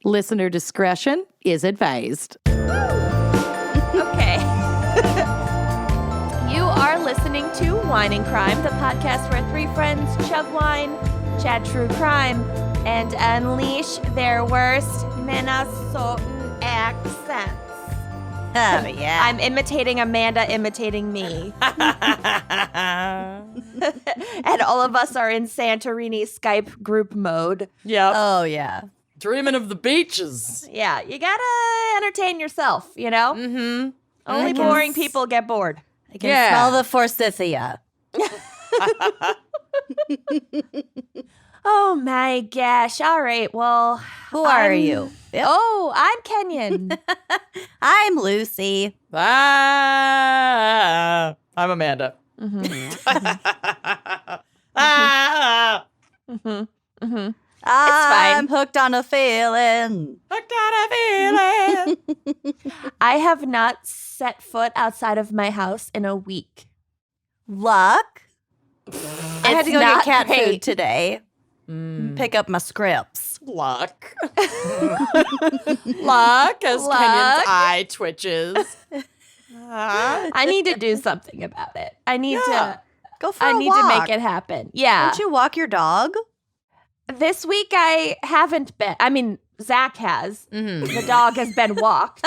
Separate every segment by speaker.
Speaker 1: Listener discretion is advised.
Speaker 2: Okay. You are listening to Wine and Crime, the podcast where three friends chug wine, chat true crime, and unleash their worst Minnesotan accents.
Speaker 3: Oh, yeah.
Speaker 2: I'm imitating Amanda imitating me. And all of us are in Santorini Skype group mode.
Speaker 4: Yep.
Speaker 3: Oh, yeah.
Speaker 4: Dreaming of the beaches.
Speaker 2: Yeah, you gotta entertain yourself, you know?
Speaker 4: Mm-hmm.
Speaker 2: Only boring people get bored.
Speaker 3: I can smell the forsythia.
Speaker 2: Oh my gosh. All right. Well,
Speaker 3: Who are you? Yep.
Speaker 2: Oh, I'm Kenyon.
Speaker 3: I'm Lucy.
Speaker 4: I'm Amanda.
Speaker 3: I'm hooked on a feeling.
Speaker 4: Hooked on a feeling.
Speaker 2: I have not set foot outside of my house in a week.
Speaker 3: Luck. I had to go get cat
Speaker 2: great.
Speaker 3: food today. Pick up my scripts.
Speaker 4: Luck. Luck as Kenyon's eye twitches.
Speaker 2: I need to do something about it. I need to
Speaker 3: Go for a
Speaker 2: need
Speaker 3: walk.
Speaker 2: to make it happen. Yeah.
Speaker 3: Don't you walk your dog?
Speaker 2: This week I haven't been. I mean, Zach has.
Speaker 4: Mm-hmm.
Speaker 2: The dog has been walked,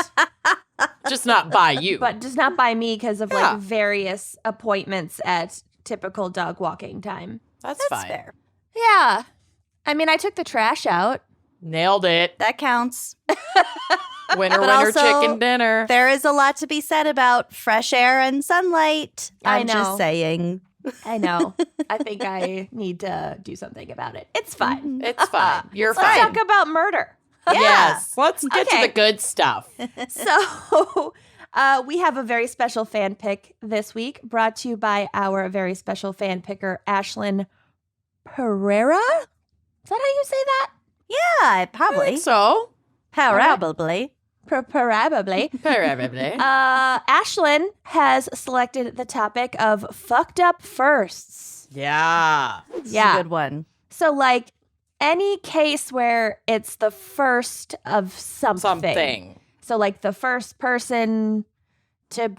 Speaker 4: Just not by you.
Speaker 2: but just not by me because of like various appointments at typical dog walking time.
Speaker 4: That's fine.
Speaker 3: Fair.
Speaker 2: Yeah. I mean, I took the trash out.
Speaker 4: Nailed it.
Speaker 3: That counts.
Speaker 4: Winner,
Speaker 3: But
Speaker 4: winner,
Speaker 3: also,
Speaker 4: chicken dinner.
Speaker 3: There is a lot to be said about fresh air and sunlight.
Speaker 2: I
Speaker 3: I'm
Speaker 2: know.
Speaker 3: just saying.
Speaker 2: I know. I think I need to do something about it. It's fine.
Speaker 4: It's fine. You're
Speaker 2: Let's
Speaker 4: fine.
Speaker 2: talk about murder.
Speaker 4: Yes. Let's get to
Speaker 2: Okay.
Speaker 4: the good stuff.
Speaker 2: So we have a very special fan pick this week brought to you by our very special fan picker, Ashlyn Pereira. Is that how you say that?
Speaker 3: Yeah, probably.
Speaker 4: So,
Speaker 3: Probably.
Speaker 2: Probably.
Speaker 4: probably.
Speaker 2: Ashlyn has selected the topic of fucked up firsts.
Speaker 4: Yeah.
Speaker 3: It's
Speaker 2: Yeah.
Speaker 3: a good one.
Speaker 2: So, like, any case where it's the first of something.
Speaker 4: Something.
Speaker 2: So, like, the first person to,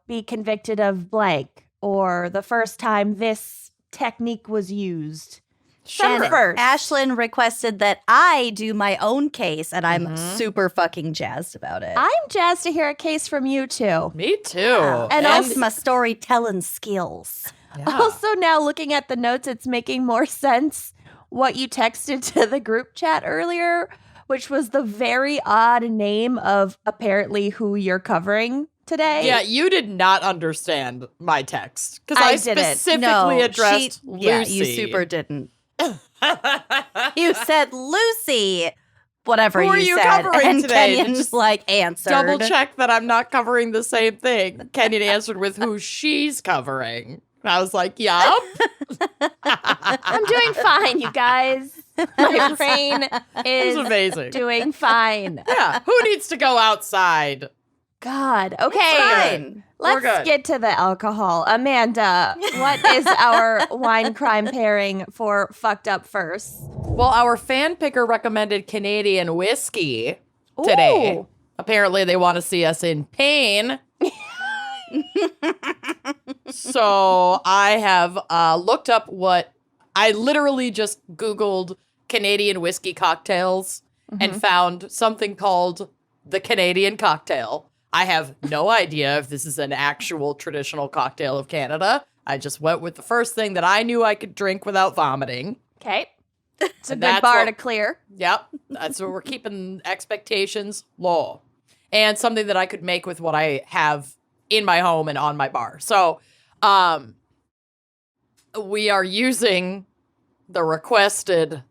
Speaker 2: be convicted of blank, or the first time this technique was used. Some
Speaker 4: Sure.
Speaker 2: first.
Speaker 3: Ashlyn requested that I do my own case, and I'm super fucking jazzed about it.
Speaker 2: I'm jazzed to hear a case from you, too.
Speaker 4: Me too.
Speaker 2: And
Speaker 3: That's my storytelling skills.
Speaker 2: Also, now looking at the notes, it's making more sense what you texted to the group chat earlier, which was the very odd name of apparently who you're covering today.
Speaker 4: Yeah, you did not understand my text because
Speaker 2: I
Speaker 4: I
Speaker 2: didn't.
Speaker 4: specifically addressed Lucy.
Speaker 3: Yeah, you super didn't. You said Lucy, whatever
Speaker 4: Who are
Speaker 3: you
Speaker 4: you
Speaker 3: said,
Speaker 4: covering
Speaker 3: and
Speaker 4: today?
Speaker 3: Kenyon
Speaker 4: Just
Speaker 3: like answered.
Speaker 4: Double check that I'm not covering the same thing. Kenyon answered with who she's covering. And I was like, yup.
Speaker 2: I'm doing fine, you guys. My brain
Speaker 4: It's
Speaker 2: is
Speaker 4: amazing.
Speaker 2: doing fine.
Speaker 4: Yeah, who needs to go outside?
Speaker 2: God. Okay.
Speaker 3: Fine.
Speaker 4: We're
Speaker 2: Let's
Speaker 4: good.
Speaker 2: get to the alcohol. Amanda, what is our wine crime pairing for fucked up first?
Speaker 4: Well, our fan picker recommended Canadian whiskey today.
Speaker 2: Ooh.
Speaker 4: Apparently, they want to see us in pain. So I have looked up what I literally just Googled Canadian whiskey cocktails and found something called the Canadian cocktail. I have no idea if this is an actual traditional cocktail of Canada. I just went with the first thing that I knew I could drink without vomiting.
Speaker 2: Okay. It's a
Speaker 4: And
Speaker 2: good
Speaker 4: that's
Speaker 2: bar
Speaker 4: what-
Speaker 2: to clear.
Speaker 4: Yep. That's what we're keeping expectations low. And something that I could make with what I have in my home and on my bar. So, we are using the requested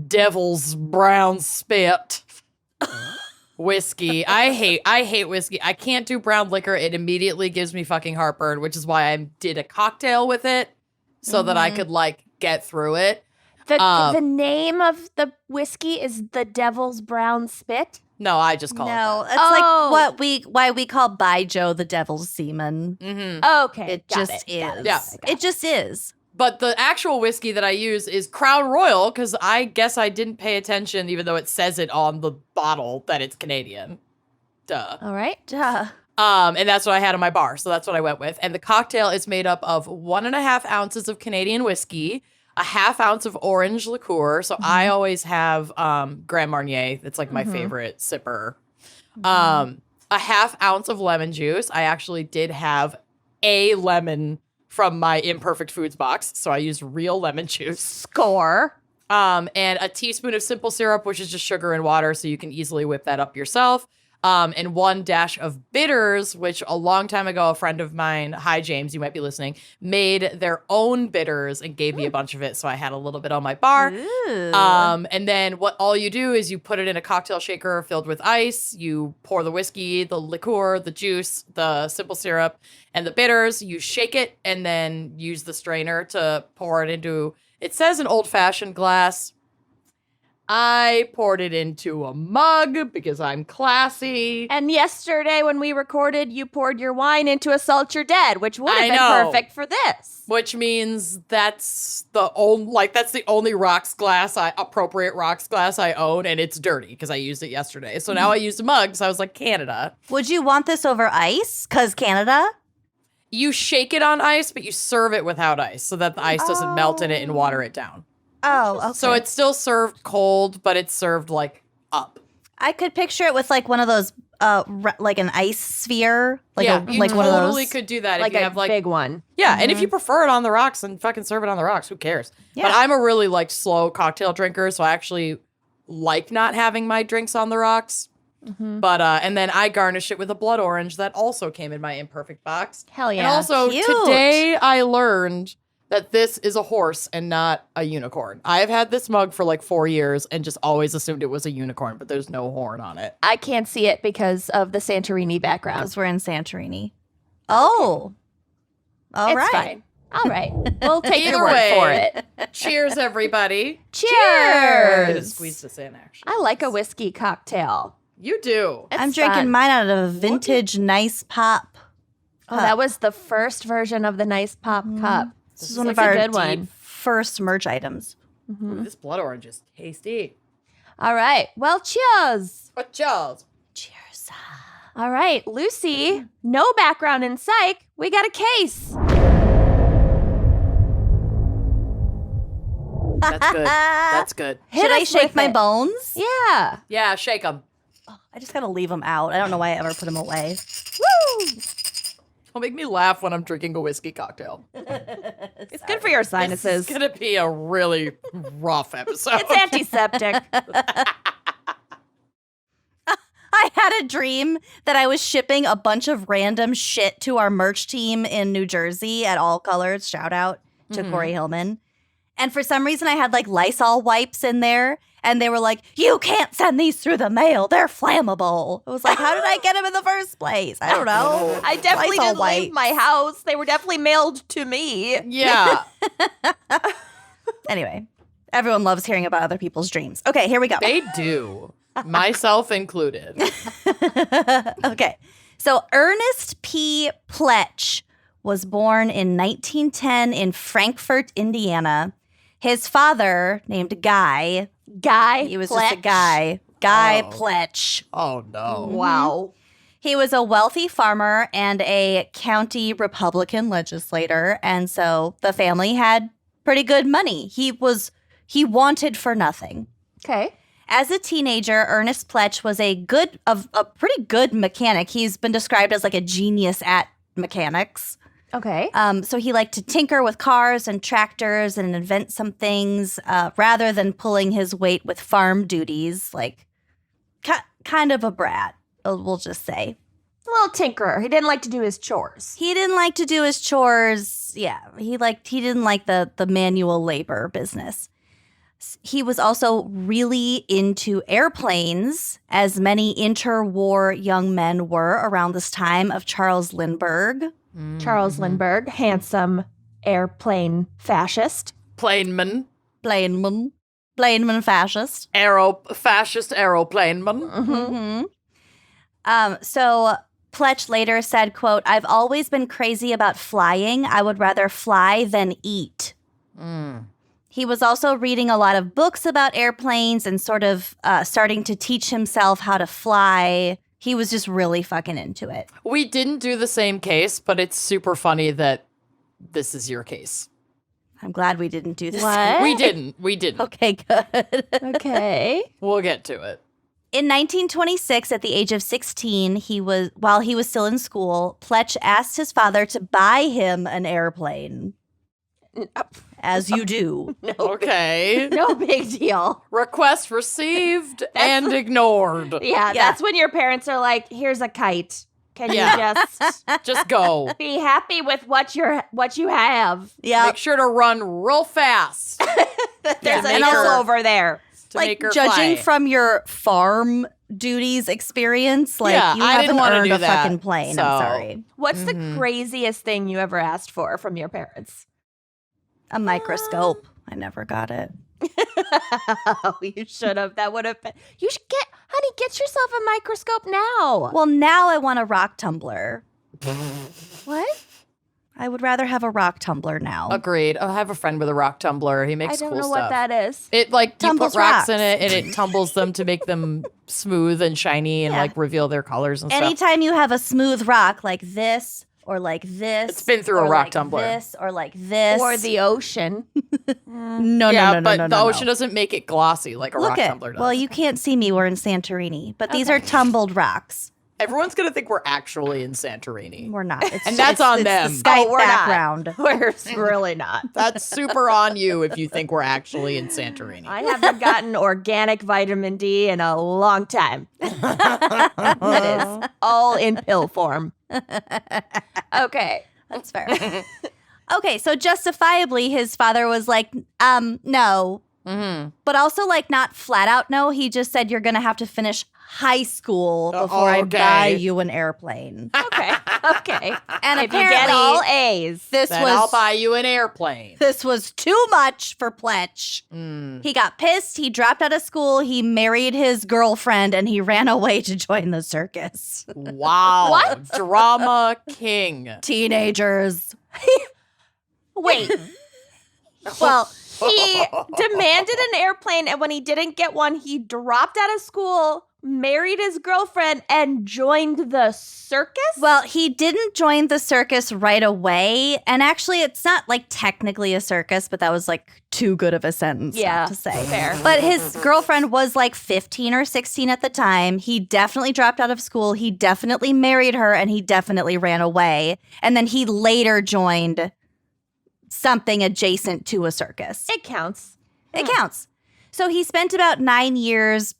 Speaker 4: Devil's Brown Spit whiskey. I hate whiskey. I can't do brown liquor. It immediately gives me fucking heartburn, which is why I did a cocktail with it so that I could like get through it.
Speaker 2: The name of the whiskey is the Devil's Brown Spit.
Speaker 4: No, I just call
Speaker 3: No,
Speaker 4: it
Speaker 3: it's
Speaker 2: Oh.
Speaker 3: like why we call By Joe the devil's semen.
Speaker 4: that. Mm-hmm.
Speaker 2: Okay.
Speaker 3: It
Speaker 2: got
Speaker 3: just
Speaker 2: it, got
Speaker 3: is.
Speaker 2: it,
Speaker 4: Yeah.
Speaker 2: got
Speaker 3: It just is.
Speaker 4: But the actual whiskey that I use is Crown Royal because I guess I didn't pay attention, even though it says it on the bottle that it's Canadian. Duh.
Speaker 2: All right.
Speaker 3: Duh.
Speaker 4: And that's what I had in my bar, so that's what I went with. And the cocktail is made up of 1.5 ounces of Canadian whiskey, a half ounce of orange liqueur. So I always have Grand Marnier. That's like my favorite sipper. A half ounce of lemon juice. I actually did have a lemon from my Imperfect Foods box, so I used real lemon juice.
Speaker 2: Score.
Speaker 4: And a teaspoon of simple syrup, which is just sugar and water, so you can easily whip that up yourself. And 1 dash of bitters, which a long time ago, a friend of mine, hi James, you might be listening, made their own bitters and gave me a bunch of it, so I had a little bit on my bar. And then all you do is you put it in a cocktail shaker filled with ice, you pour the whiskey, the liqueur, the juice, the simple syrup, and the bitters, you shake it, and then use the strainer to pour it into, it says an old-fashioned glass. I poured it into a mug because I'm classy.
Speaker 2: And yesterday when we recorded, you poured your wine into a Salt Your Dead, which would have been perfect for this.
Speaker 4: Which means that's the only rocks glass, appropriate rocks glass I own, and it's dirty because I used it yesterday. So now I used a mug, so I was like, Canada.
Speaker 3: Would you want this over ice? Because Canada?
Speaker 4: You shake it on ice, but you serve it without ice so that the ice doesn't melt in it and water it down.
Speaker 3: Oh, okay.
Speaker 4: So it's still served cold, but it's served like up.
Speaker 3: I could picture it with like one of those, like an ice sphere. Like
Speaker 4: yeah, you
Speaker 3: like
Speaker 4: totally
Speaker 3: one of those.
Speaker 4: could do that
Speaker 2: Like
Speaker 4: if you
Speaker 2: a
Speaker 4: have like
Speaker 2: big one.
Speaker 4: Yeah, and if you prefer it on the rocks, then fucking serve it on the rocks. Who cares?
Speaker 3: Yeah.
Speaker 4: But I'm a really like slow cocktail drinker, so I actually like not having my drinks on the rocks. But and then I garnish it with a blood orange that also came in my Imperfect box.
Speaker 2: Hell yeah.
Speaker 4: And also
Speaker 3: Cute.
Speaker 4: today I learned that this is a horse and not a unicorn. I have had this mug for like 4 years and just always assumed it was a unicorn, but there's no horn on it.
Speaker 2: I can't see it because of the Santorini background.
Speaker 3: Because we're in Santorini. Oh. All right.
Speaker 2: It's fine. All right. We'll take
Speaker 4: Either
Speaker 2: your word
Speaker 4: way.
Speaker 2: for it.
Speaker 4: Cheers, everybody.
Speaker 2: Cheers.
Speaker 4: I'm gonna squeeze this in, actually.
Speaker 2: I like a whiskey cocktail.
Speaker 4: You do.
Speaker 2: It's
Speaker 3: I'm drinking
Speaker 2: fun.
Speaker 3: mine out of a vintage nice pop.
Speaker 2: Oh, that was the first version of the nice pop cup.
Speaker 3: This is one of
Speaker 2: It's a
Speaker 3: our
Speaker 2: good one.
Speaker 3: first merch items.
Speaker 4: Ooh, this blood orange is tasty.
Speaker 2: All right. Well, cheers.
Speaker 4: What cheers?
Speaker 3: Cheers.
Speaker 2: All right, Lucy, no background in psych. We got a case.
Speaker 4: That's good. That's good.
Speaker 3: Should I
Speaker 2: us
Speaker 3: shake
Speaker 2: with
Speaker 3: my
Speaker 2: it.
Speaker 3: bones?
Speaker 2: Yeah.
Speaker 4: Yeah, shake them.
Speaker 3: I just gotta leave them out. I don't know why I ever put them away.
Speaker 2: Woo!
Speaker 4: Don't make me laugh when I'm drinking a whiskey cocktail.
Speaker 2: It's good for your
Speaker 4: This
Speaker 2: sinuses.
Speaker 4: is gonna be a really rough episode.
Speaker 2: It's antiseptic.
Speaker 3: I had a dream that I was shipping a bunch of random shit to our merch team in New Jersey at All Colors. Shout out to Corey Hillman. And for some reason, I had like Lysol wipes in there. And they were like, you can't send these through the mail. They're flammable. I was like, how did I get them in the first place? I don't know.
Speaker 2: I definitely
Speaker 3: Lysol
Speaker 2: didn't leave
Speaker 3: wipes.
Speaker 2: my house. They were definitely mailed to me.
Speaker 4: Yeah.
Speaker 3: Anyway, everyone loves hearing about other people's dreams. Okay, here we go.
Speaker 4: They do. Myself included.
Speaker 3: Okay. So Ernest P. Pletch was born in 1910 in Frankfort, Indiana. His father, named Guy, he was just a guy. Guy
Speaker 4: Oh.
Speaker 3: Pletch.
Speaker 4: Oh no.
Speaker 2: Wow.
Speaker 3: He was a wealthy farmer and a county Republican legislator, and so the family had pretty good money. He wanted for nothing.
Speaker 2: Okay.
Speaker 3: As a teenager, Ernest Pletch was a pretty good mechanic. He's been described as like a genius at mechanics.
Speaker 2: Okay.
Speaker 3: So he liked to tinker with cars and tractors and invent some things rather than pulling his weight with farm duties. Like, kind of a brat, we'll just say.
Speaker 2: A little tinkerer. He didn't like to do his chores.
Speaker 3: He didn't like to do his chores. Yeah, he didn't like the manual labor business. He was also really into airplanes, as many interwar young men were around this time of Charles Lindbergh.
Speaker 2: Charles Lindbergh, handsome airplane fascist.
Speaker 4: Planeman.
Speaker 3: Planeman fascist.
Speaker 4: Fascist aeroplaneman.
Speaker 3: So Pletch later said, quote, "I've always been crazy about flying. I would rather fly than eat," He was also reading a lot of books about airplanes and sort of starting to teach himself how to fly. He was just really fucking into it.
Speaker 4: We didn't do the same case, but it's super funny that this is your case.
Speaker 3: I'm glad we didn't do this.
Speaker 2: What?
Speaker 4: We didn't.
Speaker 3: Okay, good.
Speaker 2: Okay.
Speaker 4: We'll get to it.
Speaker 3: In 1926, at the age of 16, while he was still in school, Pletch asked his father to buy him an airplane. As you do.
Speaker 4: Okay.
Speaker 2: No big deal.
Speaker 4: Request received and ignored.
Speaker 2: Yeah, that's when your parents are like, here's a kite. Can you
Speaker 4: Just go.
Speaker 2: be happy with what you have?
Speaker 3: Yeah.
Speaker 4: Make sure to run real fast.
Speaker 2: There's
Speaker 4: make
Speaker 2: an
Speaker 4: her-
Speaker 2: L over there.
Speaker 4: To
Speaker 3: Like,
Speaker 4: make her
Speaker 3: judging
Speaker 4: fly.
Speaker 3: from your farm duties experience, like,
Speaker 4: Yeah,
Speaker 3: you
Speaker 4: I didn't
Speaker 3: haven't
Speaker 4: wanna
Speaker 3: earned
Speaker 4: do
Speaker 3: a
Speaker 4: that,
Speaker 3: fucking plane.
Speaker 4: so-
Speaker 3: I'm sorry.
Speaker 2: What's the craziest thing you ever asked for from your parents?
Speaker 3: A microscope. I never got it.
Speaker 2: Oh, you should have. That would have been. You should get yourself a microscope now.
Speaker 3: Well, now I want a rock tumbler.
Speaker 2: What?
Speaker 3: I would rather have a rock tumbler now.
Speaker 4: Agreed. I have a friend with a rock tumbler. He makes
Speaker 2: I don't
Speaker 4: cool
Speaker 2: know
Speaker 4: stuff.
Speaker 2: what that is.
Speaker 4: It like you
Speaker 3: Tumbles
Speaker 4: put rocks in
Speaker 3: rocks.
Speaker 4: it and it tumbles them to make them smooth and shiny and
Speaker 3: Yeah.
Speaker 4: like reveal their colors and stuff.
Speaker 3: Anytime you have a smooth rock like this or like this,
Speaker 4: It's been through a
Speaker 3: or
Speaker 4: rock
Speaker 3: like
Speaker 4: tumbler.
Speaker 3: this or like this,
Speaker 2: Or the ocean.
Speaker 3: no,
Speaker 4: Yeah,
Speaker 3: no,
Speaker 4: but
Speaker 3: no,
Speaker 4: the
Speaker 3: no,
Speaker 4: ocean doesn't make it glossy like a
Speaker 3: Look
Speaker 4: rock
Speaker 3: at
Speaker 4: tumbler does.
Speaker 3: well, you can't see me. We're in Santorini, but these are tumbled rocks.
Speaker 4: Everyone's gonna think we're actually in Santorini.
Speaker 3: We're not. It's,
Speaker 4: And that's on
Speaker 3: it's
Speaker 4: them.
Speaker 3: The Skype
Speaker 2: we're not.
Speaker 3: background.
Speaker 2: We're really not.
Speaker 4: That's super on you if you think we're actually in Santorini.
Speaker 2: I haven't gotten organic vitamin D in a long time. That is all in pill form. Okay.
Speaker 3: That's fair. Okay, so justifiably, his father was like, no.
Speaker 4: Mm-hmm.
Speaker 3: But also, like, not flat out no. He just said, you're going to have to finish high school before I
Speaker 4: okay.
Speaker 3: buy you an airplane.
Speaker 2: Okay. Okay.
Speaker 3: And
Speaker 2: If you
Speaker 3: apparently,
Speaker 2: get all A's.
Speaker 3: this
Speaker 4: Then I'll
Speaker 3: was
Speaker 4: buy you an airplane.
Speaker 3: this was too much for Pletch.
Speaker 4: Mm.
Speaker 3: He got pissed. He dropped out of school. He married his girlfriend, and he ran away to join the circus.
Speaker 4: Wow.
Speaker 2: What?
Speaker 4: Drama king.
Speaker 3: Teenagers.
Speaker 2: Wait.
Speaker 3: Well,
Speaker 2: He demanded an airplane, and when he didn't get one, he dropped out of school, married his girlfriend, and joined the circus?
Speaker 3: Well, he didn't join the circus right away. And actually, it's not like technically a circus, but that was like too good of a sentence not to say.
Speaker 2: fair.
Speaker 3: But his girlfriend was like 15 or 16 at the time. He definitely dropped out of school. He definitely married her, and he definitely ran away. And then he later joined something adjacent to a circus.
Speaker 2: It counts.
Speaker 3: It counts. So he spent about 9 years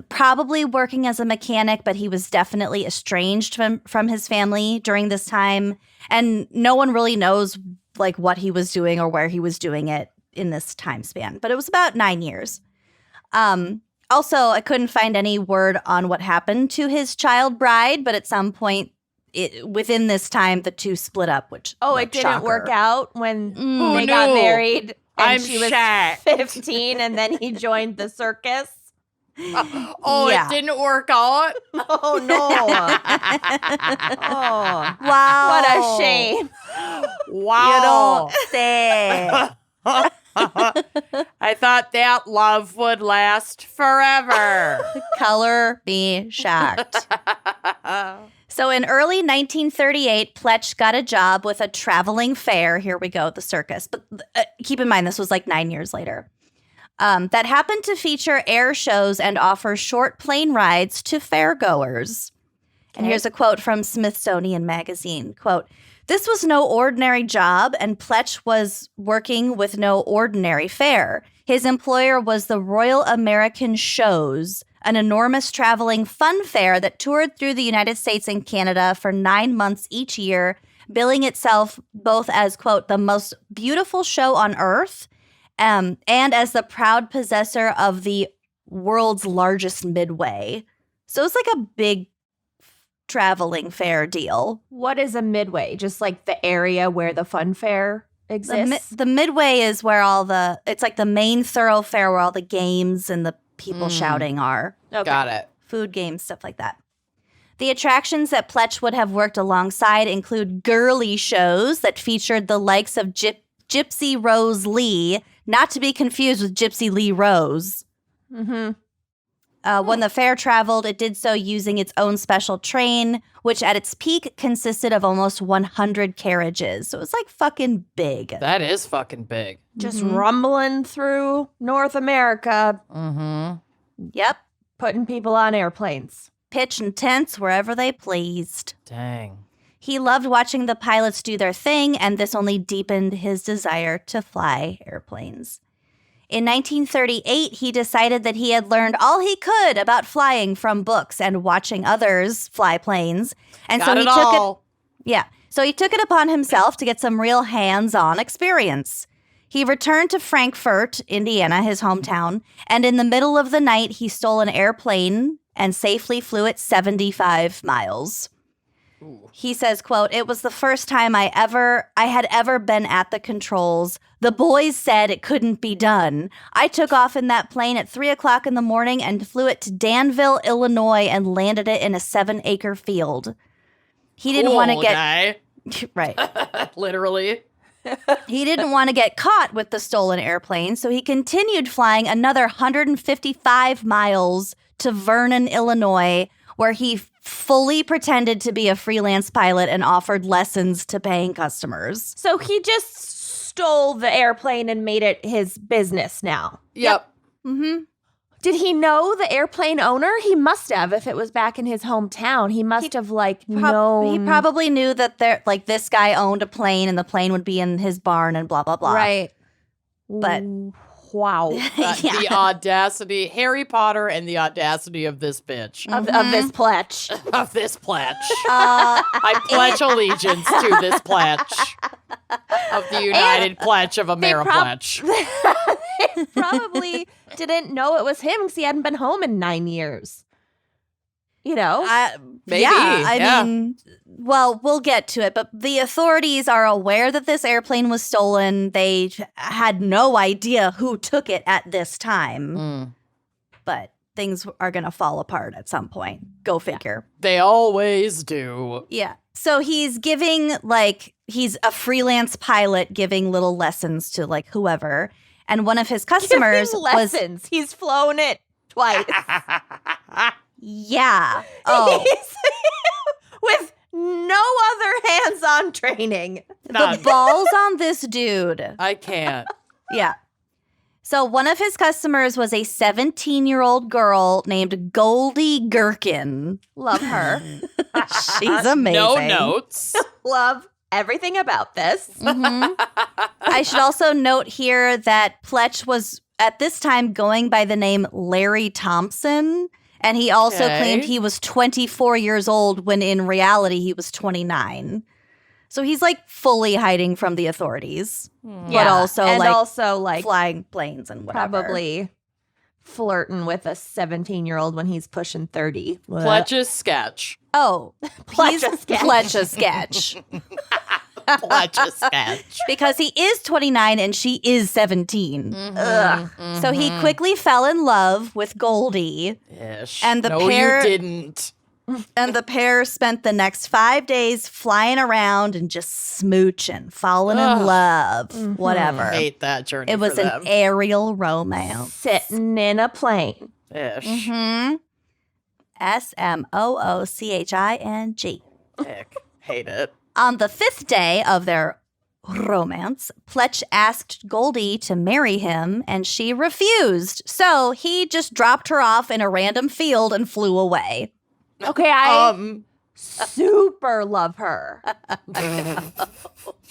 Speaker 3: probably working as a mechanic, but he was definitely estranged from his family during this time. And no one really knows like what he was doing or where he was doing it in this time span. But it was about 9 years. Also, I couldn't find any word on what happened to his child bride, but at some point within this time, the two split up, which
Speaker 2: It didn't work out when
Speaker 4: Who
Speaker 2: they got
Speaker 4: knew?
Speaker 2: married and
Speaker 4: I'm
Speaker 2: she was
Speaker 4: shocked.
Speaker 2: 15 and then he joined the circus.
Speaker 4: Oh,
Speaker 3: Yeah.
Speaker 4: it didn't work out?
Speaker 2: Oh, no. Oh,
Speaker 3: Wow.
Speaker 2: what a shame.
Speaker 4: Wow.
Speaker 3: Say.
Speaker 4: I thought that love would last forever.
Speaker 3: Color me shocked. So in early 1938, Pletch got a job with a traveling fair. Here we go, the circus. But keep in mind, this was like 9 years later. That happened to feature air shows and offer short plane rides to fairgoers. And here's a quote from Smithsonian Magazine. Quote, "This was no ordinary job, and Pletch was working with no ordinary fare. His employer was the Royal American Shows, an enormous traveling fun fair that toured through the United States and Canada for 9 months each year, billing itself both as, quote, the most beautiful show on earth, and as the proud possessor of the world's largest midway." So it's like a big traveling fair deal.
Speaker 2: What is a midway? Just like the area where the fun fair exists?
Speaker 3: The midway is where it's like the main thoroughfare where all the games and the people shouting are.
Speaker 2: Okay.
Speaker 4: Got it.
Speaker 3: Food, games, stuff like that. The attractions that Pletch would have worked alongside include girly shows that featured the likes of Gypsy Rose Lee, not to be confused with Gypsy Lee Rose.
Speaker 2: Mm-hmm.
Speaker 3: When the fair traveled, it did so using its own special train, which at its peak consisted of almost 100 carriages. So it was like fucking big.
Speaker 4: That is fucking big.
Speaker 2: Just rumbling through North America,
Speaker 3: Yep.
Speaker 2: putting people on airplanes.
Speaker 3: Pitching tents wherever they pleased.
Speaker 4: Dang.
Speaker 3: He loved watching the pilots do their thing, and this only deepened his desire to fly airplanes. In 1938, he decided that he had learned all he could about flying from books and watching others fly planes. And so he took it. So he took it upon himself to get some real hands-on experience. He returned to Frankfort, Indiana, his hometown, and in the middle of the night, he stole an airplane and safely flew it 75 miles. He says, quote, "It was the first time I had ever been at the controls. The boys said it couldn't be done. I took off in that plane at 3 o'clock in the morning and flew it to Danville, Illinois, and landed it in a 7-acre field." He didn't want to get
Speaker 4: guy.
Speaker 3: right.
Speaker 4: Literally.
Speaker 3: He didn't want to get caught with the stolen airplane, so he continued flying another 155 miles to Vernon, Illinois, where he fully pretended to be a freelance pilot and offered lessons to paying customers.
Speaker 2: So he just stole the airplane and made it his business now.
Speaker 4: Yep.
Speaker 3: Mm-hmm.
Speaker 2: Did he know the airplane owner? He must have, if it was back in his hometown. He must have, known.
Speaker 3: He probably knew that this guy owned a plane and the plane would be in his barn and blah, blah, blah.
Speaker 2: Right.
Speaker 3: But
Speaker 2: wow.
Speaker 4: The audacity, Harry Potter and the audacity of this bitch.
Speaker 2: Of this Pletch.
Speaker 4: Of this Pletch. I pledge allegiance to this Pletch. Of the United Pletch of Ameripletch.
Speaker 2: They probably didn't know it was him because he hadn't been home in 9 years. You know?
Speaker 4: Maybe.
Speaker 3: Yeah, I mean, well, we'll get to it, but the authorities are aware that this airplane was stolen. They had no idea who took it at this time. But things are going to fall apart at some point. Go figure.
Speaker 4: They always do.
Speaker 3: Yeah. So he's giving, he's a freelance pilot giving little lessons to, whoever. And one of his customers
Speaker 2: Giving lessons. He's flown it twice.
Speaker 3: Yeah. Oh.
Speaker 2: With no other hands-on training.
Speaker 3: The balls on this dude.
Speaker 4: I can't.
Speaker 3: Yeah. So one of his customers was a 17-year-old girl named Goldie Gherkin.
Speaker 2: Love her.
Speaker 3: She's amazing.
Speaker 4: No notes.
Speaker 2: Love everything about this.
Speaker 3: I should also note here that Pletch was at this time going by the name Larry Thompson. And he also claimed he was 24 years old when in reality he was 29. So he's fully hiding from the authorities. But also flying planes and whatever.
Speaker 2: Probably flirting with a 17-year-old when he's pushing 30.
Speaker 4: Pletch's sketch.
Speaker 3: Oh,
Speaker 2: Pletch's sketch.
Speaker 3: Pletch's sketch.
Speaker 4: Pletch's sketch.
Speaker 3: Because he is 29 and she is 17. So he quickly fell in love with Goldie.
Speaker 4: Ish.
Speaker 3: And the
Speaker 4: no,
Speaker 3: pair
Speaker 4: you didn't.
Speaker 3: And the pair spent the next 5 days flying around and just smooching, falling in love, whatever.
Speaker 4: I hate that journey.
Speaker 3: It was
Speaker 4: for
Speaker 3: an
Speaker 4: them.
Speaker 3: aerial romance.
Speaker 2: Sitting in a plane.
Speaker 4: Ish.
Speaker 3: SMOOCHING.
Speaker 4: Ick. Hate it.
Speaker 3: On the 5th day of their romance, Pletch asked Goldie to marry him, and she refused. So he just dropped her off in a random field and flew away.
Speaker 2: Okay, I super love her.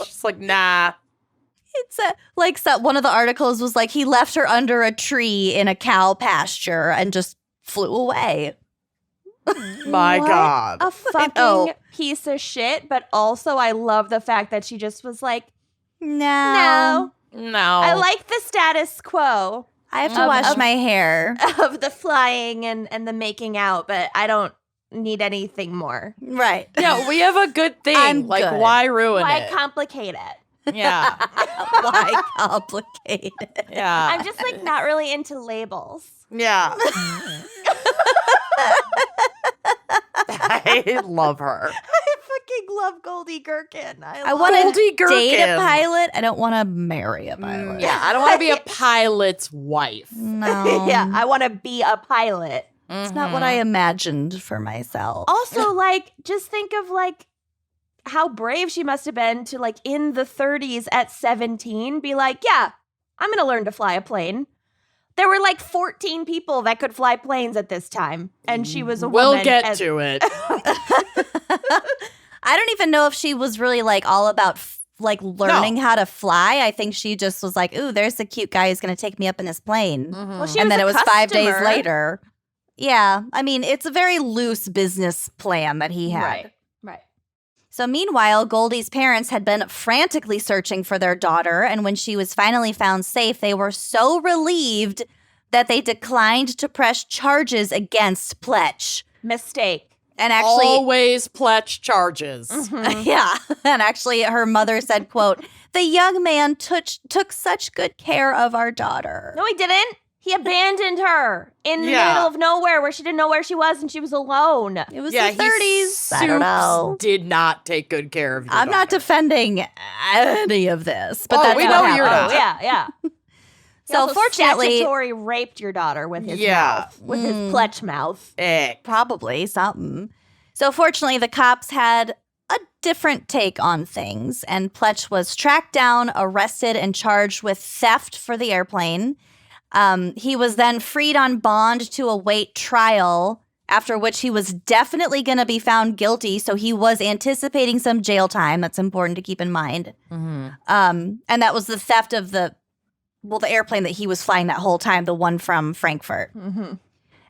Speaker 4: She's like, nah.
Speaker 3: It's one of the articles was he left her under a tree in a cow pasture and just flew away.
Speaker 4: My
Speaker 2: What
Speaker 4: God.
Speaker 2: a fucking piece of shit. But also, I love the fact that she just was like,
Speaker 3: No.
Speaker 4: No.
Speaker 2: I like the status quo
Speaker 3: I have to wash my hair.
Speaker 2: of the flying and the making out, but I don't need anything more.
Speaker 3: Right.
Speaker 4: Yeah, we have a good thing.
Speaker 3: I'm
Speaker 4: like,
Speaker 3: good.
Speaker 4: why ruin
Speaker 2: Why
Speaker 4: it?
Speaker 2: complicate it?
Speaker 4: Yeah.
Speaker 3: Why complicate it?
Speaker 4: Yeah.
Speaker 2: I'm just not really into labels.
Speaker 4: Yeah. I love her.
Speaker 2: I fucking love Goldie Gherkin.
Speaker 3: I want
Speaker 4: Goldie
Speaker 3: to date a
Speaker 4: Gherkin.
Speaker 3: pilot. I don't want to marry a pilot.
Speaker 4: Yeah, I don't want to be a pilot's wife.
Speaker 3: No.
Speaker 2: Yeah, I want to be a pilot.
Speaker 3: It's not what I imagined for myself.
Speaker 2: Also, like, just think of like how brave she must have been to like in the 30s at 17 be like, yeah, I'm gonna learn to fly a plane. There were like 14 people that could fly planes at this time, and she was a woman.
Speaker 4: We'll get to it.
Speaker 3: I don't even know if she was really like all about like learning how to fly. I think she just was like, ooh, there's a cute guy who's going to take me up in his plane.
Speaker 2: Well, she
Speaker 3: And
Speaker 2: was
Speaker 3: then
Speaker 2: a
Speaker 3: it was 5 days
Speaker 2: customer.
Speaker 3: later. Yeah. I mean, it's a very loose business plan that he had.
Speaker 2: Right.
Speaker 3: So meanwhile, Goldie's parents had been frantically searching for their daughter, and when she was finally found safe, they were so relieved that they declined to press charges against Pletch.
Speaker 2: Mistake.
Speaker 3: And actually,
Speaker 4: Always Pletch charges.
Speaker 3: yeah, and actually her mother said, quote, "The young man took such good care of our daughter."
Speaker 2: No, he didn't. He abandoned her in the
Speaker 4: Yeah.
Speaker 2: middle of nowhere where she didn't know where she was and she was alone.
Speaker 3: It was
Speaker 4: Yeah,
Speaker 3: the 30s. I don't know.
Speaker 4: Did not take good care of your
Speaker 3: I'm not
Speaker 4: daughter.
Speaker 3: defending any of this, but
Speaker 4: Oh,
Speaker 3: that's
Speaker 4: we
Speaker 3: what
Speaker 4: know
Speaker 3: happened.
Speaker 4: you're not.
Speaker 2: Yeah. He
Speaker 3: So
Speaker 2: also
Speaker 3: fortunately,
Speaker 2: statutory raped your daughter with his
Speaker 4: Yeah.
Speaker 2: mouth, with his Pletch mouth.
Speaker 3: probably something. So fortunately, the cops had a different take on things, and Pletch was tracked down, arrested, and charged with theft for the airplane. He was then freed on bond to await trial, after which he was definitely going to be found guilty, so he was anticipating some jail time. That's important to keep in mind. And that was the theft of the airplane that he was flying that whole time, the one from Frankfurt.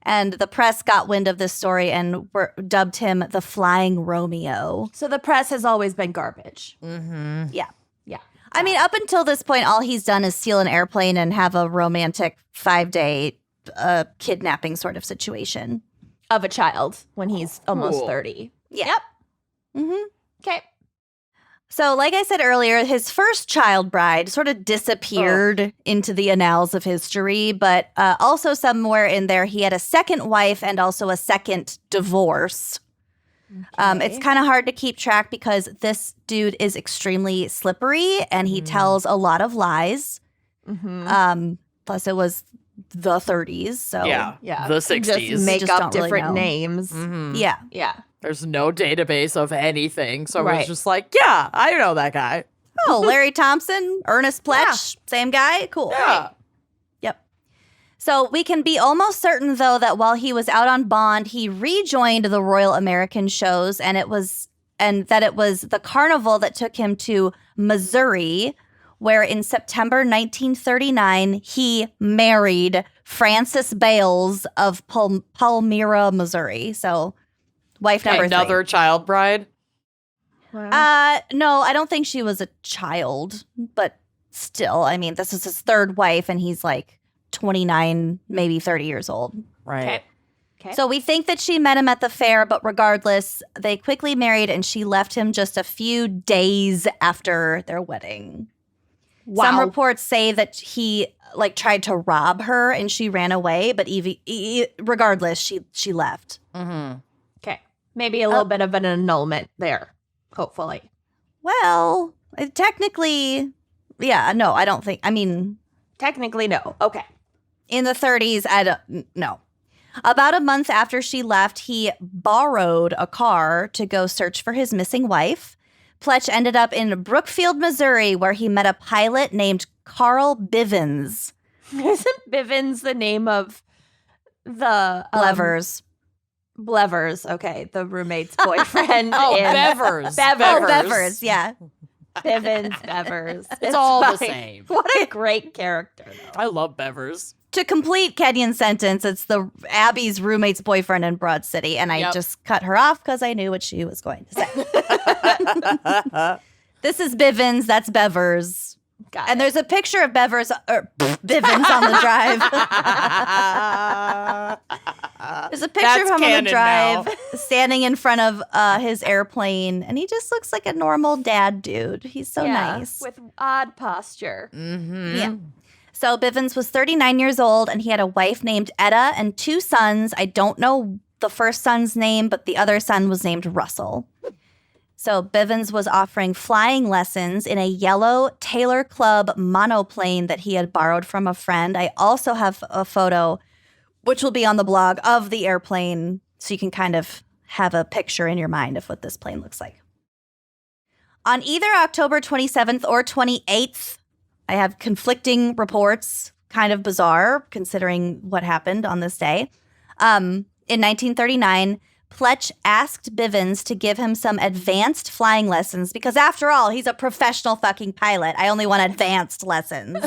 Speaker 3: And the press got wind of this story and dubbed him the Flying Romeo.
Speaker 2: So the press has always been garbage.
Speaker 3: Yeah.
Speaker 2: Yeah.
Speaker 3: I mean, up until this point, all he's done is steal an airplane and have a romantic 5-day kidnapping sort of situation.
Speaker 2: Of a child when he's almost
Speaker 4: Cool.
Speaker 2: 30.
Speaker 3: Yeah.
Speaker 2: Yep.
Speaker 3: Mm-hmm.
Speaker 2: Okay.
Speaker 3: So, like I said earlier, his first child bride sort of disappeared into the annals of history, but also somewhere in there, he had a second wife and also a second divorce. It's kind of hard to keep track because this dude is extremely slippery and he tells a lot of lies. Plus, it was the 30s, so
Speaker 4: Yeah. The 60s.
Speaker 2: Just make
Speaker 3: Just
Speaker 2: up
Speaker 3: don't really
Speaker 2: different
Speaker 3: know.
Speaker 2: names.
Speaker 3: yeah.
Speaker 2: Yeah.
Speaker 4: There's no database of anything. So it
Speaker 2: Right.
Speaker 4: was just like, yeah, I know that guy.
Speaker 3: Oh, Larry Thompson, Ernest Pletch, same guy, cool.
Speaker 4: Yeah.
Speaker 3: Yep. So we can be almost certain, though, that while he was out on bond, he rejoined the Royal American shows, and that it was the carnival that took him to Missouri, where in September 1939 he married Frances Bales of Palmyra, Missouri. So, wife number
Speaker 4: Another child bride.
Speaker 2: Wow.
Speaker 3: no, I don't think she was a child, but still, I mean, this is his third wife, and he's like 29, maybe 30 years old.
Speaker 4: Right.
Speaker 2: Okay.
Speaker 3: So we think that she met him at the fair, but regardless, they quickly married, and she left him just a few days after their wedding.
Speaker 2: Wow.
Speaker 3: Some reports say that he like tried to rob her and she ran away, but regardless, she left.
Speaker 2: Okay. Maybe a little bit of an annulment there, hopefully.
Speaker 3: Well, technically, yeah, no, I don't think. I mean,
Speaker 2: Technically, no. Okay.
Speaker 3: in the 30s, I don't no. About a month after she left, he borrowed a car to go search for his missing wife. Pletch ended up in Brookfield, Missouri, where he met a pilot named Carl Bivens.
Speaker 2: Isn't Bivens the name of the
Speaker 3: Blevers.
Speaker 2: Blevers, okay, the roommate's boyfriend.
Speaker 4: Oh,
Speaker 2: in
Speaker 4: Bevers.
Speaker 2: Bevers.
Speaker 3: Bevers, yeah.
Speaker 2: Bivens, Bevers.
Speaker 4: It's all the
Speaker 2: fine.
Speaker 4: same.
Speaker 2: What a great character, though.
Speaker 4: I love Bevers.
Speaker 3: To complete Kedion's sentence, it's the Abby's roommate's boyfriend in Broad City, and I
Speaker 4: Yep.
Speaker 3: just cut her off because I knew what she was going to say. This is Bivens, that's Bevers.
Speaker 2: Got
Speaker 3: And
Speaker 2: it.
Speaker 3: there's a picture of Bevers, Bivens on the drive. There's a picture
Speaker 4: That's
Speaker 3: of him on
Speaker 4: canon
Speaker 3: the drive
Speaker 4: now.
Speaker 3: standing in front of his airplane, and he just looks like a normal dad dude. He's so nice.
Speaker 2: With odd posture.
Speaker 3: Yeah. So Bivens was 39 years old, and he had a wife named Etta and 2 sons. I don't know the first son's name, but the other son was named Russell. So Bivens was offering flying lessons in a yellow Taylor Club monoplane that he had borrowed from a friend. I also have a photo, which will be on the blog, of the airplane, so you can kind of have a picture in your mind of what this plane looks like. On either October 27th or 28th, I have conflicting reports, kind of bizarre considering what happened on this day. In 1939, Pletch asked Bivens to give him some advanced flying lessons because, after all, he's a professional fucking pilot. I only want advanced lessons.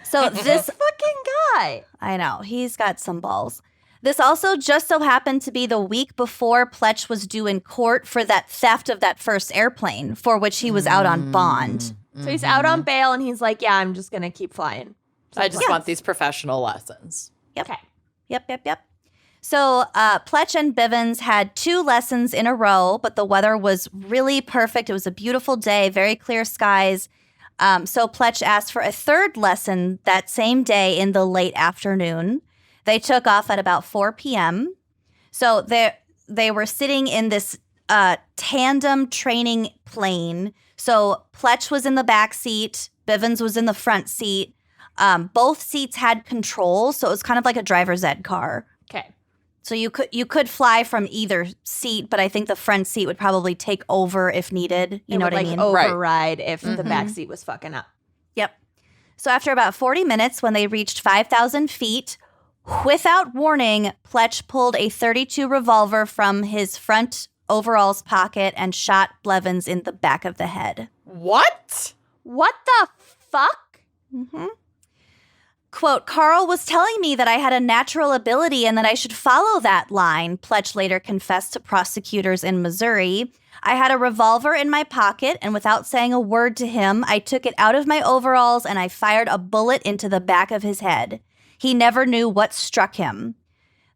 Speaker 3: So this
Speaker 2: fucking guy.
Speaker 3: I know, he's got some balls. This also just so happened to be the week before Pletch was due in court for that theft of that first airplane, for which he was out on bond.
Speaker 2: So he's out on bail and he's like, yeah, I'm just going to keep flying.
Speaker 4: I just want these professional lessons.
Speaker 3: Yep.
Speaker 2: Okay.
Speaker 3: Yep. So Pletch and Bivens had 2 lessons in a row, but the weather was really perfect. It was a beautiful day, very clear skies. So Pletch asked for a 3rd lesson that same day in the late afternoon. They took off at about 4 p.m. So they were sitting in this tandem training plane. So Pletch was in the back seat. Bivens was in the front seat. Both seats had controls, so it was kind of like a driver's ed car.
Speaker 2: Okay.
Speaker 3: So you could fly from either seat, but I think the front seat would probably take over if needed. You know what I mean?
Speaker 2: Override if the back seat was fucking up.
Speaker 3: Yep. So after about 40 minutes, when they reached 5,000 feet, without warning, Pletch pulled a .32 revolver from his front overalls pocket and shot Blevins in the back of the head.
Speaker 4: What?
Speaker 2: What the fuck?
Speaker 3: Mm-hmm. Quote, Carl was telling me that I had a natural ability and that I should follow that line, Pletch later confessed to prosecutors in Missouri. I had a revolver in my pocket, and without saying a word to him, I took it out of my overalls and I fired a bullet into the back of his head. He never knew what struck him.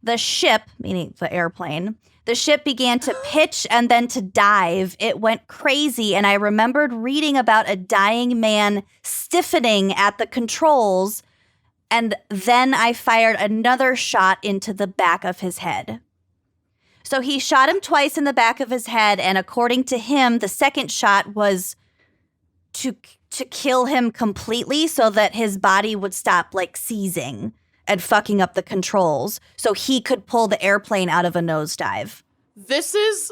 Speaker 3: The ship, meaning the airplane, the ship began to pitch and then to dive. It went crazy, and I remembered reading about a dying man stiffening at the controls. And then I fired another shot into the back of his head. So he shot him twice in the back of his head, and according to him, the second shot was to kill him completely so that his body would stop, like, seizing and fucking up the controls so he could pull the airplane out of a nosedive.
Speaker 4: This is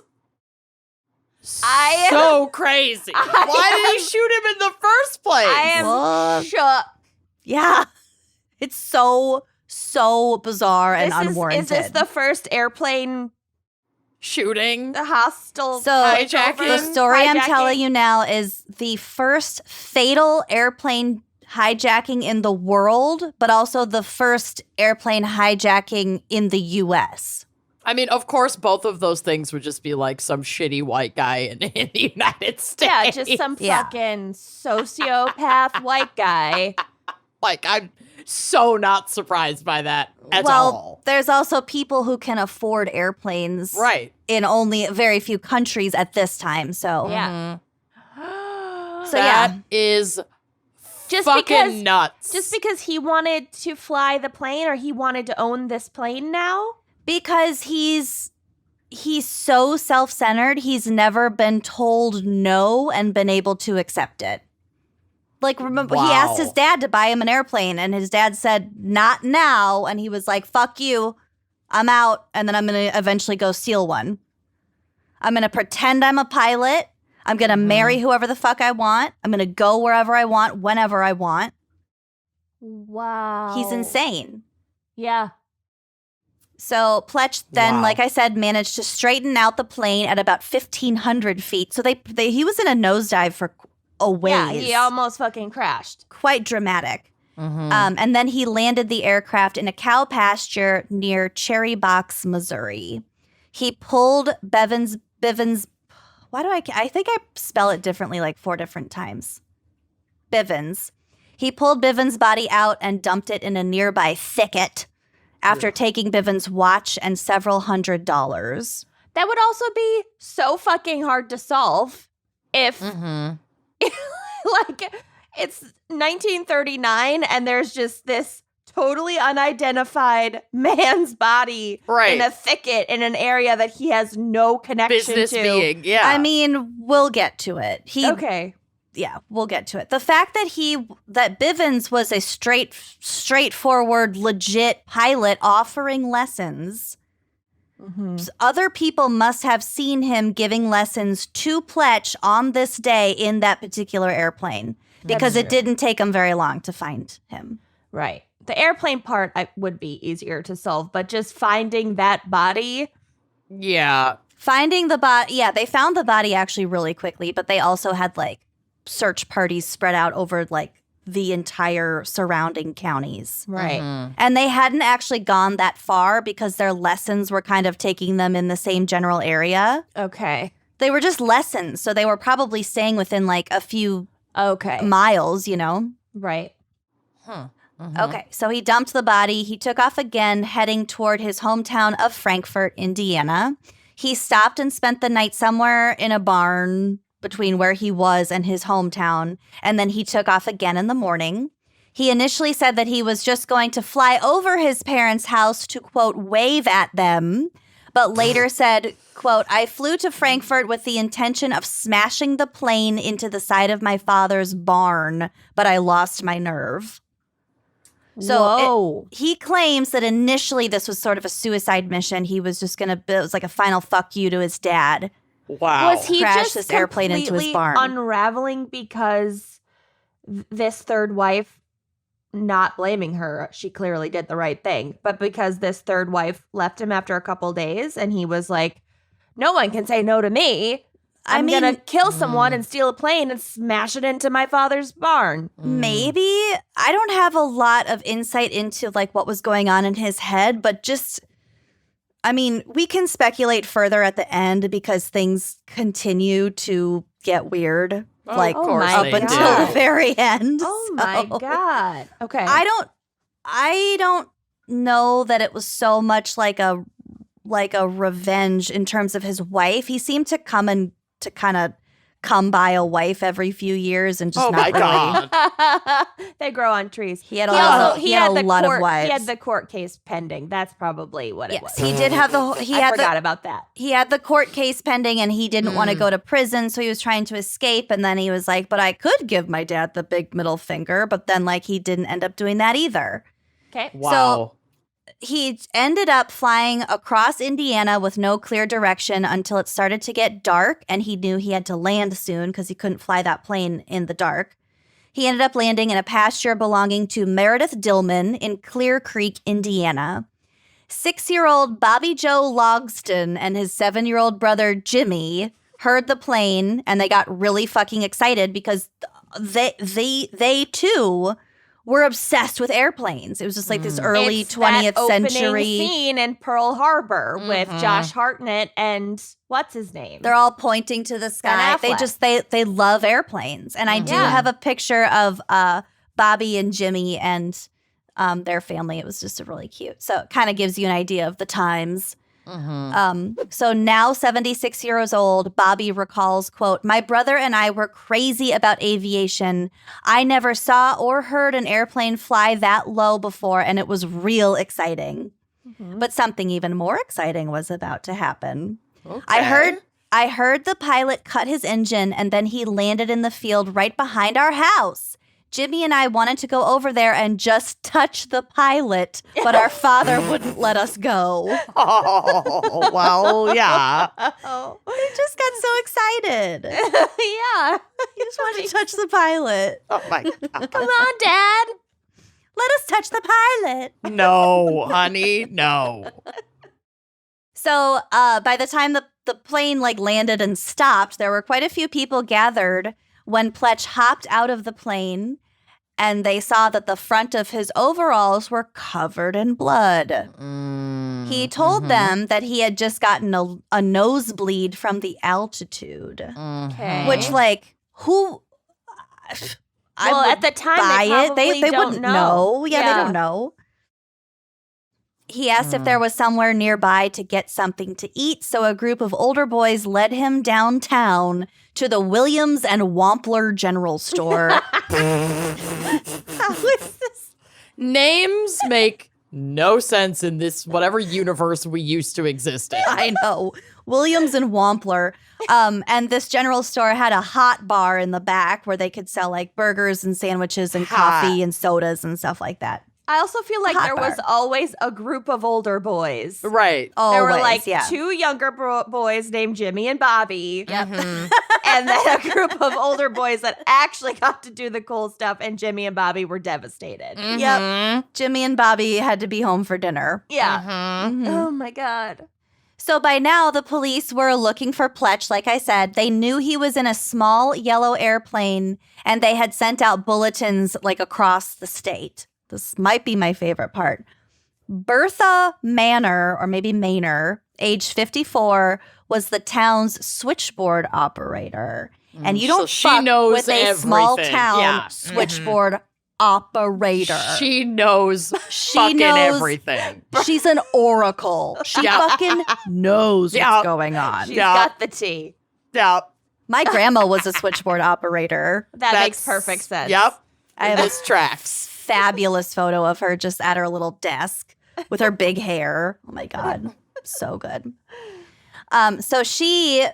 Speaker 4: so crazy. Why did he shoot him in the first place?
Speaker 2: I am shook.
Speaker 3: Yeah. It's so bizarre and unwarranted.
Speaker 2: Is this the first airplane
Speaker 4: shooting?
Speaker 2: The hostile
Speaker 4: hijacking?
Speaker 3: The story I'm telling you now is the first fatal airplane hijacking in the world, but also the first airplane hijacking in the U.S.
Speaker 4: I mean, of course, both of those things would just be like some shitty white guy in the United States.
Speaker 2: Yeah, just some fucking sociopath white guy.
Speaker 4: Like, I'm so not surprised by that at all.
Speaker 3: Well, there's also people who can afford airplanes.
Speaker 4: Right.
Speaker 3: In only very few countries at this time, so.
Speaker 2: Yeah.
Speaker 4: That is
Speaker 2: just
Speaker 4: fucking nuts.
Speaker 2: Just because he wanted to fly the plane or he wanted to own this plane now?
Speaker 3: Because he's so self-centered, he's never been told no and been able to accept it. Like, remember, he asked his dad to buy him an airplane, and his dad said, not now. And he was like, fuck you, I'm out, and then I'm going to eventually go steal one. I'm going to pretend I'm a pilot. I'm going to marry whoever the fuck I want. I'm going to go wherever I want, whenever I want.
Speaker 2: Wow.
Speaker 3: He's insane.
Speaker 2: Yeah.
Speaker 3: So Pletch then, like I said, managed to straighten out the plane at about 1,500 feet. So he was in a nosedive for a ways.
Speaker 2: Yeah, he almost fucking crashed.
Speaker 3: Quite dramatic. And then he landed the aircraft in a cow pasture near Cherry Box, Missouri. He pulled Bivens. I think I spell it differently like 4 different times. Bivens. He pulled Bivens' body out and dumped it in a nearby thicket after taking Bivens' watch and several $100s.
Speaker 2: That would also be so fucking hard to solve if like it's 1939 and there's just this totally unidentified man's body
Speaker 4: Right.
Speaker 2: in a thicket in an area that he has no connection
Speaker 4: Business
Speaker 2: to.
Speaker 4: being, yeah.
Speaker 3: I mean, we'll get to it.
Speaker 2: Okay.
Speaker 3: Yeah, we'll get to it. The fact that Bivens was a straightforward, legit pilot offering lessons, other people must have seen him giving lessons to Pletch on this day in that particular airplane because it didn't take him very long to find him.
Speaker 2: Right. The airplane part would be easier to solve, but just finding that body.
Speaker 4: Yeah.
Speaker 3: Finding the body, yeah, they found the body actually really quickly, but they also had like search parties spread out over like the entire surrounding counties.
Speaker 2: Right.
Speaker 3: And they hadn't actually gone that far because their lessons were kind of taking them in the same general area.
Speaker 2: Okay.
Speaker 3: They were just lessons, so they were probably staying within like a few miles, you know?
Speaker 2: Right.
Speaker 3: Okay, so he dumped the body. He took off again, heading toward his hometown of Frankfort, Indiana. He stopped and spent the night somewhere in a barn between where he was and his hometown, and then he took off again in the morning. He initially said that he was just going to fly over his parents' house to, quote, wave at them, but later said, quote, I flew to Frankfurt with the intention of smashing the plane into the side of my father's barn, but I lost my nerve. So he claims that initially this was sort of a suicide mission. He was just going to, it was like a final fuck you to his dad.
Speaker 4: Wow.
Speaker 2: Was he
Speaker 3: Crash
Speaker 2: just
Speaker 3: this airplane into his
Speaker 2: completely
Speaker 3: barn.
Speaker 2: unraveling because this third wife, not blaming her, she clearly did the right thing, but because this third wife left him after a couple days and he was like, no one can say no to me. I'm going to kill someone and steal a plane and smash it into my father's barn.
Speaker 3: Maybe. I don't have a lot of insight into like what was going on in his head, but just, I mean, we can speculate further at the end because things continue to get weird. Like
Speaker 4: of course
Speaker 3: up
Speaker 4: they
Speaker 3: until
Speaker 4: do.
Speaker 3: the very end.
Speaker 2: Oh
Speaker 3: So
Speaker 2: my God. Okay.
Speaker 3: I don't know that it was so much like a revenge in terms of his wife. He seemed to come by a wife every few years and just not really.
Speaker 4: God.
Speaker 2: They grow on trees.
Speaker 3: He had a lot of wives.
Speaker 2: He had the court case pending. That's probably what it was.
Speaker 3: He did have
Speaker 2: I forgot about that.
Speaker 3: He had the court case pending and he didn't want to go to prison, so he was trying to escape. And then he was like, but I could give my dad the big middle finger. But then like he didn't end up doing that either.
Speaker 2: Okay.
Speaker 4: Wow.
Speaker 3: He ended up flying across Indiana with no clear direction until it started to get dark, and he knew he had to land soon because he couldn't fly that plane in the dark. He ended up landing in a pasture belonging to Meredith Dillman in Clear Creek, Indiana. 6-year-old Bobby Joe Logston and his 7-year-old brother Jimmy heard the plane, and they got really fucking excited because they too were obsessed with airplanes. It was just like this early
Speaker 2: It's
Speaker 3: 20th
Speaker 2: that opening
Speaker 3: century
Speaker 2: scene in Pearl Harbor with Josh Hartnett and what's his name?
Speaker 3: They're all pointing to the sky.
Speaker 2: Affleck.
Speaker 3: They love airplanes. And I do have a picture of Bobby and Jimmy and their family. It was just really cute. So it kind of gives you an idea of the times. So now 76 years old, Bobby recalls, quote, my brother and I were crazy about aviation. I never saw or heard an airplane fly that low before, and it was real exciting. But something even more exciting was about to happen.
Speaker 4: Okay.
Speaker 3: I heard the pilot cut his engine, and then he landed in the field right behind our house. Jimmy and I wanted to go over there and just touch the pilot, but our father wouldn't let us go.
Speaker 4: Oh, well, yeah.
Speaker 3: They just got so excited.
Speaker 2: Yeah.
Speaker 3: He just wanted to touch the pilot.
Speaker 4: Oh, my God.
Speaker 2: Come on, Dad.
Speaker 3: Let us touch the pilot.
Speaker 4: No, honey, no.
Speaker 3: So by the time the plane like landed and stopped, there were quite a few people gathered when Pletch hopped out of the plane, and they saw that the front of his overalls were covered in blood. He told them that he had just gotten a nosebleed from the altitude.
Speaker 2: Okay.
Speaker 3: Which, like, who...
Speaker 2: Well, at the time, they
Speaker 3: wouldn't know. Yeah, they don't know. He asked if there was somewhere nearby to get something to eat, so a group of older boys led him downtown to the Williams and Wampler General Store. How is this?
Speaker 4: Names make no sense in this whatever universe we used to exist in.
Speaker 3: I know. Williams and Wampler. And this general store had a hot bar in the back where they could sell like burgers and sandwiches and coffee and sodas and stuff like that.
Speaker 2: I also feel like
Speaker 3: Hot
Speaker 2: there was
Speaker 3: bar.
Speaker 2: always a group of older boys.
Speaker 4: Right.
Speaker 3: Always,
Speaker 2: There were like
Speaker 3: yeah.
Speaker 2: two younger boys named Jimmy and Bobby.
Speaker 4: Mhm.
Speaker 2: And then a group of older boys that actually got to do the cool stuff, and Jimmy and Bobby were devastated.
Speaker 4: Mhm.
Speaker 3: Yep. Jimmy and Bobby had to be home for dinner.
Speaker 2: Yeah.
Speaker 4: Mhm.
Speaker 3: Mhm.
Speaker 2: Oh my God.
Speaker 3: So by now, the police were looking for Pletch, like I said. They knew he was in a small yellow airplane, and they had sent out bulletins like across the state. This might be my favorite part. Bertha Manor, or maybe Maynor, age 54, was the town's switchboard operator. And you
Speaker 4: So
Speaker 3: don't
Speaker 4: she
Speaker 3: fuck
Speaker 4: knows
Speaker 3: with a small
Speaker 4: everything.
Speaker 3: town
Speaker 4: Yeah.
Speaker 3: switchboard operator.
Speaker 4: She knows
Speaker 3: She
Speaker 4: fucking
Speaker 3: knows-
Speaker 4: everything.
Speaker 3: She's an oracle. She
Speaker 4: Yeah.
Speaker 3: fucking knows
Speaker 4: Yeah.
Speaker 3: what's going on.
Speaker 2: She's
Speaker 4: Yeah.
Speaker 2: got the tea.
Speaker 4: Yeah.
Speaker 3: My grandma was a switchboard operator.
Speaker 2: That makes
Speaker 4: That's-
Speaker 2: perfect sense.
Speaker 4: Yep.
Speaker 3: I have a
Speaker 4: This tracks.
Speaker 3: fabulous photo of her just at her little desk with her big hair. Oh my God. So good. So she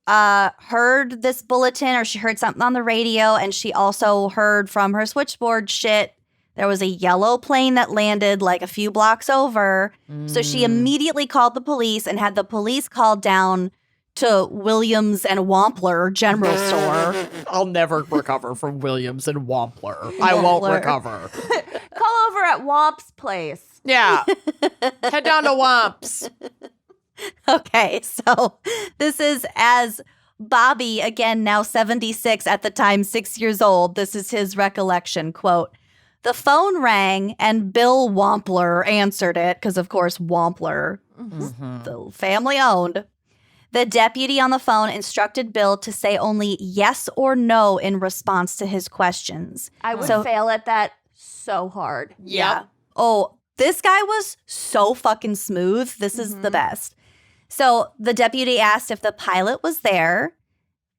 Speaker 3: heard this bulletin, or she heard something on the radio, and she also heard from her switchboard shit. There was a yellow plane that landed like a few blocks over. So she immediately called the police and had the police called down to Williams and Wampler General Store.
Speaker 4: I'll never recover from Williams and Wampler. I won't
Speaker 3: Wampler.
Speaker 4: recover.
Speaker 2: Call over at Womp's place.
Speaker 4: Yeah. Head down to Womps.
Speaker 3: Okay, so this is as Bobby, again now 76, at the time 6 years old. This is his recollection, quote, "The phone rang and Bill Wampler answered it," because of course Wampler, the family owned. The deputy on the phone instructed Bill to say only yes or no in response to his questions.
Speaker 2: I would
Speaker 3: So-
Speaker 2: fail at that so hard.
Speaker 4: Yep.
Speaker 3: Oh, this guy was so fucking smooth. This is the best. So the deputy asked if the pilot was there.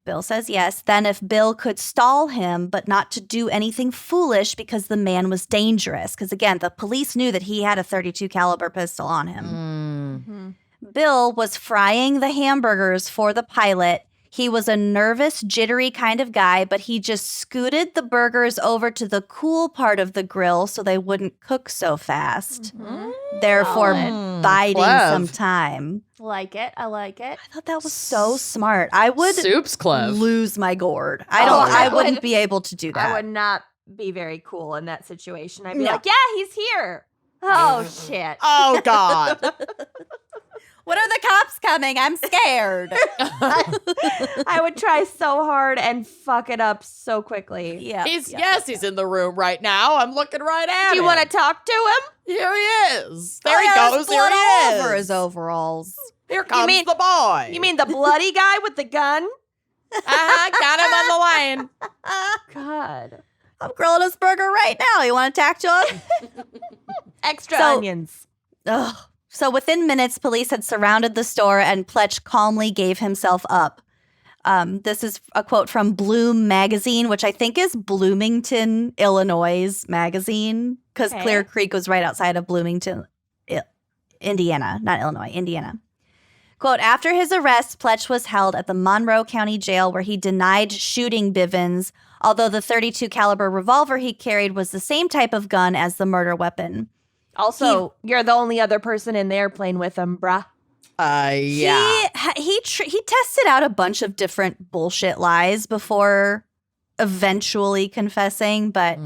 Speaker 3: Bill says yes. Then if Bill could stall him, but not to do anything foolish because the man was dangerous. Because again, the police knew that he had a .32 caliber pistol on him. Bill was frying the hamburgers for the pilot. He was a nervous, jittery kind of guy, but he just scooted the burgers over to the cool part of the grill so they wouldn't cook so fast. Therefore, biding
Speaker 4: Clev.
Speaker 3: some time.
Speaker 2: Like it. I like it.
Speaker 3: I thought that was so smart. I would
Speaker 4: Soup's Clev.
Speaker 3: lose my gourd.
Speaker 2: Oh,
Speaker 3: I
Speaker 2: I
Speaker 3: wouldn't
Speaker 2: would-
Speaker 3: be able to do that.
Speaker 2: I would not be very cool in that situation. I'd be
Speaker 3: No.
Speaker 2: like, yeah, he's here. Oh, shit.
Speaker 4: Oh, God.
Speaker 3: What are the cops coming? I'm scared.
Speaker 2: I would try so hard and fuck it up so quickly.
Speaker 3: Yeah.
Speaker 4: Yes, he's in the room right now. I'm looking right at
Speaker 2: Do you
Speaker 4: him.
Speaker 2: want to talk to him?
Speaker 4: Here he is. There he
Speaker 3: There's
Speaker 4: goes. Here
Speaker 3: blood
Speaker 4: he
Speaker 3: all
Speaker 4: is.
Speaker 3: over his overalls.
Speaker 4: Here comes
Speaker 2: mean-
Speaker 4: the boy.
Speaker 2: You mean the bloody guy with the gun?
Speaker 4: Got him on the line.
Speaker 2: God.
Speaker 3: I'm grilling his burger right now. You want to tack to him?
Speaker 2: Extra
Speaker 3: So-
Speaker 2: onions.
Speaker 3: Ugh. So within minutes, police had surrounded the store and Pletch calmly gave himself up. This is a quote from Bloom magazine, which I think is Bloomington, Illinois magazine, because
Speaker 2: Okay.
Speaker 3: Clear Creek was right outside of Bloomington, Indiana, not Illinois, Indiana. Quote, after his arrest, Pletch was held at the Monroe County Jail where he denied shooting Bivens, although the .32 caliber revolver he carried was the same type of gun as the murder weapon.
Speaker 2: Also, you're the only other person in the airplane with him, bruh.
Speaker 4: Yeah.
Speaker 3: He tested out a bunch of different bullshit lies before eventually confessing, but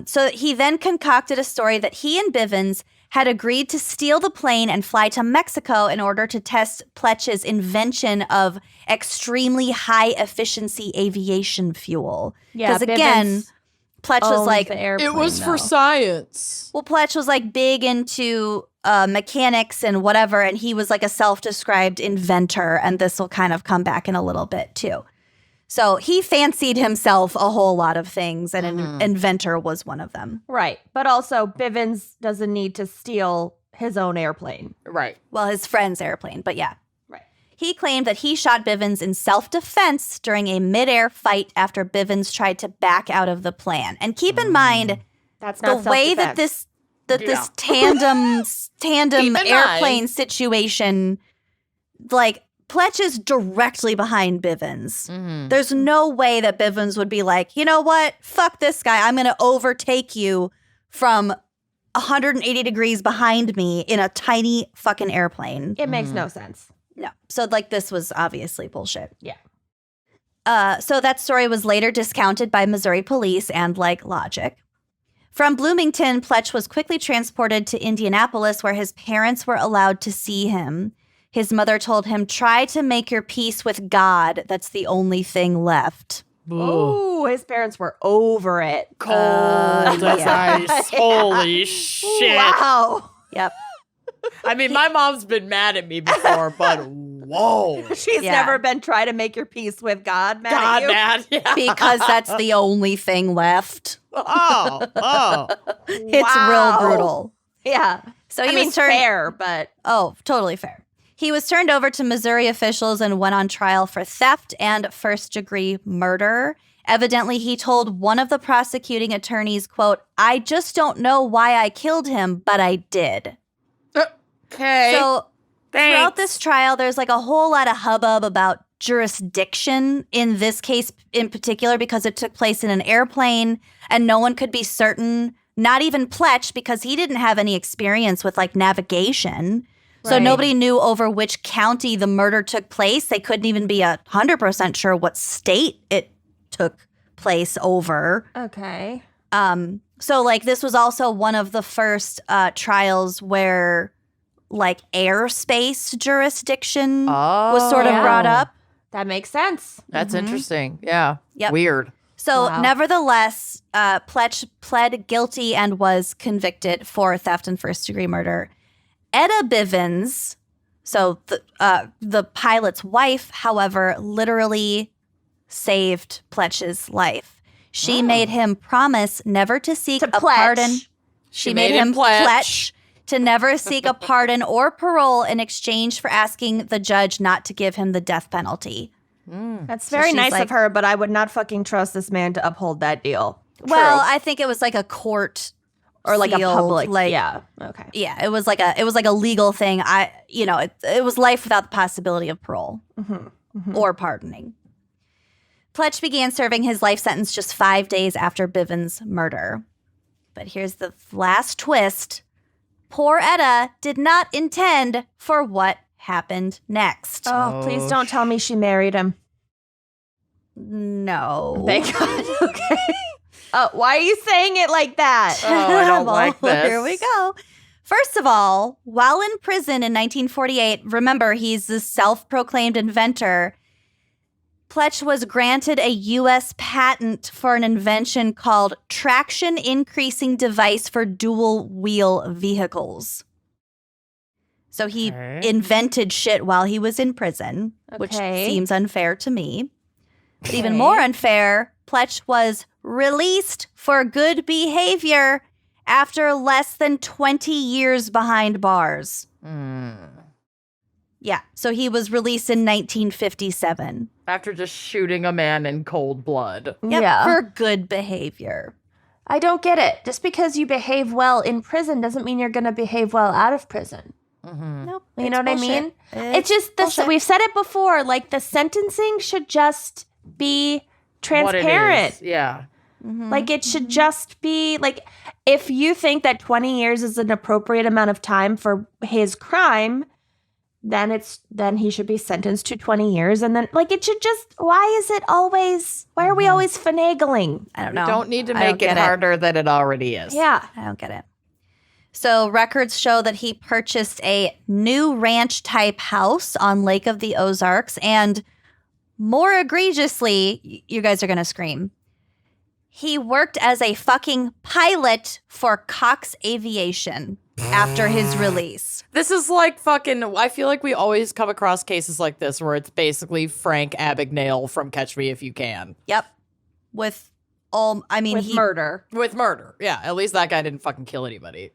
Speaker 3: so he then concocted a story that he and Bivens had agreed to steal the plane and fly to Mexico in order to test Pletch's invention of extremely high efficiency aviation fuel.
Speaker 2: Yeah,
Speaker 3: Because again,
Speaker 2: Bivens
Speaker 3: Pletch was
Speaker 2: owns
Speaker 3: like,
Speaker 2: the airplane,
Speaker 4: It was for
Speaker 2: though.
Speaker 4: science.
Speaker 3: well, Pletch was like big into mechanics and whatever, and he was like a self-described inventor, and this will kind of come back in a little bit too. So he fancied himself a whole lot of things, and an inventor was one of them.
Speaker 2: Right. But also, Bivens doesn't need to steal his own airplane.
Speaker 4: Right.
Speaker 3: Well, his friend's airplane, but yeah.
Speaker 2: Right.
Speaker 3: He claimed that he shot Bivens in self-defense during a midair fight after Bivens tried to back out of the plan. And keep in mind,
Speaker 2: That's not
Speaker 3: the way that
Speaker 2: self-defense.
Speaker 3: this tandem
Speaker 4: Keep in
Speaker 3: airplane
Speaker 4: mind.
Speaker 3: situation, like Pletch is directly behind Bivens.
Speaker 4: Mhm.
Speaker 3: There's no way that Bivens would be like, you know what? Fuck this guy. I'm going to overtake you from 180 degrees behind me in a tiny fucking airplane.
Speaker 2: It makes no sense.
Speaker 3: No. So like this was obviously bullshit.
Speaker 2: Yeah.
Speaker 3: So that story was later discounted by Missouri police and like logic. From Bloomington, Pletch was quickly transported to Indianapolis where his parents were allowed to see him. His mother told him, try to make your peace with God. That's the only thing left.
Speaker 2: Oh, his parents were over it.
Speaker 4: Cold as
Speaker 3: yeah.
Speaker 4: ice. Holy shit.
Speaker 2: Wow.
Speaker 3: Yep.
Speaker 4: I mean, my mom's been mad at me before, but whoa.
Speaker 2: She's
Speaker 3: Yeah.
Speaker 2: never been try to make your peace with God. Mad at
Speaker 4: God,
Speaker 2: you.
Speaker 4: mad. Yeah.
Speaker 3: Because that's the only thing left.
Speaker 4: Oh.
Speaker 3: It's
Speaker 2: Wow.
Speaker 3: real brutal.
Speaker 2: Yeah.
Speaker 3: So
Speaker 2: I
Speaker 3: he
Speaker 2: mean,
Speaker 3: was turned.
Speaker 2: fair, but
Speaker 3: Oh, totally fair. He was turned over to Missouri officials and went on trial for theft and first-degree murder. Evidently, he told one of the prosecuting attorneys, quote, I just don't know why I killed him, but I did.
Speaker 4: Okay.
Speaker 3: So
Speaker 4: Thanks.
Speaker 3: throughout this trial, there's like a whole lot of hubbub about jurisdiction in this case in particular because it took place in an airplane and no one could be certain, not even Pletch, because he didn't have any experience with like navigation. So
Speaker 2: Right.
Speaker 3: nobody knew over which county the murder took place. They couldn't even be 100% sure what state it took place over.
Speaker 2: okay.
Speaker 3: So like this was also one of the first trials where like airspace jurisdiction was sort of
Speaker 2: yeah.
Speaker 3: brought up.
Speaker 2: That makes sense.
Speaker 4: That's
Speaker 3: Mhm.
Speaker 4: interesting. Yeah.
Speaker 3: Yep.
Speaker 4: Weird.
Speaker 3: So
Speaker 2: Wow.
Speaker 3: nevertheless, Pletch pled guilty and was convicted for theft and first-degree murder. Etta Bivens, so the pilot's wife, however, literally saved Pletch's life. She made him promise never to seek
Speaker 2: To
Speaker 3: a
Speaker 2: Pletch.
Speaker 3: pardon. She made him pledge to never seek a pardon or parole in exchange for asking the judge not to give him the death penalty.
Speaker 2: That's
Speaker 3: So
Speaker 2: very
Speaker 3: she's
Speaker 2: nice
Speaker 3: like-
Speaker 2: of her, but I would not fucking trust this man to uphold that deal.
Speaker 3: Well, I think it was like a court
Speaker 2: Or like
Speaker 3: sealed,
Speaker 2: a public.
Speaker 3: like
Speaker 2: yeah. Okay.
Speaker 3: yeah, it was like a legal thing. It was life without the possibility of parole or pardoning. Pletch began serving his life sentence just 5 days after Bivens' murder. But here's the last twist. Poor Etta did not intend for what happened next.
Speaker 2: Oh, please don't tell me she married him.
Speaker 3: No.
Speaker 2: Thank God. Okay. Oh, why are you saying it like that?
Speaker 4: Oh, I don't
Speaker 3: Well,
Speaker 4: like this.
Speaker 3: Here we go. First of all, while in prison in 1948, remember, he's the self-proclaimed inventor. Pletch was granted a U.S. patent for an invention called traction increasing device for dual-wheel vehicles. So he
Speaker 4: Okay.
Speaker 3: invented shit while he was in prison, which
Speaker 2: Okay.
Speaker 3: seems unfair to me. But even more unfair, Pletch was released for good behavior after less than 20 years behind bars. Yeah, so he was released in 1957.
Speaker 4: After just shooting a man in cold blood.
Speaker 3: Yep,
Speaker 2: Yeah.
Speaker 3: for good behavior.
Speaker 2: I don't get it. Just because you behave well in prison doesn't mean you're going to behave well out of prison.
Speaker 3: Nope.
Speaker 2: You know what I mean? It's
Speaker 3: It's
Speaker 2: just this.
Speaker 3: bullshit.
Speaker 2: We've said it before. Like the sentencing should just be
Speaker 4: What it
Speaker 2: transparent.
Speaker 4: is. Yeah.
Speaker 2: Like it should just be like if you think that 20 years is an appropriate amount of time for his crime, then he should be sentenced to 20 years and then like it should just why are we always finagling?
Speaker 3: I don't
Speaker 4: You
Speaker 3: know.
Speaker 4: don't need to
Speaker 3: I don't
Speaker 4: make it
Speaker 3: get
Speaker 4: harder than it already is.
Speaker 2: Yeah.
Speaker 3: I don't get it. So records show that he purchased a new ranch-type house on Lake of the Ozarks, and more egregiously, you guys are going to scream, he worked as a fucking pilot for Cox Aviation after his release.
Speaker 4: This is like fucking, I feel like we always come across cases like this where it's basically Frank Abagnale from Catch Me If You Can.
Speaker 3: Yep. With all, I mean,
Speaker 2: With murder.
Speaker 4: With murder. Yeah, at least that guy didn't fucking kill anybody.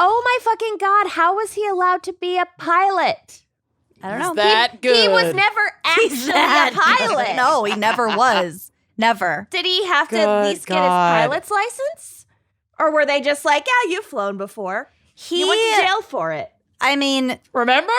Speaker 2: Oh my fucking God. How was he allowed to be a pilot?
Speaker 3: I don't know.
Speaker 4: Is that good?
Speaker 2: He was never
Speaker 3: He's
Speaker 2: actually
Speaker 3: that-
Speaker 2: a pilot.
Speaker 3: No, he never was. Never.
Speaker 2: Did he have to at
Speaker 4: Good
Speaker 2: least get
Speaker 4: God.
Speaker 2: his pilot's license? Or were they just like, yeah, you've flown before. You went to jail for it.
Speaker 3: I mean,
Speaker 4: Remember?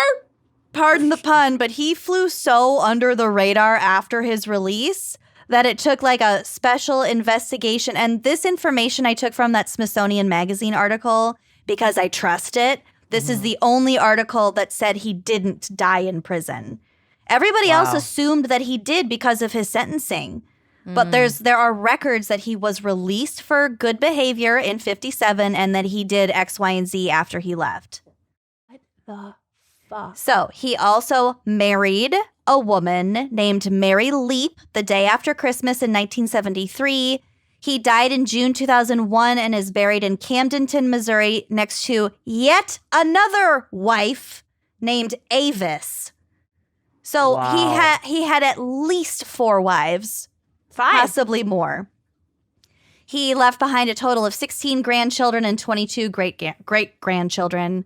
Speaker 3: pardon the pun, but he flew so under the radar after his release that it took like a special investigation. And this information I took from that Smithsonian Magazine article because I trust it. This is the only article that said he didn't die in prison. Everybody else assumed that he did because of his sentencing. But there are records that he was released for good behavior in 57 and that he did X, Y, and Z after he left.
Speaker 2: What the fuck?
Speaker 3: So he also married a woman named Mary Leap the day after Christmas in 1973. He died in June 2001 and is buried in Camdenton, Missouri, next to yet another wife named Avis. So he had at least 4 wives, possibly more. He left behind a total of 16 grandchildren and 22 great-grandchildren.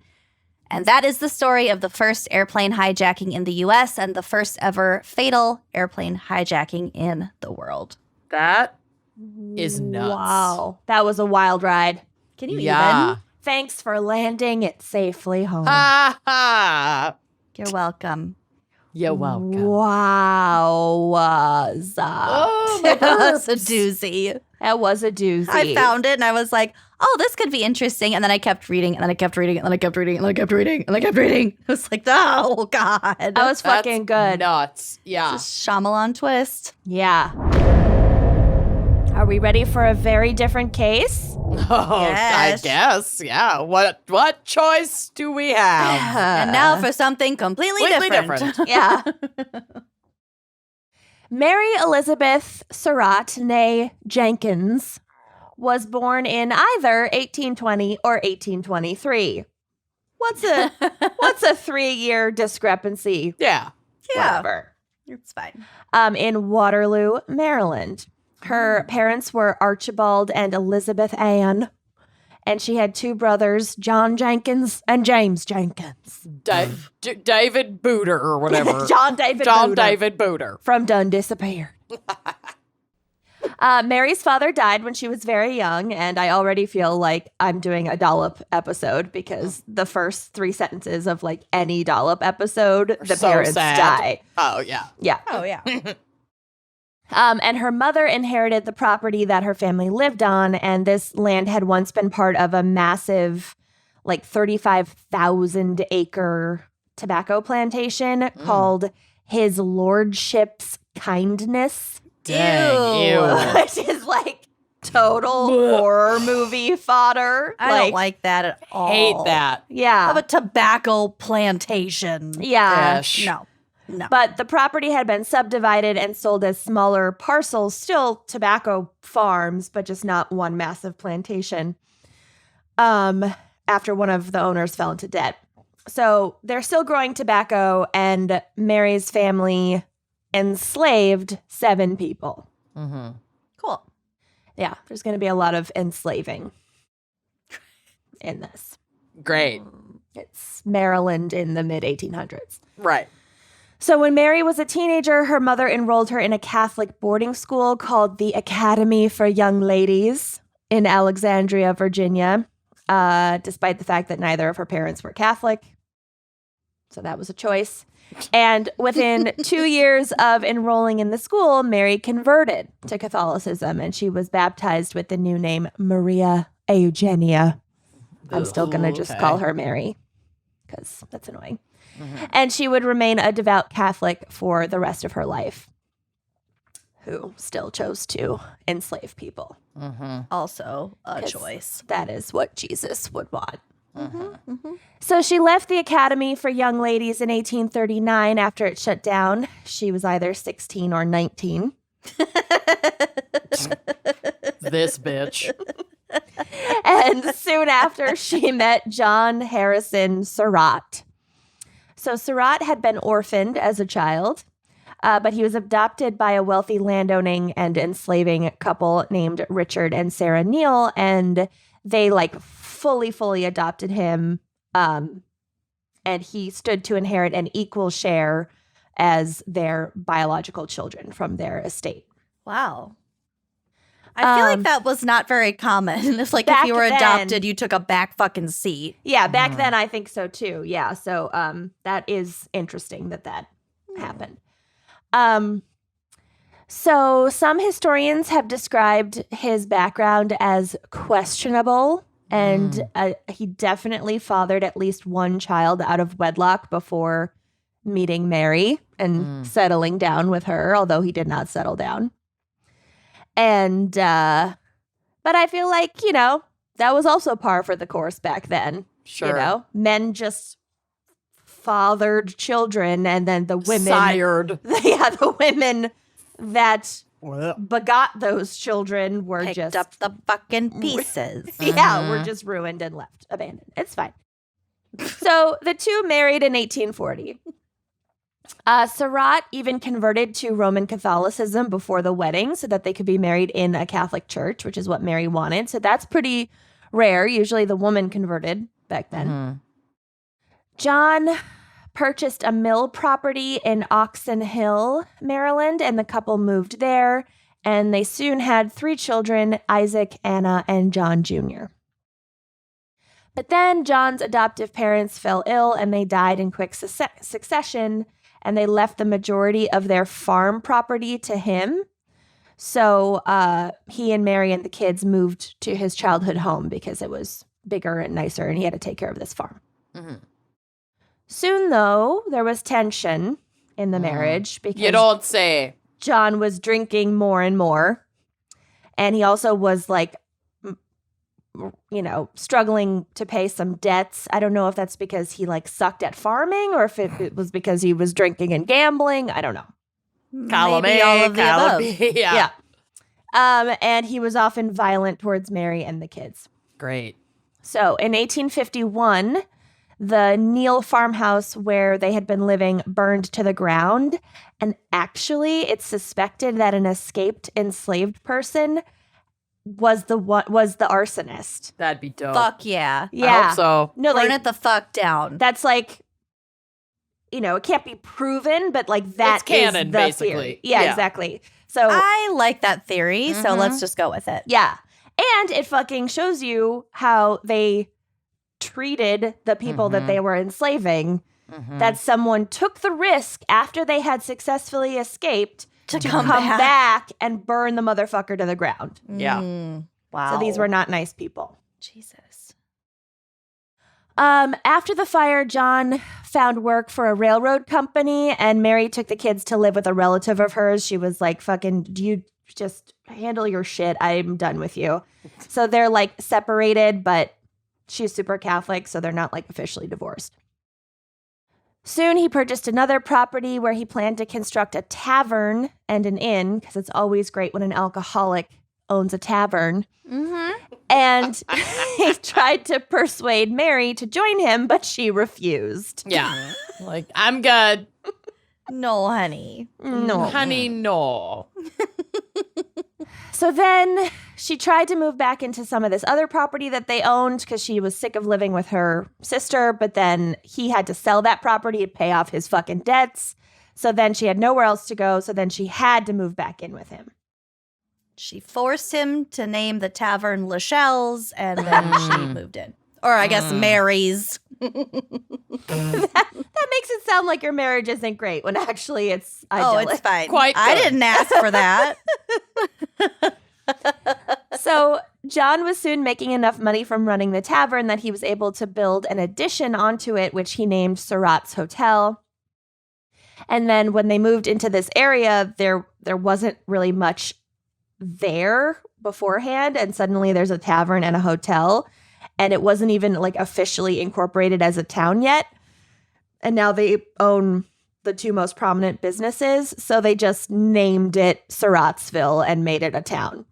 Speaker 3: And that is the story of the first airplane hijacking in the U.S. and the first ever fatal airplane hijacking in the world.
Speaker 4: That is nuts.
Speaker 2: Wow. That was a wild ride.
Speaker 3: Can you
Speaker 4: Yeah.
Speaker 3: even?
Speaker 2: Thanks for landing it safely home.
Speaker 4: Ha ha.
Speaker 3: You're welcome.
Speaker 4: You're welcome.
Speaker 2: Wow.
Speaker 4: Oh, my
Speaker 3: That's a
Speaker 4: burps.
Speaker 3: doozy.
Speaker 2: That was a doozy.
Speaker 3: I found it and I was like, oh, this could be interesting. And then I kept reading and then I kept reading and then I kept reading and then I kept reading and I kept reading. I was like, oh, God.
Speaker 2: That was fucking good.
Speaker 4: Nuts. Yeah.
Speaker 3: Just Shyamalan twist.
Speaker 2: Yeah. Are we ready for a very different case?
Speaker 4: Oh,
Speaker 3: Yes.
Speaker 4: I guess. Yeah. What choice do we have?
Speaker 3: And now for something completely different.
Speaker 2: Yeah. Mary Elizabeth Surratt, née Jenkins, was born in either 1820 or 1823. What's a 3-year discrepancy?
Speaker 4: Yeah.
Speaker 3: Yeah,
Speaker 2: Whatever.
Speaker 3: it's fine.
Speaker 2: In Waterloo, Maryland. Her parents were Archibald and Elizabeth Ann, and she had 2 brothers, John Jenkins and James Jenkins.
Speaker 4: David Booter or whatever.
Speaker 2: John David
Speaker 4: Booter.
Speaker 2: from Done Disappeared. Mary's father died when she was very young, and I already feel like I'm doing a Dollop episode because the first 3 sentences of like any Dollop episode, the
Speaker 4: So
Speaker 2: parents
Speaker 4: sad.
Speaker 2: die.
Speaker 4: Oh, yeah.
Speaker 2: Yeah.
Speaker 3: Oh, yeah.
Speaker 2: And her mother inherited the property that her family lived on, and this land had once been part of a massive, like 35,000 acre tobacco plantation called His Lordship's Kindness.
Speaker 4: Dang, ew.
Speaker 2: Which is like total horror movie fodder.
Speaker 3: I don't like that at all.
Speaker 4: Hate that.
Speaker 2: Yeah.
Speaker 3: Of a tobacco plantation.
Speaker 2: Yeah.
Speaker 4: Ish.
Speaker 3: No.
Speaker 2: But the property had been subdivided and sold as smaller parcels, still tobacco farms, but just not one massive plantation. After one of the owners fell into debt. So they're still growing tobacco, and Mary's family enslaved 7 people.
Speaker 4: Mm-hmm.
Speaker 3: Cool.
Speaker 2: Yeah, there's going to be a lot of enslaving in this.
Speaker 4: Great.
Speaker 2: It's Maryland in the mid 1800s.
Speaker 4: Right.
Speaker 2: So when Mary was a teenager, her mother enrolled her in a Catholic boarding school called the Academy for Young Ladies in Alexandria, Virginia, despite the fact that neither of her parents were Catholic. So that was a choice. And within 2 years of enrolling in the school, Mary converted to Catholicism, and she was baptized with the new name Maria Eugenia. I'm still going to just call her Mary because that's annoying. Mm-hmm. And she would remain a devout Catholic for the rest of her life, who still chose to enslave people.
Speaker 4: Mm-hmm.
Speaker 3: Also a
Speaker 2: 'Cause
Speaker 3: choice.
Speaker 2: That is what Jesus would want.
Speaker 3: Mm-hmm.
Speaker 2: So she left the Academy for Young Ladies in 1839 after it shut down. She was either 16 or 19.
Speaker 4: This bitch.
Speaker 2: And soon after, she met John Harrison Surratt. So Surratt had been orphaned as a child, but he was adopted by a wealthy landowning and enslaving couple named Richard and Sarah Neal, and they like fully adopted him, and he stood to inherit an equal share as their biological children from their estate.
Speaker 3: Wow. I feel like that was not very common. It's like if
Speaker 2: Back
Speaker 3: you were
Speaker 2: then-
Speaker 3: adopted, you took a back fucking seat.
Speaker 2: Yeah, back then I think so too. Yeah, so that is interesting that happened. So some historians have described his background as questionable, and he definitely fathered at least one child out of wedlock before meeting Mary and settling down with her, although he did not settle down. And but I feel like, that was also par for the course back then.
Speaker 4: Sure.
Speaker 2: Men just fathered children, and then the women
Speaker 4: Sired.
Speaker 2: the women that begot those children were
Speaker 3: Picked
Speaker 2: just
Speaker 3: up the fucking pieces.
Speaker 2: were just ruined and left abandoned. It's fine. So the two married in 1840. Surratt even converted to Roman Catholicism before the wedding so that they could be married in a Catholic church, which is what Mary wanted. So that's pretty rare. Usually the woman converted back then. John purchased a mill property in Oxon Hill, Maryland, and the couple moved there. And they soon had 3 children, Isaac, Anna, and John Jr. But then John's adoptive parents fell ill and they died in quick succession, and they left the majority of their farm property to him. So he and Mary and the kids moved to his childhood home because it was bigger and nicer, and he had to take care of this farm. Soon, though, there was tension in the marriage because
Speaker 4: You don't say.
Speaker 2: John was drinking more and more. And he also was struggling to pay some debts. I don't know if that's because he sucked at farming or if it was because he was drinking and gambling. I don't know.
Speaker 3: Maybe all of the above.
Speaker 4: Yeah.
Speaker 2: And he was often violent towards Mary and the kids.
Speaker 4: Great.
Speaker 2: So in 1851, the Neal farmhouse where they had been living burned to the ground. And actually, it's suspected that an escaped enslaved person was the arsonist.
Speaker 4: That'd be dope.
Speaker 3: Fuck yeah.
Speaker 2: Yeah.
Speaker 4: I hope so.
Speaker 2: No,
Speaker 3: Burn it the fuck down.
Speaker 2: that's it can't be proven, but that
Speaker 4: It's canon,
Speaker 2: is the
Speaker 4: basically.
Speaker 2: theory. Yeah,
Speaker 4: Yeah.
Speaker 2: exactly. So
Speaker 3: I like that theory, so let's just go with it.
Speaker 2: yeah. And it fucking shows you how they treated the people that they were enslaving, that someone took the risk after they had successfully escaped
Speaker 3: To
Speaker 2: come
Speaker 3: come
Speaker 2: back and burn the motherfucker to the ground.
Speaker 4: Yeah.
Speaker 3: Wow.
Speaker 2: So these were not nice people.
Speaker 3: Jesus.
Speaker 2: After the fire, John found work for a railroad company, and Mary took the kids to live with a relative of hers. She was like, fucking, do you just handle your shit? I'm done with you. So they're separated, but she's super Catholic, so they're not officially divorced. Soon he purchased another property where he planned to construct a tavern and an inn, because it's always great when an alcoholic owns a tavern. And he tried to persuade Mary to join him, but she refused.
Speaker 4: Yeah. I'm good.
Speaker 3: No, honey.
Speaker 2: No.
Speaker 4: Honey, no.
Speaker 2: So then she tried to move back into some of this other property that they owned because she was sick of living with her sister, but then he had to sell that property to pay off his fucking debts. So then she had nowhere else to go, so then she had to move back in with him.
Speaker 3: She forced him to name the tavern Lachelle's, and then she moved in. Or I guess Mary's.
Speaker 2: That makes it sound like your marriage isn't great when actually it's idyllic.
Speaker 3: Oh, it's fine.
Speaker 4: Quite
Speaker 3: I
Speaker 4: good.
Speaker 3: didn't ask for that.
Speaker 2: So John was soon making enough money from running the tavern that he was able to build an addition onto it, which he named Surratt's Hotel. And then when they moved into this area, there wasn't really much there beforehand, and suddenly there's a tavern and a hotel, and it wasn't even officially incorporated as a town yet. And now they own the two most prominent businesses, so they just named it Surrattsville and made it a town.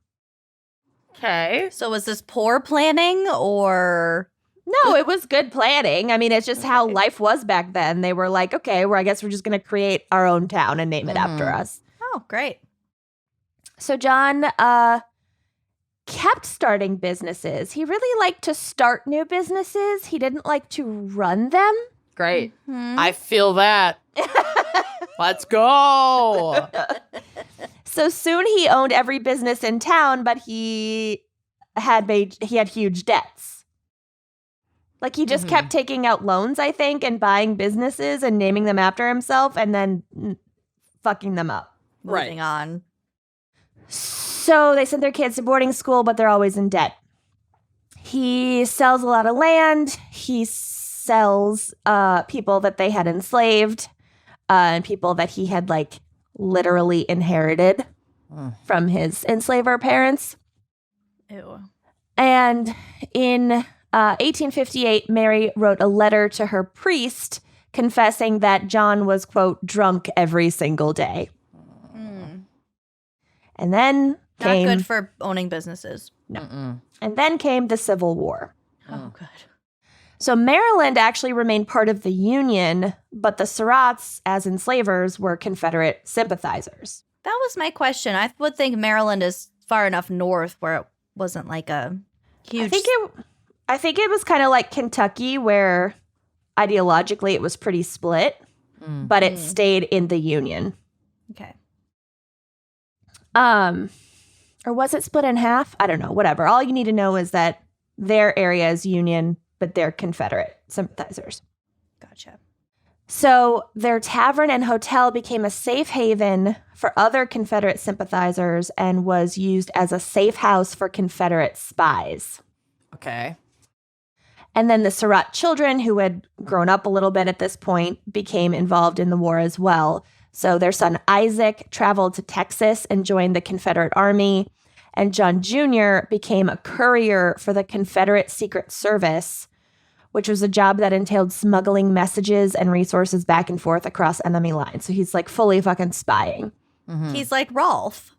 Speaker 4: Okay.
Speaker 3: So was this poor planning or?
Speaker 2: No, it was good planning. I mean, it's just how life was back then. They were like, okay, well, I guess we're just going to create our own town and name it after us.
Speaker 3: Oh, great.
Speaker 2: So John kept starting businesses. He really liked to start new businesses. He didn't like to run them.
Speaker 4: Great. I feel that. Let's go.
Speaker 2: So soon he owned every business in town, but he had huge debts. Like he just kept taking out loans, I think, and buying businesses and naming them after himself and then fucking them up.
Speaker 3: Moving on.
Speaker 2: So they sent their kids to boarding school, but they're always in debt. He sells a lot of land. He sells people that they had enslaved and people that he had like literally inherited from his enslaver parents.
Speaker 3: Ew.
Speaker 2: And in 1858, Mary wrote a letter to her priest confessing that John was, quote, drunk every single day. And then came...
Speaker 3: Not good for owning businesses.
Speaker 2: No. And then came the Civil War.
Speaker 3: Oh, good.
Speaker 2: So Maryland actually remained part of the Union, but the Surratts, as enslavers, were Confederate sympathizers.
Speaker 3: That was my question. I would think Maryland is far enough north where it wasn't like a huge...
Speaker 2: I think it was kind of like Kentucky, where ideologically it was pretty split, but it stayed in the Union.
Speaker 3: Okay.
Speaker 2: Or was it split in half? I don't know. Whatever. All you need to know is that their area is Union, but they're Confederate sympathizers.
Speaker 3: Gotcha.
Speaker 2: So their tavern and hotel became a safe haven for other Confederate sympathizers and was used as a safe house for Confederate spies.
Speaker 4: Okay.
Speaker 2: And then the Surratt children, who had grown up a little bit at this point, became involved in the war as well. So their son Isaac traveled to Texas and joined the Confederate Army. And John Jr. became a courier for the Confederate Secret Service, which was a job that entailed smuggling messages and resources back and forth across enemy lines. So he's like fully fucking spying.
Speaker 3: He's like Rolf.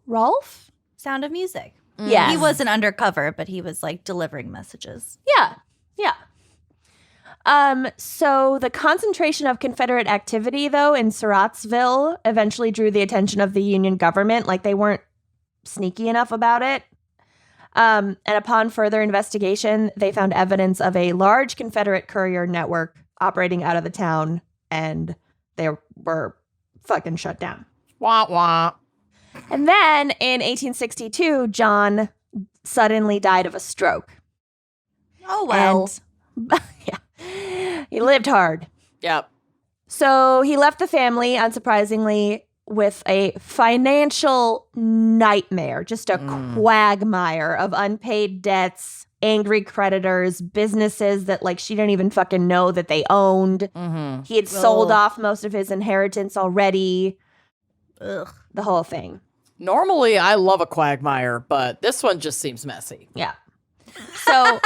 Speaker 2: Rolf?
Speaker 3: Sound of Music.
Speaker 2: Yeah.
Speaker 3: He wasn't undercover, but he was like delivering messages.
Speaker 2: Yeah. So the concentration of Confederate activity, though, in Surrattsville eventually drew the attention of the Union government. Like, they weren't sneaky enough about it. And upon further investigation, they found evidence of a large Confederate courier network operating out of the town, and they were fucking shut down.
Speaker 4: Wah, wah.
Speaker 2: And then in 1862, John suddenly died of a stroke.
Speaker 3: Oh, well.
Speaker 2: And, yeah, he lived hard.
Speaker 4: Yep.
Speaker 2: So he left the family, unsurprisingly, with a financial nightmare, just a quagmire of unpaid debts, angry creditors, businesses that like she didn't even fucking know that they owned. He had sold off most of his inheritance already.
Speaker 3: Ugh.
Speaker 2: The whole thing.
Speaker 4: Normally, I love a quagmire, but this one just seems messy.
Speaker 2: Yeah. So,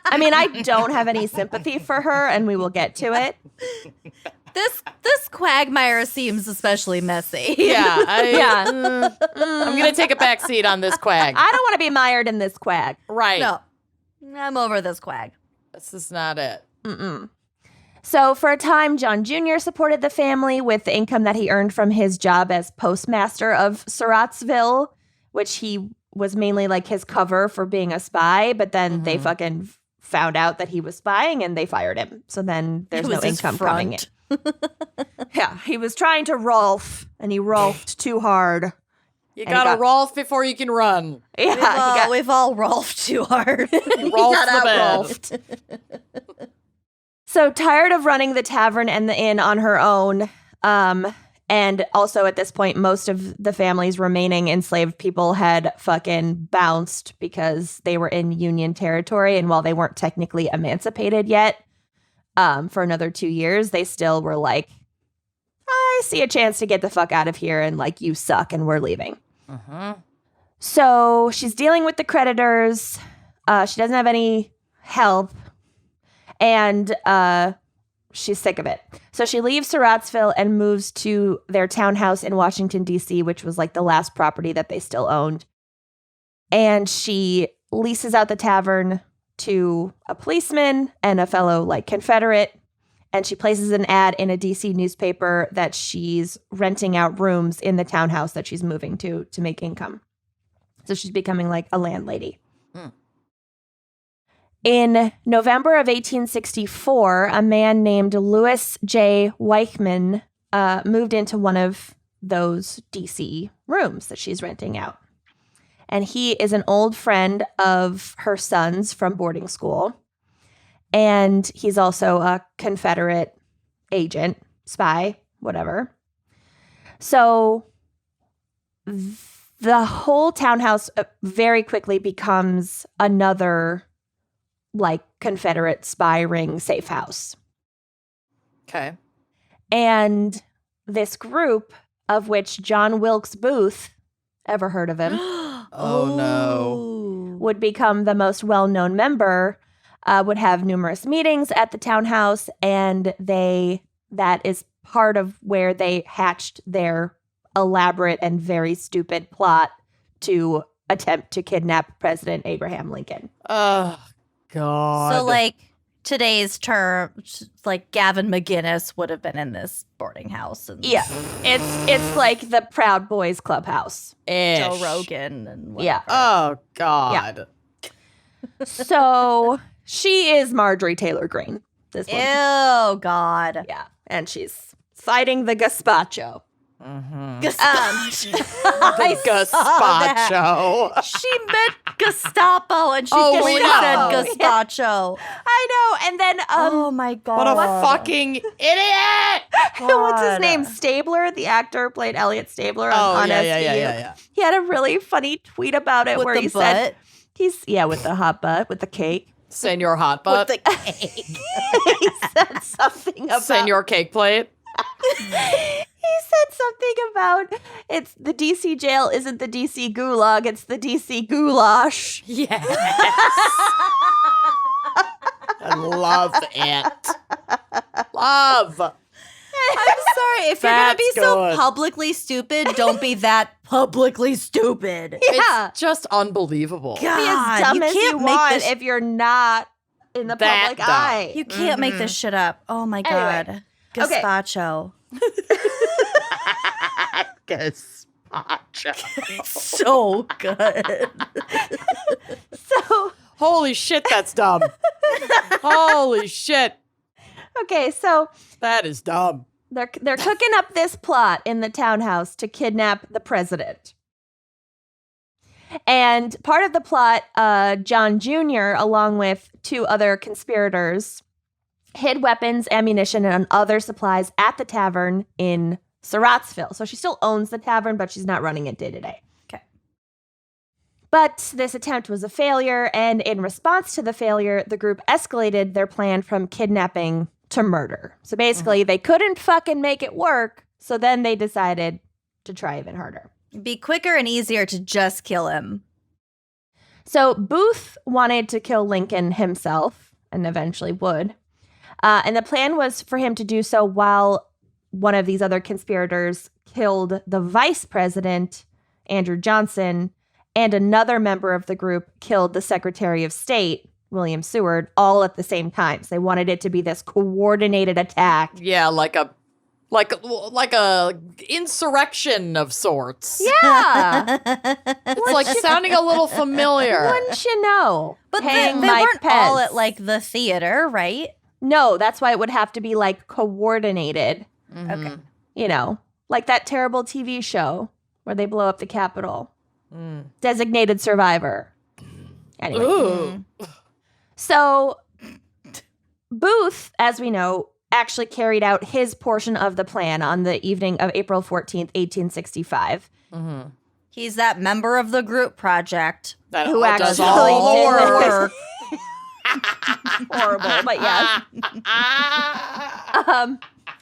Speaker 2: I mean, I don't have any sympathy for her, and we will get to it.
Speaker 3: This quagmire seems especially messy.
Speaker 4: Yeah.
Speaker 2: Yeah.
Speaker 4: I'm going to take a back seat on this quag.
Speaker 2: I don't want to be mired in this quag.
Speaker 4: Right.
Speaker 3: No. I'm over this quag.
Speaker 4: This is not it.
Speaker 2: So for a time, John Jr. supported the family with the income that he earned from his job as postmaster of Surrattsville, which he was mainly like his cover for being a spy. But then they fucking found out that he was spying and they fired him. So then there's no income coming in. Yeah, he was trying to Rolf and he Rolfed too hard.
Speaker 4: You got to Rolf before you can run.
Speaker 2: Yeah,
Speaker 3: We've all Rolfed too hard.
Speaker 4: Rolf the bed.
Speaker 2: So tired of running the tavern and the inn on her own, and also at this point, most of the family's remaining enslaved people had fucking bounced because they were in Union territory. And while they weren't technically emancipated yet, for another 2 years, they still were like, I see a chance to get the fuck out of here. And like, you suck and we're leaving. So she's dealing with the creditors. She doesn't have any help. And she's sick of it. So she leaves Surrattsville and moves to their townhouse in Washington, D.C., which was like the last property that they still owned. And she leases out the tavern to a policeman and a fellow like Confederate. And she places an ad in a D.C. newspaper that she's renting out rooms in the townhouse that she's moving to make income. So she's becoming like a landlady. In November of 1864, a man named Louis J. Weichman moved into one of those DC rooms that she's renting out. And he is an old friend of her son's from boarding school. And he's also a Confederate agent, spy, whatever. So the whole townhouse very quickly becomes another, like, Confederate spy ring safe house.
Speaker 4: Okay.
Speaker 2: And this group, of which John Wilkes Booth, ever heard of him,
Speaker 4: Oh, no.
Speaker 2: would become the most well-known member, would have numerous meetings at the townhouse, and that is part of where they hatched their elaborate and very stupid plot to attempt to kidnap President Abraham Lincoln.
Speaker 4: Oh, God.
Speaker 3: So, like, today's term, like, Gavin McGinnis would have been in this boarding house. And
Speaker 2: Yeah, it's like the Proud Boys Clubhouse.
Speaker 3: Joe Rogan and whatever.
Speaker 2: Yeah.
Speaker 4: Oh, God.
Speaker 2: So she is Marjorie Taylor Greene. This one.
Speaker 3: Ew, God.
Speaker 2: Yeah, and she's fighting the gazpacho.
Speaker 4: Mm-hmm.
Speaker 3: I
Speaker 4: Gazpacho.
Speaker 3: She meant Gestapo, and she
Speaker 4: Oh, we
Speaker 3: said
Speaker 4: know.
Speaker 3: gazpacho.
Speaker 2: I know, and then
Speaker 3: Oh my God.
Speaker 4: What a fucking idiot!
Speaker 2: what's his
Speaker 3: God.
Speaker 2: name? Stabler, the actor played Elliot Stabler
Speaker 4: Oh,
Speaker 2: on
Speaker 4: yeah,
Speaker 2: SVU.
Speaker 4: yeah.
Speaker 2: He had a really funny tweet about it
Speaker 3: With
Speaker 2: where
Speaker 3: the
Speaker 2: he said
Speaker 3: butt?
Speaker 2: with the hot butt, with the cake.
Speaker 4: Senor Hot Butt.
Speaker 3: With the cake.
Speaker 2: He said something about
Speaker 4: Senor Cake Plate.
Speaker 2: He said something about it's the DC jail isn't the DC gulag, it's the DC goulash.
Speaker 4: Yes. I love it. Love.
Speaker 3: I'm sorry. If you're going to be
Speaker 4: That's
Speaker 3: so
Speaker 4: good.
Speaker 3: publicly stupid, don't be that publicly stupid.
Speaker 2: Yeah.
Speaker 4: It's just unbelievable.
Speaker 3: God,
Speaker 2: Be as dumb as you
Speaker 3: can't make
Speaker 2: want
Speaker 3: this.
Speaker 2: if you're not in the
Speaker 4: That
Speaker 2: public
Speaker 4: dumb.
Speaker 2: eye.
Speaker 3: You can't make this shit up. Oh my
Speaker 2: Anyway.
Speaker 3: God.
Speaker 2: Okay.
Speaker 3: Gazpacho.
Speaker 4: Gazpacho.
Speaker 3: So good.
Speaker 2: So,
Speaker 4: Holy shit, that's dumb. Holy shit.
Speaker 2: okay, so
Speaker 4: That is dumb.
Speaker 2: they're cooking up this plot in the townhouse to kidnap the president. And part of the plot, John Jr., along with two other conspirators, hid weapons, ammunition, and other supplies at the tavern in Surrattsville. So she still owns the tavern, but she's not running it day to day.
Speaker 3: Okay.
Speaker 2: But this attempt was a failure, and in response to the failure, the group escalated their plan from kidnapping to murder. So basically, they couldn't fucking make it work, so then they decided to try even harder.
Speaker 3: It'd be quicker and easier to just kill him.
Speaker 2: So Booth wanted to kill Lincoln himself, and eventually would. And the plan was for him to do so while one of these other conspirators killed the vice president, Andrew Johnson, and another member of the group killed the Secretary of State, William Seward, all at the same time. So they wanted it to be this coordinated attack.
Speaker 4: Yeah, like a insurrection of sorts.
Speaker 2: Yeah.
Speaker 4: It's like sounding a little familiar.
Speaker 2: Wouldn't you know?
Speaker 3: But
Speaker 2: Hang
Speaker 3: they
Speaker 2: Mike
Speaker 3: weren't all
Speaker 2: Pence.
Speaker 3: at, like, the theater, right?
Speaker 2: No, that's why it would have to be like coordinated.
Speaker 3: Okay.
Speaker 2: You know, like that terrible TV show where they blow up the Capitol. Designated Survivor. Anyway.
Speaker 4: Ooh.
Speaker 2: So Booth, as we know, actually carried out his portion of the plan on the evening of April 14th, 1865.
Speaker 3: He's that member of the group project.
Speaker 4: That
Speaker 2: Who
Speaker 4: all does
Speaker 2: actually
Speaker 4: all the
Speaker 2: did this.
Speaker 4: work.
Speaker 2: Horrible, but yes.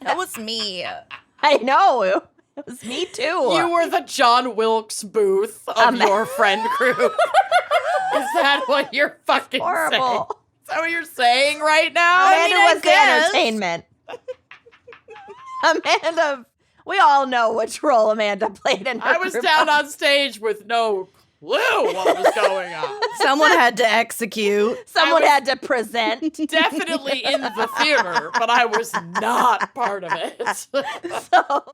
Speaker 3: That was me.
Speaker 2: I know. It was me too.
Speaker 4: You were the John Wilkes Booth of your friend group. Is that what you're fucking saying?
Speaker 2: horrible.
Speaker 4: Is that what you're saying right now?
Speaker 2: Amanda
Speaker 3: I
Speaker 2: was the
Speaker 3: guess.
Speaker 2: entertainment. Amanda, we all know which role Amanda played in her
Speaker 4: I was
Speaker 2: group.
Speaker 4: down on stage with no clue what was going on.
Speaker 3: Someone had to execute.
Speaker 2: Someone
Speaker 4: was-
Speaker 2: had to present.
Speaker 4: Definitely in the theater, but I was not part of it.
Speaker 2: So,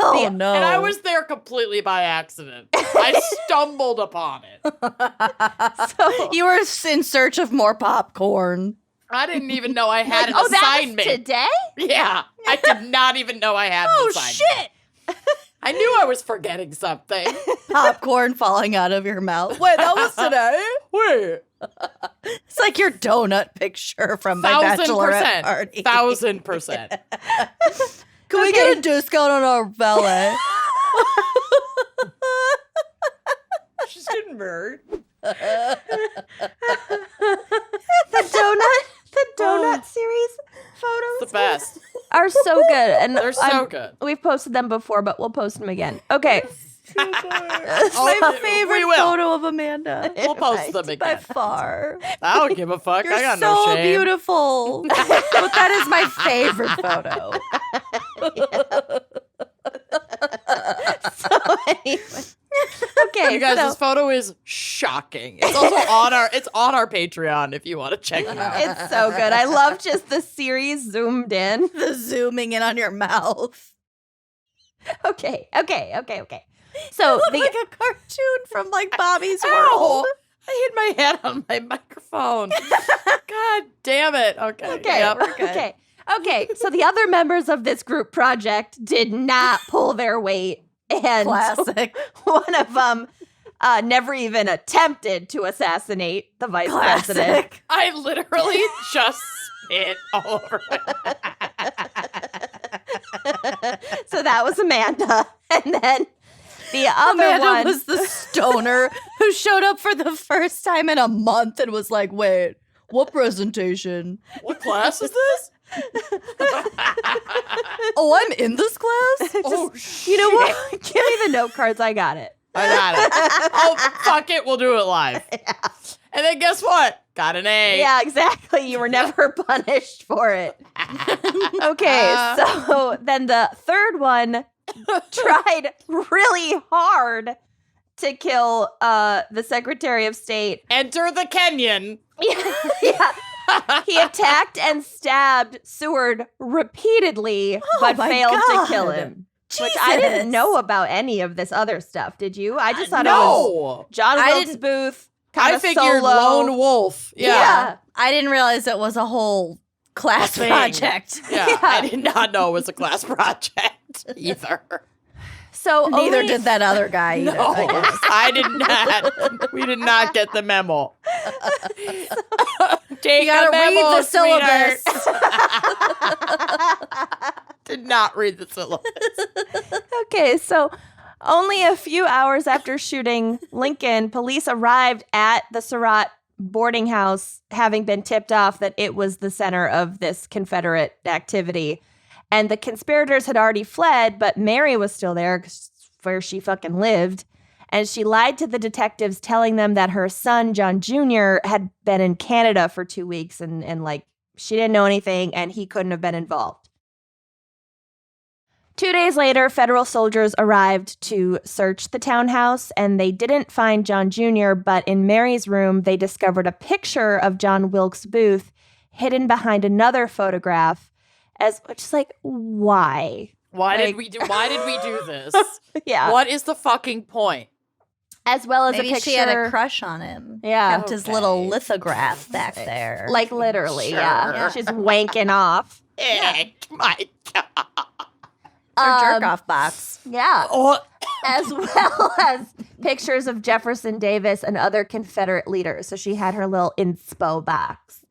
Speaker 3: Oh, no.
Speaker 4: And I was there completely by accident. I stumbled upon it.
Speaker 2: so
Speaker 3: You were in search of more popcorn.
Speaker 4: I didn't even know I had an
Speaker 2: oh, that was
Speaker 4: assignment.
Speaker 2: today?
Speaker 4: Yeah, I did not even know I had an
Speaker 3: Oh,
Speaker 4: assignment.
Speaker 3: shit.
Speaker 4: I knew I was forgetting something.
Speaker 3: Popcorn falling out of your mouth. Wait, that was today?
Speaker 4: Wait.
Speaker 3: It's like your donut picture from my bachelorette party.
Speaker 4: 1,000%.
Speaker 3: Can we get a discount on our valet?
Speaker 4: She's getting married.
Speaker 2: The donut series photos
Speaker 4: The best.
Speaker 2: are so good. And
Speaker 4: They're so good.
Speaker 2: We've posted them before, but we'll post them again. Okay.
Speaker 3: My favorite photo of Amanda.
Speaker 4: We'll post them
Speaker 3: By
Speaker 4: again.
Speaker 3: far.
Speaker 4: I don't give a fuck.
Speaker 3: You're
Speaker 4: I got
Speaker 3: so
Speaker 4: no shame.
Speaker 3: beautiful. But that is my favorite photo.
Speaker 2: So anyway. Okay,
Speaker 4: You guys,
Speaker 2: so
Speaker 4: this photo is shocking. It's also on our Patreon if you want to check it out.
Speaker 2: it's so good. I love just the series zoomed in.
Speaker 3: The zooming in on your mouth.
Speaker 2: Okay. So
Speaker 3: Look like a cartoon from like Bobby's
Speaker 4: Ow!
Speaker 3: World.
Speaker 4: I hit my head on my microphone. God damn it. Okay.
Speaker 2: Okay,
Speaker 4: Yep.
Speaker 3: we're good.
Speaker 2: Okay. So the other members of this group project did not pull their weight, and
Speaker 3: Classic.
Speaker 2: one of them never even attempted to assassinate the vice president.
Speaker 3: Classic.
Speaker 4: I literally just spit all over my
Speaker 2: So that was Amanda, and then the other
Speaker 3: Amanda
Speaker 2: one
Speaker 3: was the stoner who showed up for the first time in a month and was like, wait, what presentation?
Speaker 4: What class is this?
Speaker 3: Oh, I'm in this class?
Speaker 4: Oh, shit.
Speaker 2: You know what? Give me the note cards. I got it.
Speaker 4: I got it. Oh, fuck it. We'll do it live. And then guess what? Got an A.
Speaker 2: Yeah, exactly. You were never punished for it. Okay, so then the third one tried really hard to kill the Secretary of State.
Speaker 4: Enter the Kenyan.
Speaker 2: Yeah. He attacked and stabbed Seward repeatedly, but
Speaker 3: my
Speaker 2: failed
Speaker 3: God.
Speaker 2: to kill him. Which
Speaker 3: Jesus.
Speaker 2: I didn't know about any of this other stuff. Did you? I just thought it was
Speaker 4: No.
Speaker 2: John
Speaker 3: I
Speaker 2: Wilkes
Speaker 3: didn't-
Speaker 2: Booth, kind
Speaker 4: I
Speaker 2: of
Speaker 4: figured
Speaker 2: solo.
Speaker 4: lone wolf. Yeah.
Speaker 3: I didn't realize it was a whole class
Speaker 4: Thing.
Speaker 3: project.
Speaker 4: Yeah. I did not know it was a class project either.
Speaker 2: So
Speaker 3: Neither
Speaker 2: only-
Speaker 3: did that other guy either,
Speaker 4: No,
Speaker 3: I guess.
Speaker 4: I did not. We did not get the memo. Take
Speaker 3: You gotta
Speaker 4: a memo,
Speaker 3: read the syllabus.
Speaker 4: Did not read the syllabus.
Speaker 2: Okay, so only a few hours after shooting Lincoln, police arrived at the Surratt boarding house, having been tipped off that it was the center of this Confederate activity. And the conspirators had already fled, but Mary was still there, 'cause where she fucking lived. And she lied to the detectives, telling them that her son, John Jr., had been in Canada for 2 weeks and like, she didn't know anything and he couldn't have been involved. 2 days later, federal soldiers arrived to search the townhouse, and they didn't find John Jr., but in Mary's room, they discovered a picture of John Wilkes Booth hidden behind another photograph, which is like, why?
Speaker 4: Why
Speaker 2: Like-
Speaker 4: did we do this?
Speaker 2: Yeah.
Speaker 4: What is the fucking point?
Speaker 2: As well as
Speaker 3: Maybe
Speaker 2: a picture.
Speaker 3: she had a crush on him.
Speaker 2: Yeah.
Speaker 3: Kept his little lithograph back there.
Speaker 2: Like literally, yeah.
Speaker 4: Sure.
Speaker 2: She's wanking off.
Speaker 4: My God.
Speaker 3: her jerk-off box.
Speaker 2: Yeah.
Speaker 4: Oh,
Speaker 2: As well as pictures of Jefferson Davis and other Confederate leaders. So she had her little inspo box.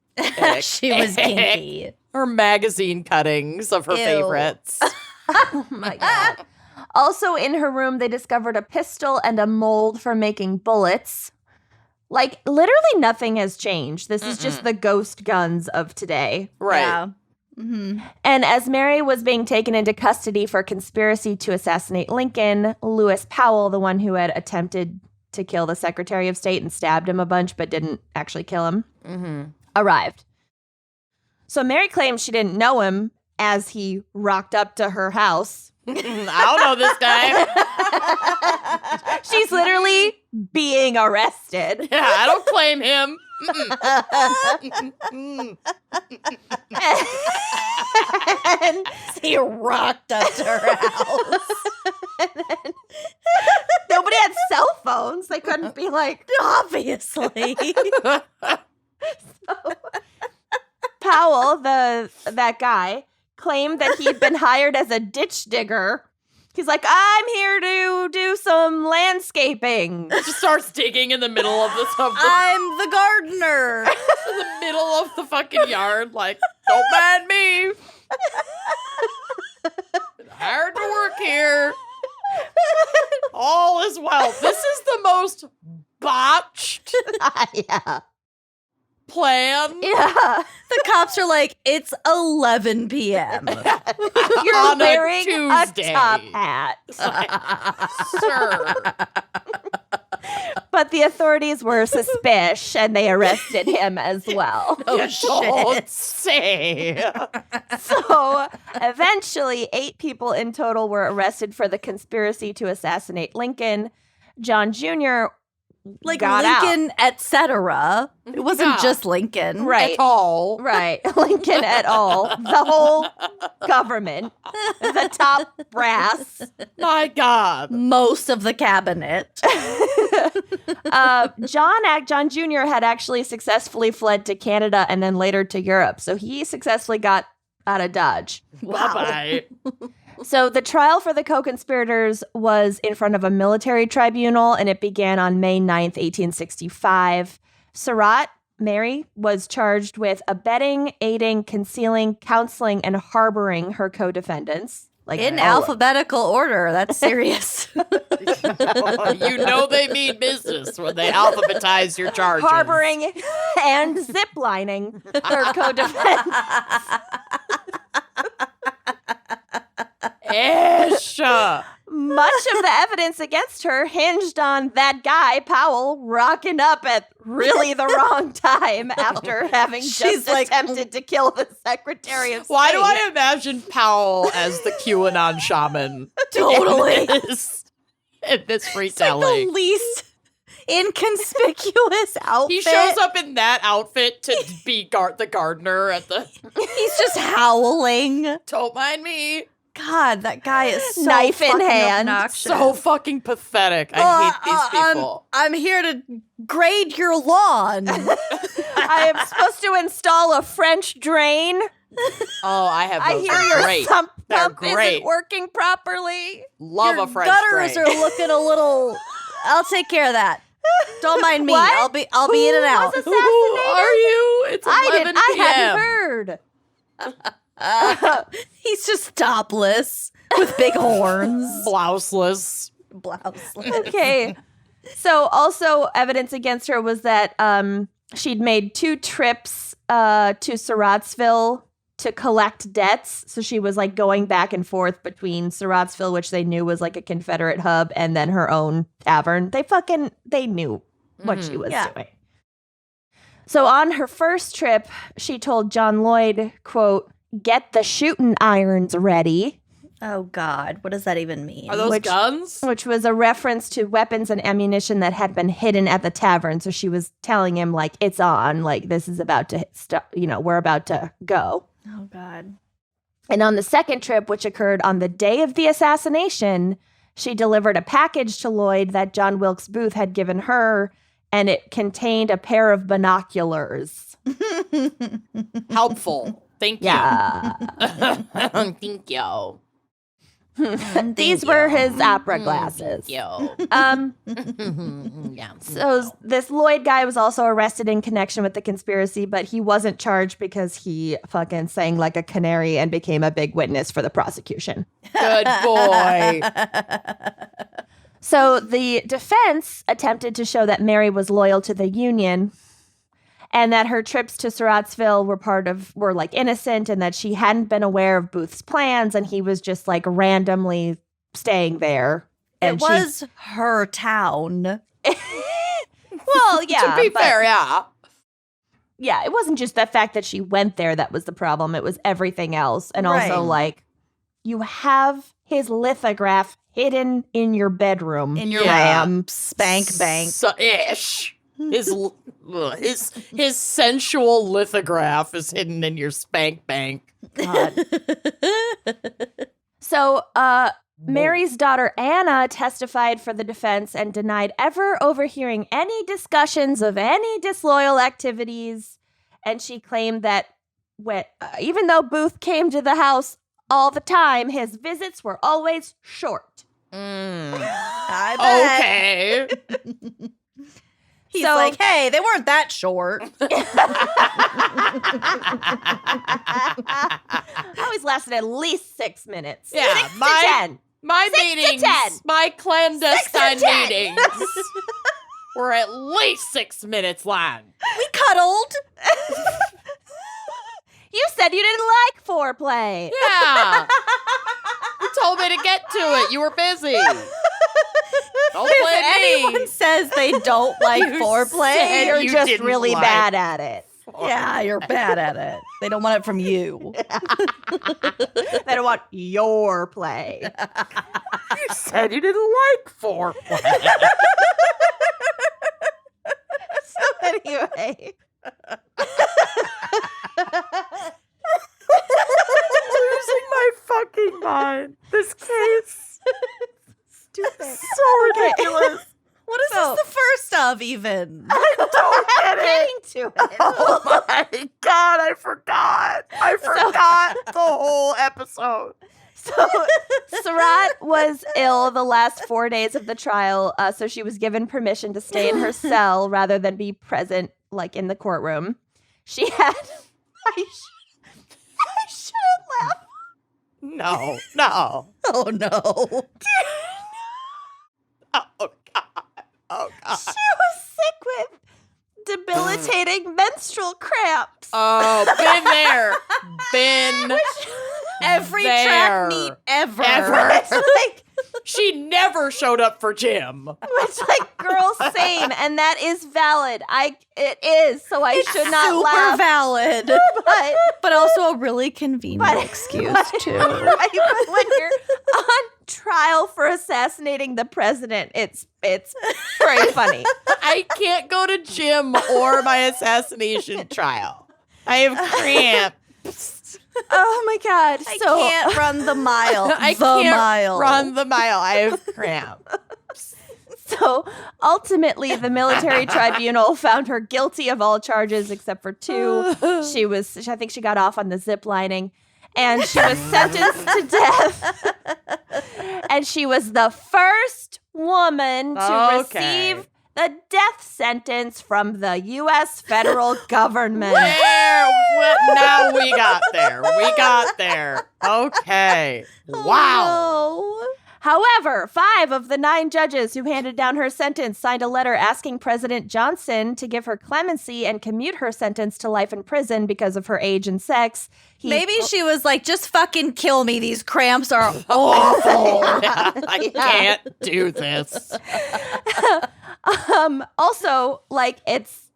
Speaker 3: She was kinky.
Speaker 4: her magazine cuttings of her
Speaker 3: Ew.
Speaker 4: favorites.
Speaker 2: Oh my God. Also in her room, they discovered a pistol and a mold for making bullets. Like, literally nothing has changed. This is just the ghost guns of today.
Speaker 4: Right.
Speaker 3: Yeah. Mm-hmm.
Speaker 2: And as Mary was being taken into custody for conspiracy to assassinate Lincoln, Lewis Powell, the one who had attempted to kill the Secretary of State and stabbed him a bunch but didn't actually kill him, arrived. So Mary claims she didn't know him as he rocked up to her house.
Speaker 4: I don't know this guy.
Speaker 2: She's literally being arrested.
Speaker 4: Yeah, I don't claim him.
Speaker 2: And
Speaker 3: He rocked up to her house.
Speaker 2: nobody had cell phones. They couldn't be like,
Speaker 3: Obviously.
Speaker 2: Powell, that guy, claimed that he'd been hired as a ditch digger He's like, I'm here to do some landscaping.
Speaker 4: Just starts digging in the middle of
Speaker 3: I'm the gardener.
Speaker 4: in the middle of the fucking yard. Like, don't mind me. Hard to work here. All is well. This is the most botched
Speaker 2: Yeah.
Speaker 4: plan.
Speaker 2: Yeah.
Speaker 3: The cops are like, it's 11 p.m.
Speaker 2: You're
Speaker 4: On a
Speaker 2: wearing a
Speaker 4: Tuesday.
Speaker 2: top hat.
Speaker 4: Sir.
Speaker 2: But the authorities were suspicious and they arrested him as well.
Speaker 3: Oh,
Speaker 4: You don't say.
Speaker 2: So eventually, 8 people in total were arrested for the conspiracy to assassinate Lincoln. John Jr.
Speaker 3: Like
Speaker 2: got
Speaker 3: Lincoln, etc. It wasn't
Speaker 4: Yeah.
Speaker 3: just Lincoln.
Speaker 2: Right.
Speaker 4: At all.
Speaker 2: Right. Lincoln et al. The whole government. The top brass.
Speaker 4: My God.
Speaker 3: Most of the cabinet.
Speaker 2: John Jr. had actually successfully fled to Canada and then later to Europe. So he successfully got out of Dodge.
Speaker 3: Wow.
Speaker 4: Bye-bye.
Speaker 2: So the trial for the co-conspirators was in front of a military tribunal, and it began on May 9th, 1865. Surratt, Mary, was charged with abetting, aiding, concealing, counseling, and harboring her co-defendants. Like
Speaker 3: In
Speaker 2: all-
Speaker 3: alphabetical order. That's serious.
Speaker 4: You know they mean business when they alphabetize your charges.
Speaker 2: harboring and ziplining her co-defendants.
Speaker 4: Ish.
Speaker 2: Much of the evidence against her hinged on that guy, Powell, rocking up at really the wrong time after having
Speaker 3: She's
Speaker 2: just
Speaker 3: like-
Speaker 2: attempted to kill the Secretary of State.
Speaker 4: Why do I imagine Powell as the QAnon shaman?
Speaker 3: Totally.
Speaker 4: In this
Speaker 3: Like
Speaker 4: retelling.
Speaker 3: the least inconspicuous outfit.
Speaker 4: He shows up in that outfit to be the gardener at the.
Speaker 3: He's just howling.
Speaker 4: Don't mind me.
Speaker 3: God, that guy is so
Speaker 2: Knife in
Speaker 3: fucking
Speaker 2: hand.
Speaker 3: obnoxious.
Speaker 4: So fucking pathetic. I hate these people.
Speaker 3: I'm here to grade your lawn.
Speaker 2: I am supposed to install a French drain.
Speaker 4: Oh, I have
Speaker 2: I
Speaker 4: those.
Speaker 2: hear
Speaker 4: They're
Speaker 2: your
Speaker 4: great.
Speaker 2: sump
Speaker 4: They're
Speaker 2: pump
Speaker 4: great.
Speaker 2: isn't working properly.
Speaker 4: Love
Speaker 3: your
Speaker 4: a French
Speaker 3: gutters
Speaker 4: drain.
Speaker 3: are looking a little. I'll take care of that. Don't mind me.
Speaker 2: What?
Speaker 3: I'll be in and out.
Speaker 2: was
Speaker 4: Who are you? It's 11
Speaker 2: I
Speaker 4: p.m.
Speaker 2: hadn't heard.
Speaker 3: He's just topless with big horns.
Speaker 4: Blouseless.
Speaker 3: Blouse.
Speaker 2: Okay. So also evidence against her was that she'd made 2 trips to Surrattsville to collect debts. So she was like going back and forth between Surrattsville, which they knew was like a Confederate hub, and then her own tavern. They knew what she was
Speaker 3: Yeah.
Speaker 2: doing. So on her first trip, she told John Lloyd, quote, "Get the shooting irons ready,"
Speaker 3: Oh God, what does that even mean?
Speaker 4: Are those
Speaker 2: Which-
Speaker 4: guns?
Speaker 2: which was a reference to weapons and ammunition that had been hidden at the tavern. So she was telling him, like, it's on, like, this is about to start, we're about to go.
Speaker 3: Oh God.
Speaker 2: And on the second trip, which occurred on the day of the assassination, she delivered a package to Lloyd that John Wilkes Booth had given her, and it contained a pair of binoculars.
Speaker 4: Helpful. Thank you.
Speaker 2: Yeah.
Speaker 4: Thank you.
Speaker 2: These were his opera glasses.
Speaker 4: Thank you. Yeah.
Speaker 2: So this Lloyd guy was also arrested in connection with the conspiracy, but he wasn't charged because he fucking sang like a canary and became a big witness for the prosecution.
Speaker 4: Good boy.
Speaker 2: So the defense attempted to show that Mary was loyal to the Union and that her trips to Surrattsville were like innocent, and that she hadn't been aware of Booth's plans and he was just like randomly staying there. And
Speaker 3: It was her town.
Speaker 2: well, yeah.
Speaker 4: to be
Speaker 2: but-
Speaker 4: fair, yeah.
Speaker 2: Yeah, it wasn't just the fact that she went there that was the problem. It was everything else. And
Speaker 3: Right.
Speaker 2: also, like, you have his lithograph hidden in your bedroom.
Speaker 3: In your
Speaker 2: ma'am.
Speaker 3: spank bank.
Speaker 4: So, ish. His sensual lithograph is hidden in your spank bank.
Speaker 2: God. So, Mary's daughter Anna testified for the defense and denied ever overhearing any discussions of any disloyal activities. And she claimed that even though Booth came to the house all the time. His visits were always short.
Speaker 3: I bet.
Speaker 4: Okay.
Speaker 3: He's
Speaker 2: So-
Speaker 3: like, hey, they weren't that short.
Speaker 2: Always lasted at least 6 minutes.
Speaker 4: Yeah,
Speaker 2: 6 to 10.
Speaker 4: My
Speaker 2: 6 to
Speaker 4: meetings,
Speaker 2: 10.
Speaker 4: my clandestine
Speaker 2: 10.
Speaker 4: meetings were at least 6 minutes long.
Speaker 3: We cuddled.
Speaker 2: You said you didn't like foreplay.
Speaker 4: Yeah. You told me to get to it. You were busy. Don't
Speaker 3: If
Speaker 4: blame
Speaker 3: anyone
Speaker 4: me.
Speaker 3: sathey don't like
Speaker 4: You
Speaker 3: foreplay,
Speaker 4: said
Speaker 2: You're
Speaker 4: you
Speaker 2: just
Speaker 4: didn't
Speaker 2: really
Speaker 4: like
Speaker 2: bad at it.
Speaker 3: yeah, you're bad at it. They don't want it from you.
Speaker 2: They don't want your play.
Speaker 4: You said you didn't like foreplay.
Speaker 2: So anyway.
Speaker 4: Losing my fucking mind. This case.
Speaker 2: Stupid.
Speaker 4: So ridiculous.
Speaker 3: What is this the first of, even?
Speaker 4: Don't get it.
Speaker 2: Getting to it.
Speaker 4: Oh my God, I forgot. I forgot the whole episode.
Speaker 2: So Surratt was ill the last 4 days of the trial, so she was given permission to stay in her cell rather than be present, like in the courtroom. She had. I shouldn't laugh.
Speaker 4: No.
Speaker 3: Oh, no.
Speaker 4: Oh God. Oh God.
Speaker 2: She was sick with debilitating menstrual cramps.
Speaker 4: Oh, been there. Been
Speaker 3: Every
Speaker 4: there.
Speaker 3: track meet ever.
Speaker 2: It's like,
Speaker 4: She never showed up for gym.
Speaker 2: it's like, girl, same, and that is valid. It is, so I should not
Speaker 3: Super
Speaker 2: laugh.
Speaker 3: valid. But also a really convenient excuse, too.
Speaker 2: Right? But when you're on trial for assassinating the president, it's very funny.
Speaker 4: I can't go to gym or my assassination trial. I have cramps.
Speaker 2: Oh my God!
Speaker 3: I
Speaker 2: So
Speaker 3: can't run the mile.
Speaker 4: I
Speaker 3: the
Speaker 4: can't
Speaker 3: mile.
Speaker 4: run the mile. I have cramps.
Speaker 2: So ultimately, the military tribunal found her guilty of all charges except for 2. I think she got off on the zip lining, and she was sentenced to death. And she was the first woman to
Speaker 4: Okay.
Speaker 2: receive the death sentence from the U.S. federal government.
Speaker 4: Now we got there. We got there. Okay. Wow.
Speaker 3: Oh,
Speaker 2: However, 5 of the 9 judges who handed down her sentence signed a letter asking President Johnson to give her clemency and commute her sentence to life in prison because of her age and sex.
Speaker 3: Maybe she was like, just fucking kill me. These cramps are awful.
Speaker 4: I can't do this.
Speaker 2: Also, like, it's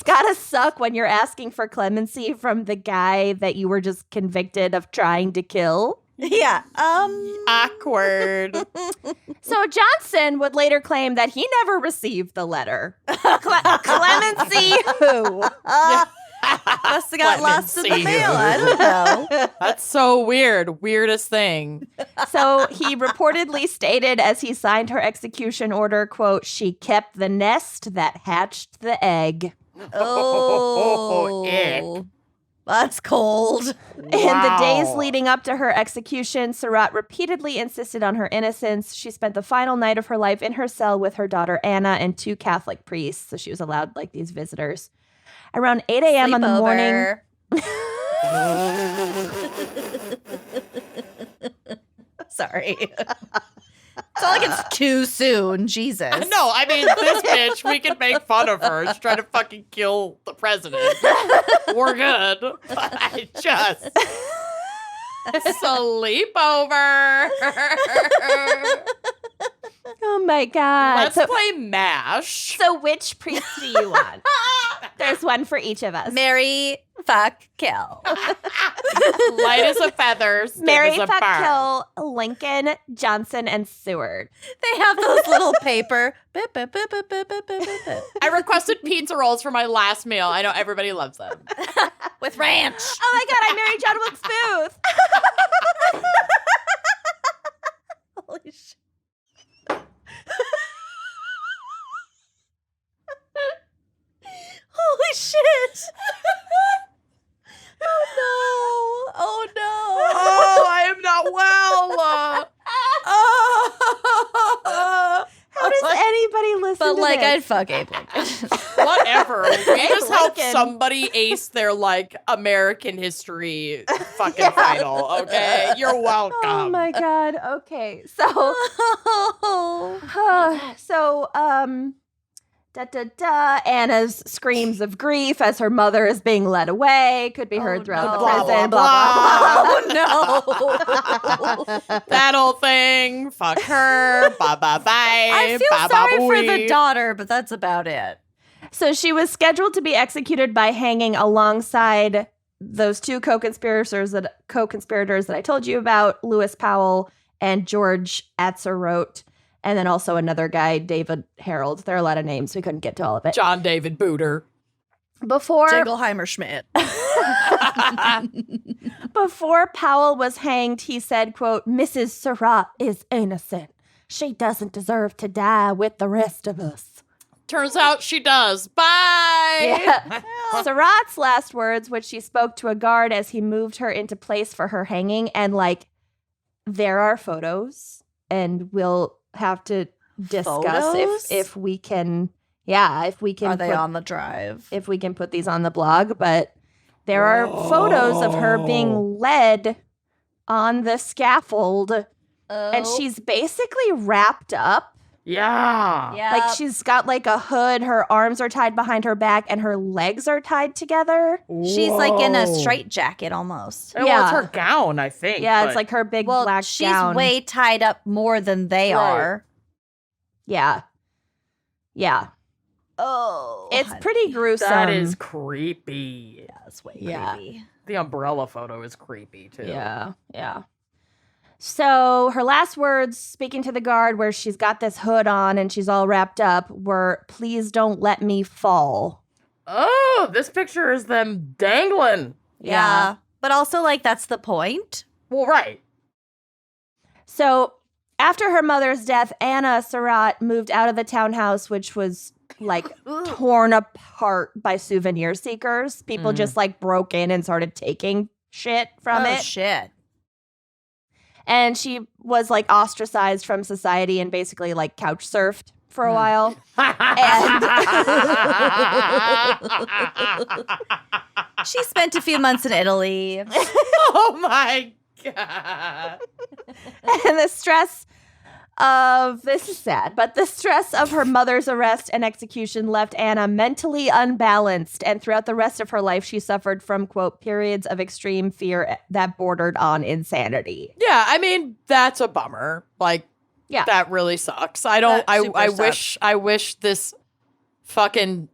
Speaker 2: gotta suck when you're asking for clemency from the guy that you were just convicted of trying to kill.
Speaker 3: Yeah.
Speaker 4: Awkward.
Speaker 2: So Johnson would later claim that he never received the letter. Clemency who?
Speaker 3: Must have got lost in the
Speaker 4: Clemency.
Speaker 3: mail. I don't know.
Speaker 4: That's so weird. Weirdest thing.
Speaker 2: So he reportedly stated as he signed her execution order, quote, "She kept the nest that hatched the egg."
Speaker 3: Oh,
Speaker 4: ick.
Speaker 3: That's cold.
Speaker 2: In the days
Speaker 4: Wow.
Speaker 2: leading up to her execution, Surratt repeatedly insisted on her innocence. She spent the final night of her life in her cell with her daughter Anna and 2 Catholic priests. So she was allowed like these visitors. Around 8 a.m. on the morning.
Speaker 3: Sorry. It's not like it's too soon. Jesus.
Speaker 4: No, I mean, this bitch, we can make fun of her. She's trying to fucking kill the president. We're good. But I just... Sleepover.
Speaker 2: Oh my God.
Speaker 4: Let's play MASH.
Speaker 2: So which priest do you want? There's one for each of us.
Speaker 3: Marry, fuck, kill.
Speaker 4: Light as a feather, stiff
Speaker 2: Mary,
Speaker 4: as a
Speaker 2: fuck,
Speaker 4: barn.
Speaker 2: kill, Lincoln, Johnson, and Seward.
Speaker 3: They have those little paper. Bip, bip, bip, bip, bip, bip, bip, bip.
Speaker 4: I requested pizza rolls for my last meal. I know everybody loves them.
Speaker 3: With ranch.
Speaker 2: Oh my God, I married John Wilkes Booth.
Speaker 3: Holy shit. Holy shit. Oh no. Oh no.
Speaker 4: Oh, I am
Speaker 3: But
Speaker 2: to
Speaker 3: like,
Speaker 2: this.
Speaker 3: I'd fuck Abe Lincoln.
Speaker 4: Whatever. We just helped
Speaker 2: Lincoln.
Speaker 4: somebody ace their like American history fucking final. Okay, you're welcome.
Speaker 2: Oh my god. Okay. So Anna's screams of grief as her mother is being led away could be heard throughout the
Speaker 4: Blah,
Speaker 2: prison.
Speaker 4: blah,
Speaker 2: Blah, blah,
Speaker 3: Oh,
Speaker 4: That whole thing. Fuck her. Bye bye bye.
Speaker 3: I feel
Speaker 4: bye,
Speaker 3: sorry
Speaker 4: bye,
Speaker 3: for
Speaker 4: bye.
Speaker 3: the daughter, but that's about it.
Speaker 2: So she was scheduled to be executed by hanging alongside those two co-conspirators that I told you about, Lewis Powell and George Atzerodt, and then also another guy, David Harold. There are a lot of names. We couldn't get to all of it.
Speaker 4: John David Booter.
Speaker 2: Before
Speaker 3: Jingleheimer Schmidt.
Speaker 2: Before Powell was hanged, he said, quote, "Mrs. Surratt is innocent. She doesn't deserve to die with the rest of us."
Speaker 4: Turns out she does. Bye.
Speaker 2: Yeah. Surratt's last words, which she spoke to a guard as he moved her into place for her hanging, and like, there are photos, and we'll have to discuss
Speaker 3: Photos?
Speaker 2: if we can. Yeah, if we can.
Speaker 3: Are they on the drive?
Speaker 2: If we can put these on the blog, but there are photos of her being led on the scaffold, and she's basically wrapped up.
Speaker 4: Yeah.
Speaker 3: Yeah.
Speaker 2: Like she's got like a hood, her arms are tied behind her back, and her legs are tied together.
Speaker 3: She's like in a
Speaker 4: Whoa.
Speaker 3: straitjacket almost.
Speaker 4: Well,
Speaker 2: Yeah.
Speaker 4: it's her gown, I think.
Speaker 2: Yeah,
Speaker 4: but-
Speaker 2: it's like her big
Speaker 3: Well,
Speaker 2: black
Speaker 3: she's
Speaker 2: gown.
Speaker 3: way tied up more than they
Speaker 4: Right.
Speaker 3: are.
Speaker 2: Yeah. Yeah.
Speaker 3: Oh.
Speaker 2: It's pretty gruesome.
Speaker 4: that is creepy.
Speaker 3: That's way
Speaker 2: Yeah.
Speaker 3: creepy.
Speaker 4: The umbrella photo is creepy too.
Speaker 2: Yeah. Yeah. So her last words, speaking to the guard, where she's got this hood on and she's all wrapped up, were, "Please don't let me fall."
Speaker 4: Oh, this picture is them dangling.
Speaker 3: Yeah. But also, like, that's the point.
Speaker 4: Well, right.
Speaker 2: So after her mother's death, Anna Surratt moved out of the townhouse, which was like torn apart by souvenir seekers. People just like broke in and started taking shit from
Speaker 3: Oh,
Speaker 2: it.
Speaker 3: shit.
Speaker 2: And she was like ostracized from society and basically like couch surfed for a while.
Speaker 3: She spent a few months in Italy.
Speaker 4: Oh my god.
Speaker 2: And the stress of, this is sad, but the stress of her mother's arrest and execution left Anna mentally unbalanced. And throughout the rest of her life, she suffered from, quote, periods of extreme fear that bordered on insanity.
Speaker 4: Yeah, I mean, that's a bummer. Like,
Speaker 2: Yeah.
Speaker 4: that really sucks. I don't
Speaker 3: That super
Speaker 4: I wish this fucking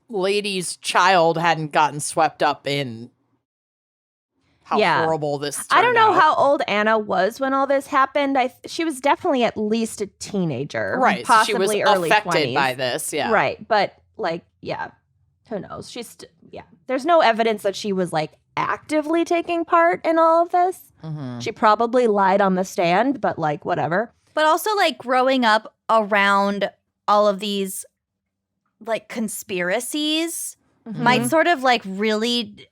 Speaker 4: lady's child hadn't gotten swept up in how
Speaker 2: Yeah.
Speaker 4: horrible this
Speaker 2: I don't
Speaker 4: turned
Speaker 2: know
Speaker 4: out.
Speaker 2: how old Anna was when all this happened. She was definitely at least a teenager.
Speaker 4: Right, so she
Speaker 2: Possibly
Speaker 4: was
Speaker 2: early
Speaker 4: affected
Speaker 2: 20s.
Speaker 4: by this, yeah.
Speaker 2: Right. But like, yeah, who knows? Yeah. There's no evidence that she was like actively taking part in all of this.
Speaker 4: Mhm.
Speaker 2: She probably lied on the stand, but like, whatever.
Speaker 3: But also, like, growing up around all of these, like, conspiracies might sort of, like, really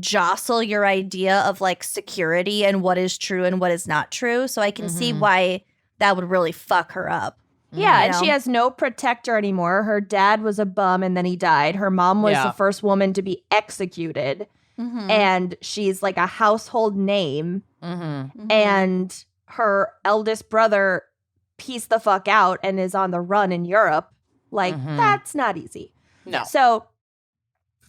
Speaker 3: jostle your idea of, like, security and what is true and what is not true. So I can see why that would really fuck her up.
Speaker 2: Yeah,
Speaker 3: You
Speaker 2: and she
Speaker 3: know?
Speaker 2: has no protector anymore. Her dad was a bum and then he died. Her mom was
Speaker 4: Yeah.
Speaker 2: the first woman to be executed.
Speaker 3: Mm-hmm.
Speaker 2: And she's like a household name.
Speaker 4: Mhm.
Speaker 2: And her eldest brother pieced the fuck out and is on the run in Europe. Like, that's not easy.
Speaker 4: No.
Speaker 2: So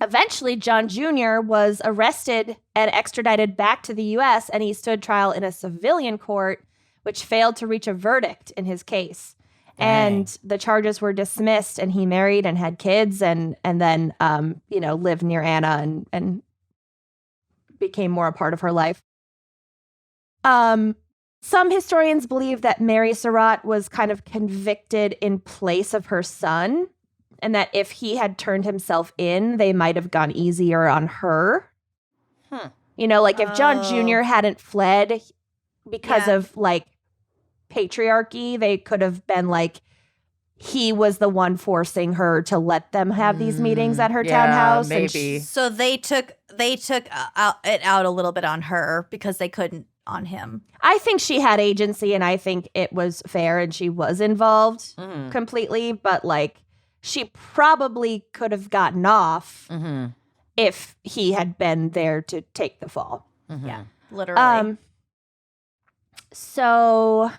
Speaker 2: eventually, John Jr. was arrested and extradited back to the U.S., and he stood trial in a civilian court, which failed to reach a verdict in his case. And the charges were dismissed, and he married and had kids, and then lived near Anna and became more a part of her life. Some historians believe that Mary Surratt was kind of convicted in place of her son, and that if he had turned himself in, they might have gone easier on her. You know, like if John Jr. hadn't fled because of like patriarchy, they could have been like, he was the one forcing her to let them have these meetings at her townhouse. And
Speaker 4: maybe.
Speaker 3: So they took it out a little bit on her because they couldn't on him.
Speaker 2: I think she had agency, and I think it was fair, and she was involved completely. But like, she probably could have gotten off if he had been there to take the fall.
Speaker 3: Yeah, literally.
Speaker 2: So,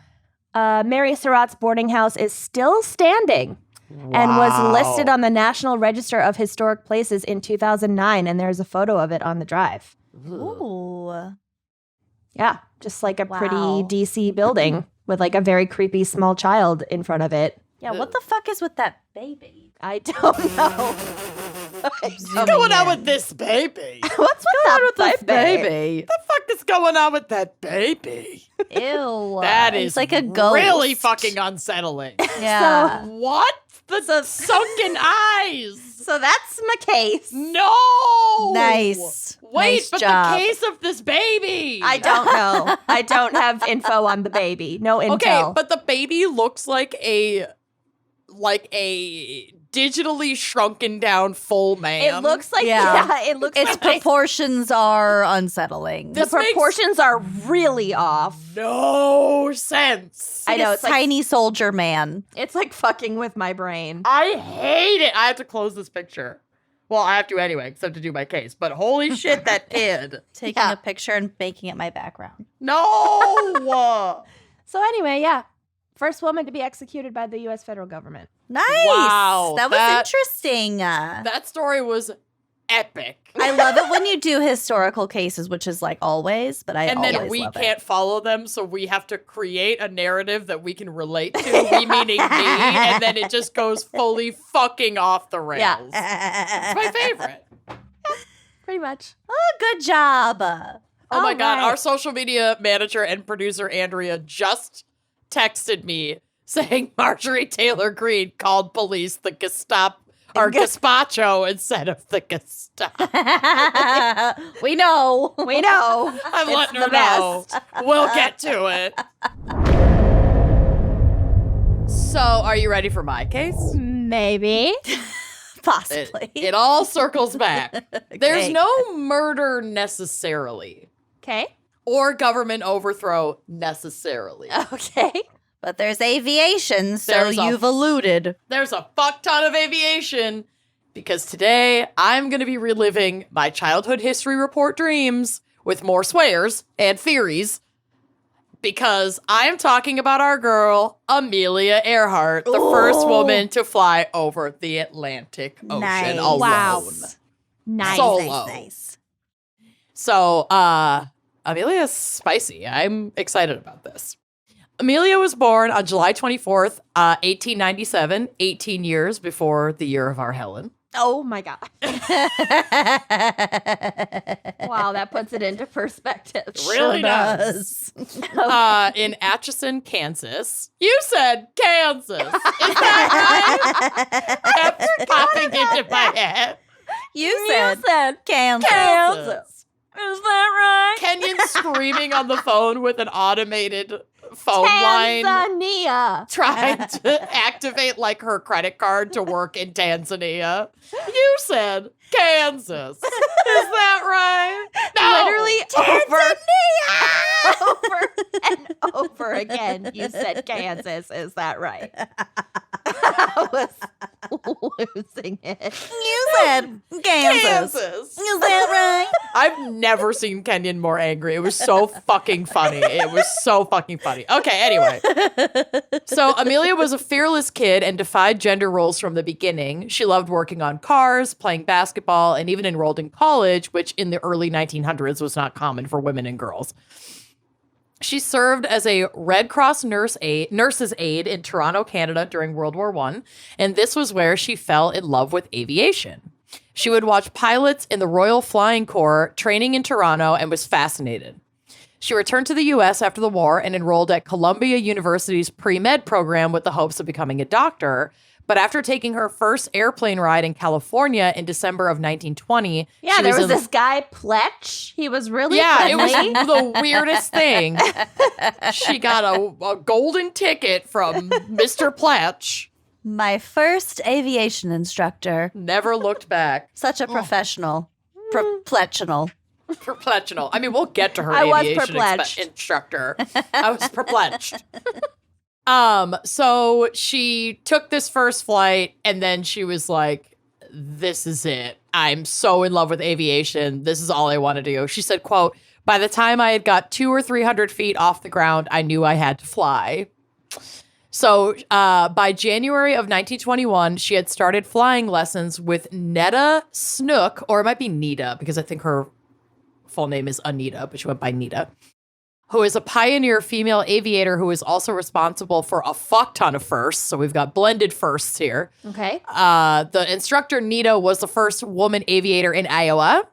Speaker 2: Mary Surratt's boarding house is still standing and was listed on the National Register of Historic Places in 2009, and there's a photo of it on the drive.
Speaker 3: Ooh.
Speaker 2: Yeah, just like a pretty
Speaker 3: Wow.
Speaker 2: DC building with like a very creepy small child in front of it.
Speaker 3: Yeah, what the fuck is with that baby?
Speaker 2: I don't know.
Speaker 4: What's going on with this baby?
Speaker 2: What's going on with this baby?
Speaker 4: What the fuck is going on with that baby?
Speaker 3: Ew.
Speaker 4: That
Speaker 3: He's
Speaker 4: is
Speaker 3: like a ghost.
Speaker 4: really fucking unsettling.
Speaker 3: Yeah.
Speaker 4: What? The sunken eyes.
Speaker 2: So that's my case.
Speaker 4: No.
Speaker 3: Nice.
Speaker 4: Wait,
Speaker 3: Nice
Speaker 4: but
Speaker 3: job.
Speaker 4: the case of this baby.
Speaker 2: I don't know. I don't have info on the baby. No intel.
Speaker 4: Okay, but the baby looks like a digitally shrunken down full man.
Speaker 2: it looks like
Speaker 3: Yeah.
Speaker 2: it looks
Speaker 3: Its
Speaker 2: like
Speaker 3: proportions are unsettling.
Speaker 2: the
Speaker 4: This makes
Speaker 2: proportions are really off.
Speaker 4: no sense.
Speaker 2: I know
Speaker 3: a
Speaker 2: it's like
Speaker 3: tiny soldier man.
Speaker 2: it's like fucking with my brain.
Speaker 4: I hate it. I have to close this picture. Well, I have to anyway, except to do my case. But holy shit, that kid.
Speaker 3: Taking a picture and making it my background.
Speaker 4: No.
Speaker 2: So anyway, yeah. First woman to be executed by the U.S. federal government.
Speaker 3: Nice.
Speaker 4: Wow,
Speaker 3: That was
Speaker 4: that-
Speaker 3: interesting.
Speaker 4: That story was epic.
Speaker 3: I love it when you do historical cases, which is like always, but I
Speaker 4: And
Speaker 3: always
Speaker 4: then we
Speaker 3: love
Speaker 4: can't follow them, so we have to create a narrative that we can relate to, we meaning me, and then it just goes fully fucking off the rails.
Speaker 3: Yeah.
Speaker 4: It's my favorite.
Speaker 2: Pretty much.
Speaker 3: Oh, good job.
Speaker 4: Oh my
Speaker 2: All
Speaker 4: God,
Speaker 2: right.
Speaker 4: our social media manager and producer, Andrea, just texted me saying Marjorie Taylor Greene called police the Gestapo or Gazpacho instead of the Gestapo.
Speaker 3: We know.
Speaker 2: We know.
Speaker 4: I'm
Speaker 2: It's
Speaker 4: letting her
Speaker 2: the
Speaker 4: know.
Speaker 2: best.
Speaker 4: We'll get to it. So, are you ready for my case?
Speaker 2: Maybe.
Speaker 3: Possibly.
Speaker 4: It all circles back. There's
Speaker 3: Okay.
Speaker 4: no murder necessarily,
Speaker 2: Okay.
Speaker 4: or government overthrow necessarily.
Speaker 2: Okay.
Speaker 3: But there's aviation, so
Speaker 4: There's a-
Speaker 3: you've alluded.
Speaker 4: There's a fuck ton of aviation because today I'm going to be reliving my childhood history report dreams with more swears and theories because I'm talking about our girl, Amelia Earhart, the first woman to fly over the Atlantic Ocean
Speaker 3: Nice.
Speaker 4: alone.
Speaker 2: Wow. Nice.
Speaker 4: Solo.
Speaker 3: Nice.
Speaker 4: So, Amelia's spicy. I'm excited about this. Amelia was born on July 24th, 1897, 18 years before the year of our Helen.
Speaker 2: Oh my God. Wow, that puts it into perspective.
Speaker 4: Really does. In Atchison, Kansas. You said Kansas. Is that right? Kept popping into my head.
Speaker 3: You said Kansas.
Speaker 4: Kansas.
Speaker 2: Is that right?
Speaker 4: Kenyon screaming on the phone with an automated phone line.
Speaker 2: Tanzania.
Speaker 4: Trying to activate like her credit card to work in Tanzania. You said Kansas. Is that right? No.
Speaker 2: Literally over and over again. You said Kansas. Is that right? I was losing it.
Speaker 3: You said Kansas.
Speaker 4: Kansas.
Speaker 3: Is that right?
Speaker 4: I've never seen Kenyon more angry. It was so fucking funny. It was so fucking funny. Okay, anyway. So Amelia was a fearless kid and defied gender roles from the beginning. She loved working on cars, playing basketball, and even enrolled in college, which in the early 1900s was not common for women and girls. She served as a Red Cross nurse's aide in Toronto, Canada during World War I, and this was where she fell in love with aviation. She would watch pilots in the Royal Flying Corps training in Toronto and was fascinated. She returned to the U.S. after the war and enrolled at Columbia University's pre-med program with the hopes of becoming a doctor. But after taking her first airplane ride in California in December of 1920,
Speaker 2: Yeah,
Speaker 4: she
Speaker 2: there was
Speaker 4: in-
Speaker 2: this guy, Pletch. He was really
Speaker 4: Yeah, it
Speaker 2: friendly.
Speaker 4: was the weirdest thing. She got a golden ticket from Mr. Pletch.
Speaker 3: My first aviation instructor.
Speaker 4: Never looked back.
Speaker 3: Such a professional. Professional.
Speaker 4: Perplexional. I mean, we'll get to her
Speaker 2: I was
Speaker 4: aviation
Speaker 2: perplexed.
Speaker 4: instructor. I was perplexed. So she took this first flight and then she was like, this is it. I'm so in love with aviation. This is all I want to do. She said, quote, by the time I had got 200 or 300 feet off the ground, I knew I had to fly. So by January of 1921, she had started flying lessons with Netta Snook, or it might be Nita, because I think her full name is Anita, but she went by Nita, who is a pioneer female aviator who is also responsible for a fuck ton of firsts. So we've got blended firsts here.
Speaker 2: Okay.
Speaker 4: The instructor, Nita, was the first woman aviator in Iowa.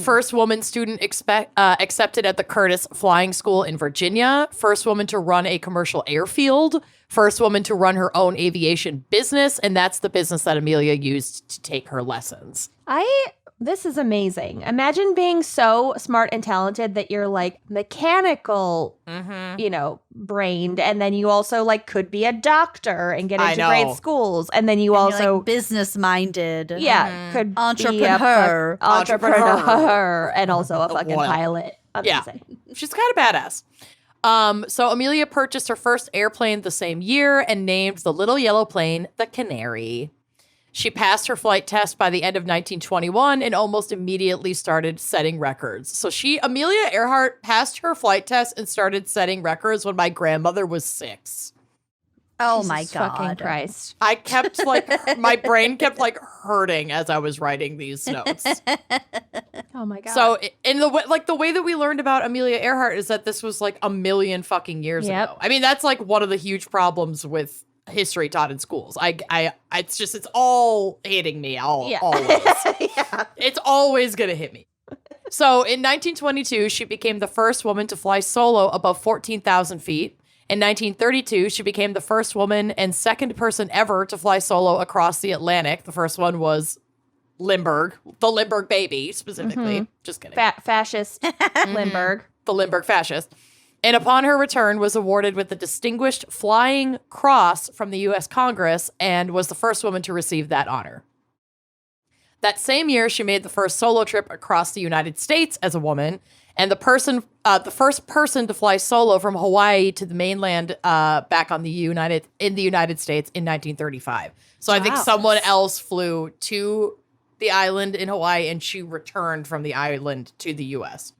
Speaker 4: First woman student accepted at the Curtis Flying School in Virginia. First woman to run a commercial airfield. First woman to run her own aviation business. And that's the business that Amelia used to take her lessons.
Speaker 2: This is amazing. Imagine being so smart and talented that you're like mechanical, brained. And then you also like could be a doctor and get into great schools. And then you
Speaker 3: And
Speaker 2: also
Speaker 3: you're, like, business-minded.
Speaker 2: could
Speaker 3: Entrepreneur.
Speaker 2: be a entrepreneur and also a fucking
Speaker 4: Well,
Speaker 2: pilot.
Speaker 4: yeah. She's kind of badass. So Amelia purchased her first airplane the same year and named the little yellow plane the Canary. She passed her flight test by the end of 1921 and almost immediately started setting records. So Amelia Earhart passed her flight test and started setting records when my grandmother was 6.
Speaker 3: Oh
Speaker 2: Jesus
Speaker 3: my God.
Speaker 2: fucking Christ.
Speaker 4: I kept my brain kept hurting as I was writing these notes.
Speaker 2: Oh my God.
Speaker 4: So in the way that we learned about Amelia Earhart is that this was like a million fucking years ago. I mean, that's like one of the huge problems with history taught in schools. It's all hitting me always. It's always gonna hit me. So in 1922, she became the first woman to fly solo above 14,000 feet. In 1932, she became the first woman and second person ever to fly solo across the Atlantic. The first one was Lindbergh, the Lindbergh baby, specifically. Just kidding.
Speaker 2: Fascist Lindbergh.
Speaker 4: The Lindbergh fascist. And upon her return was awarded with the Distinguished Flying Cross from the U.S. Congress and was the first woman to receive that honor. That same year, she made the first solo trip across the United States as a woman, and the first person to fly solo from Hawaii to the mainland back in the United States in 1935. So I think someone else flew to the island in Hawaii, and she returned from the island to the U.S.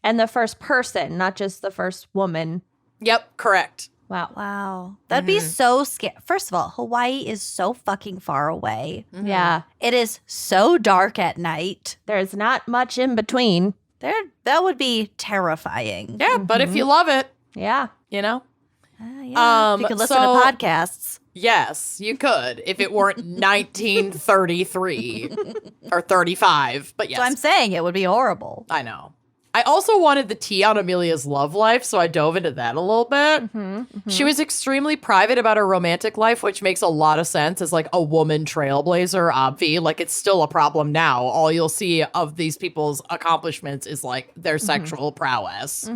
Speaker 2: And the first person, not just the first woman.
Speaker 4: Yep, correct.
Speaker 2: Wow.
Speaker 3: That'd be so scary. First of all, Hawaii is so fucking far away.
Speaker 2: Yeah.
Speaker 3: It is so dark at night.
Speaker 2: There's not much in between.
Speaker 3: That would be terrifying.
Speaker 4: Yeah, but if you love it,
Speaker 2: Yeah.
Speaker 4: you know?
Speaker 3: Yeah. You could listen to podcasts.
Speaker 4: Yes, you could if it weren't 1933 or 35. But yes,
Speaker 3: So I'm saying it would be horrible.
Speaker 4: I know. I also wanted the tea on Amelia's love life, so I dove into that a little bit. She was extremely private about her romantic life, which makes a lot of sense as like a woman trailblazer, obvi. Like it's still a problem now. All you'll see of these people's accomplishments is like their sexual prowess.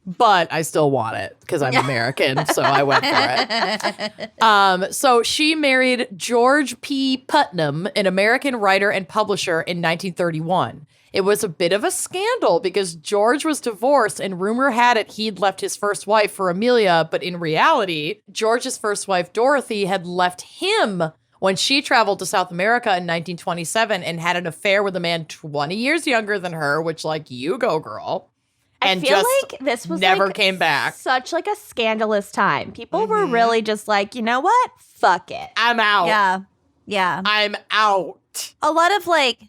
Speaker 4: But I still want it because I'm American, so I went for it. So she married George P. Putnam, an American writer and publisher, in 1931. It was a bit of a scandal because George was divorced and rumor had it he'd left his first wife for Amelia, but in reality, George's first wife, Dorothy, had left him when she traveled to South America in 1927 and had an affair with a man 20 years younger than her, which, like, you go, girl. And
Speaker 2: I feel
Speaker 4: just
Speaker 2: like this was
Speaker 4: never
Speaker 2: like
Speaker 4: came back.
Speaker 2: Such like a scandalous time. People were really just like, you know what? Fuck it.
Speaker 4: I'm out.
Speaker 3: Yeah.
Speaker 4: I'm out.
Speaker 3: A lot of like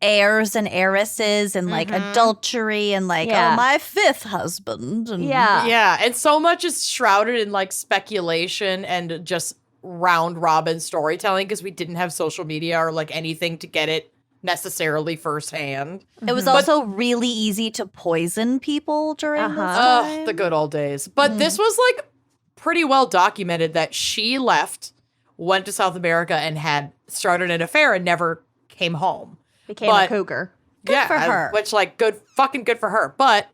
Speaker 3: heirs and heiresses and like adultery and like,
Speaker 2: Yeah.
Speaker 3: oh, my fifth husband. And
Speaker 4: Yeah, and so much is shrouded in like speculation and just round robin storytelling because we didn't have social media or like anything to get it necessarily firsthand.
Speaker 3: It was also really easy to poison people during this time.
Speaker 4: Ugh, the good old days. But this was like pretty well documented that she left, went to South America and had started an affair and never came home.
Speaker 2: Became a cougar.
Speaker 3: Good for her.
Speaker 4: Which like good for her. But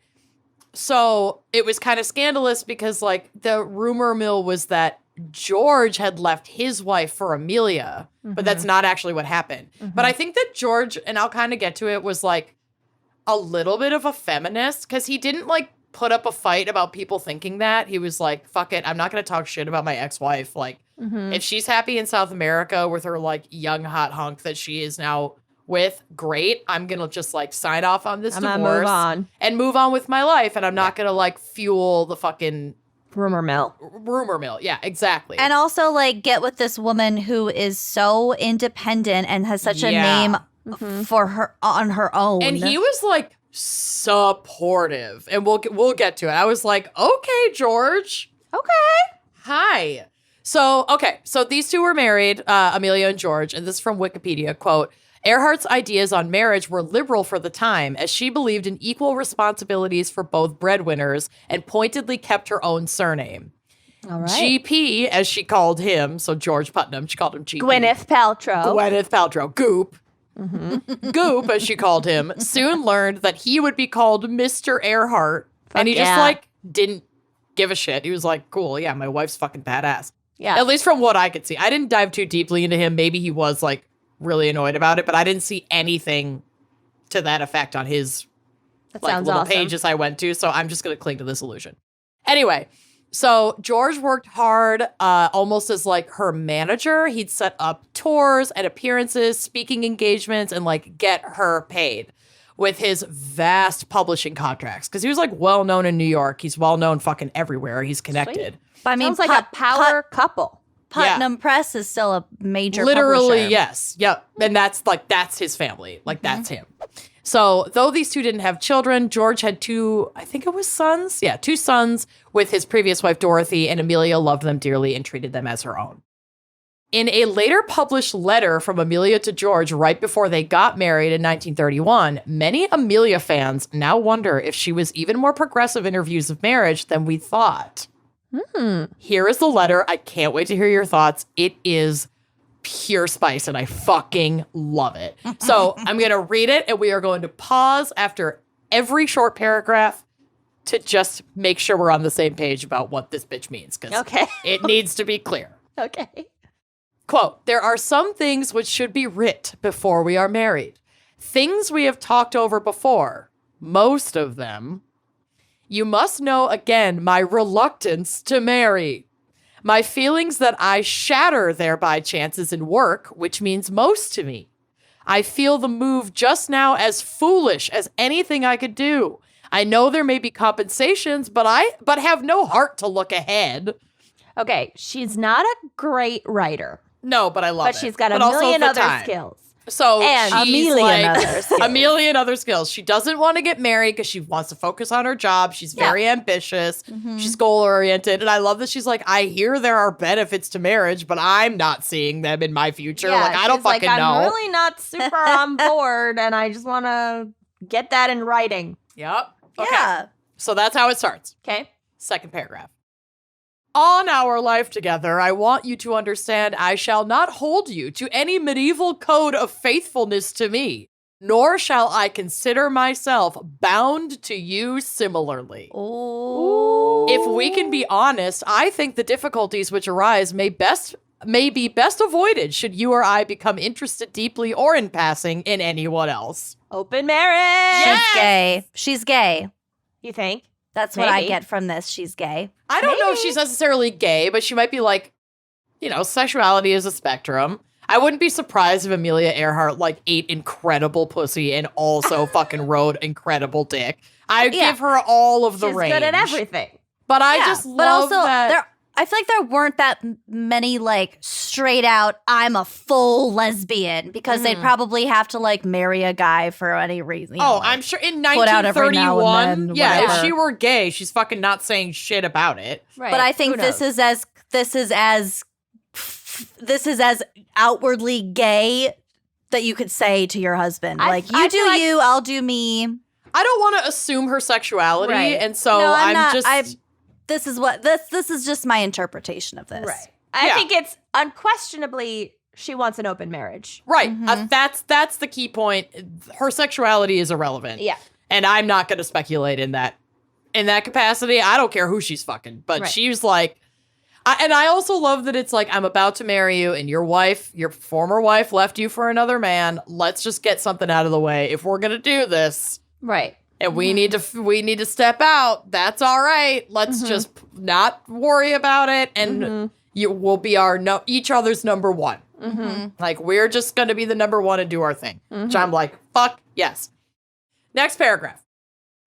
Speaker 4: so it was kind of scandalous because like the rumor mill was that George had left his wife for Amelia, but that's not actually what happened. But I think that George, and I'll kind of get to it, was like a little bit of a feminist because he didn't like put up a fight about people thinking that. He was like, fuck it, I'm not going to talk shit about my ex-wife. Like, if she's happy in South America with her like young hot hunk that she is now with, great. I'm going to just like sign off on this divorce and move on with my life. And I'm not going to like fuel the fucking
Speaker 2: rumor mill.
Speaker 4: Yeah, exactly.
Speaker 3: And also, like, get with this woman who is so independent and has such a name for her on her own.
Speaker 4: And he was like supportive, and we'll get to it. I was like, okay, George.
Speaker 2: Okay.
Speaker 4: Hi. So these two were married, Amelia and George, and this is from Wikipedia, quote, Earhart's ideas on marriage were liberal for the time, as she believed in equal responsibilities for both breadwinners and pointedly kept her own surname.
Speaker 2: All right.
Speaker 4: GP, as she called him, so George Putnam, she called him GP.
Speaker 2: Gwyneth Paltrow.
Speaker 4: Goop. Goop, as she called him, soon learned that he would be called Mr. Earhart, and he just like didn't give a shit. He was like, cool, yeah, my wife's fucking badass.
Speaker 2: Yeah.
Speaker 4: At least from what I could see. I didn't dive too deeply into him. Maybe he was like really annoyed about it, but I didn't see anything to that effect on his like little pages I went to, so I'm just going to cling to this illusion. Anyway, so George worked hard almost as like her manager. He'd set up tours and appearances, speaking engagements, and like get her paid with his vast publishing contracts because he was like well known in New York. He's well known fucking everywhere. He's connected.
Speaker 3: But I mean,
Speaker 2: sounds like a power couple.
Speaker 3: Putnam Press is still a major
Speaker 4: Literally,
Speaker 3: publisher.
Speaker 4: yes. Yep. And that's his family. Like, that's him. So, though these two didn't have children, George had two, I think it was sons. Yeah, two sons with his previous wife, Dorothy, and Amelia loved them dearly and treated them as her own. In a later published letter from Amelia to George right before they got married in 1931, many Amelia fans now wonder if she was even more progressive in her views of marriage than we thought. Here is the letter. I can't wait to hear your thoughts. It is pure spice, and I fucking love it. So I'm going to read it, and we are going to pause after every short paragraph to just make sure we're on the same page about what this bitch means, because it needs to be clear.
Speaker 2: Okay.
Speaker 4: Quote, there are some things which should be writ before we are married. Things we have talked over before. Most of them. You must know again my reluctance to marry. My feelings that I shatter thereby chances in work, which means most to me. I feel the move just now as foolish as anything I could do. I know there may be compensations, but have no heart to look ahead.
Speaker 2: Okay, she's not a great writer.
Speaker 4: No, but I love it.
Speaker 2: But she's got a million other skills.
Speaker 4: So
Speaker 2: and
Speaker 4: she's
Speaker 2: a
Speaker 4: million other skills. She doesn't want to get married because she wants to focus on her job. She's very ambitious. She's goal oriented. And I love that she's like, I hear there are benefits to marriage, but I'm not seeing them in my future. Like, I don't fucking know.
Speaker 2: I'm really not super on board, and I just want to get that in writing.
Speaker 4: Yep. Okay.
Speaker 3: Yeah.
Speaker 4: So that's how it starts.
Speaker 2: Okay.
Speaker 4: Second paragraph. On our life together, I want you to understand I shall not hold you to any medieval code of faithfulness to me, nor shall I consider myself bound to you similarly.
Speaker 3: Ooh.
Speaker 4: If we can be honest, I think the difficulties which arise may be best avoided should you or I become interested deeply or in passing in anyone else.
Speaker 2: Open marriage.
Speaker 3: She's gay. She's gay.
Speaker 2: You think?
Speaker 3: That's what I
Speaker 2: Maybe.
Speaker 3: get from this. She's gay.
Speaker 4: I don't know if she's necessarily gay, but she might be like, sexuality is a spectrum. I wouldn't be surprised if Amelia Earhart like ate incredible pussy and also fucking rode incredible dick. I give her all of the
Speaker 2: She's
Speaker 4: range.
Speaker 2: good at everything.
Speaker 4: But I just love that.
Speaker 3: I feel like there weren't that many like straight out, I'm a full lesbian, because they'd probably have to like marry a guy for any reason.
Speaker 4: I'm sure in
Speaker 3: put out every now and
Speaker 4: 1931,
Speaker 3: then,
Speaker 4: if
Speaker 3: whatever.
Speaker 4: she were gay, she's fucking not saying shit about it.
Speaker 2: Right.
Speaker 3: But I think this is as outwardly gay that you could say to your husband.
Speaker 2: I
Speaker 3: Like, you do
Speaker 2: feel like-
Speaker 3: you, I'll do me.
Speaker 4: I don't want to assume her sexuality,
Speaker 2: Right.
Speaker 4: and so
Speaker 3: No,
Speaker 4: I'm
Speaker 3: not.
Speaker 4: just.
Speaker 3: This is just my interpretation of this.
Speaker 2: Right. I think it's unquestionably she wants an open marriage.
Speaker 4: Right. That's the key point. Her sexuality is irrelevant.
Speaker 2: Yeah.
Speaker 4: And I'm not going to speculate in that capacity. I don't care who she's fucking. But she's like, and I also love that it's like, I'm about to marry you and your former wife left you for another man. Let's just get something out of the way. If we're going to do this,
Speaker 2: Right.
Speaker 4: And we need to step out. That's all right. Let's just not worry about it, and you will be each other's number one. Like, we're just going to be the number one and do our thing. Which I'm like, fuck yes. Next paragraph.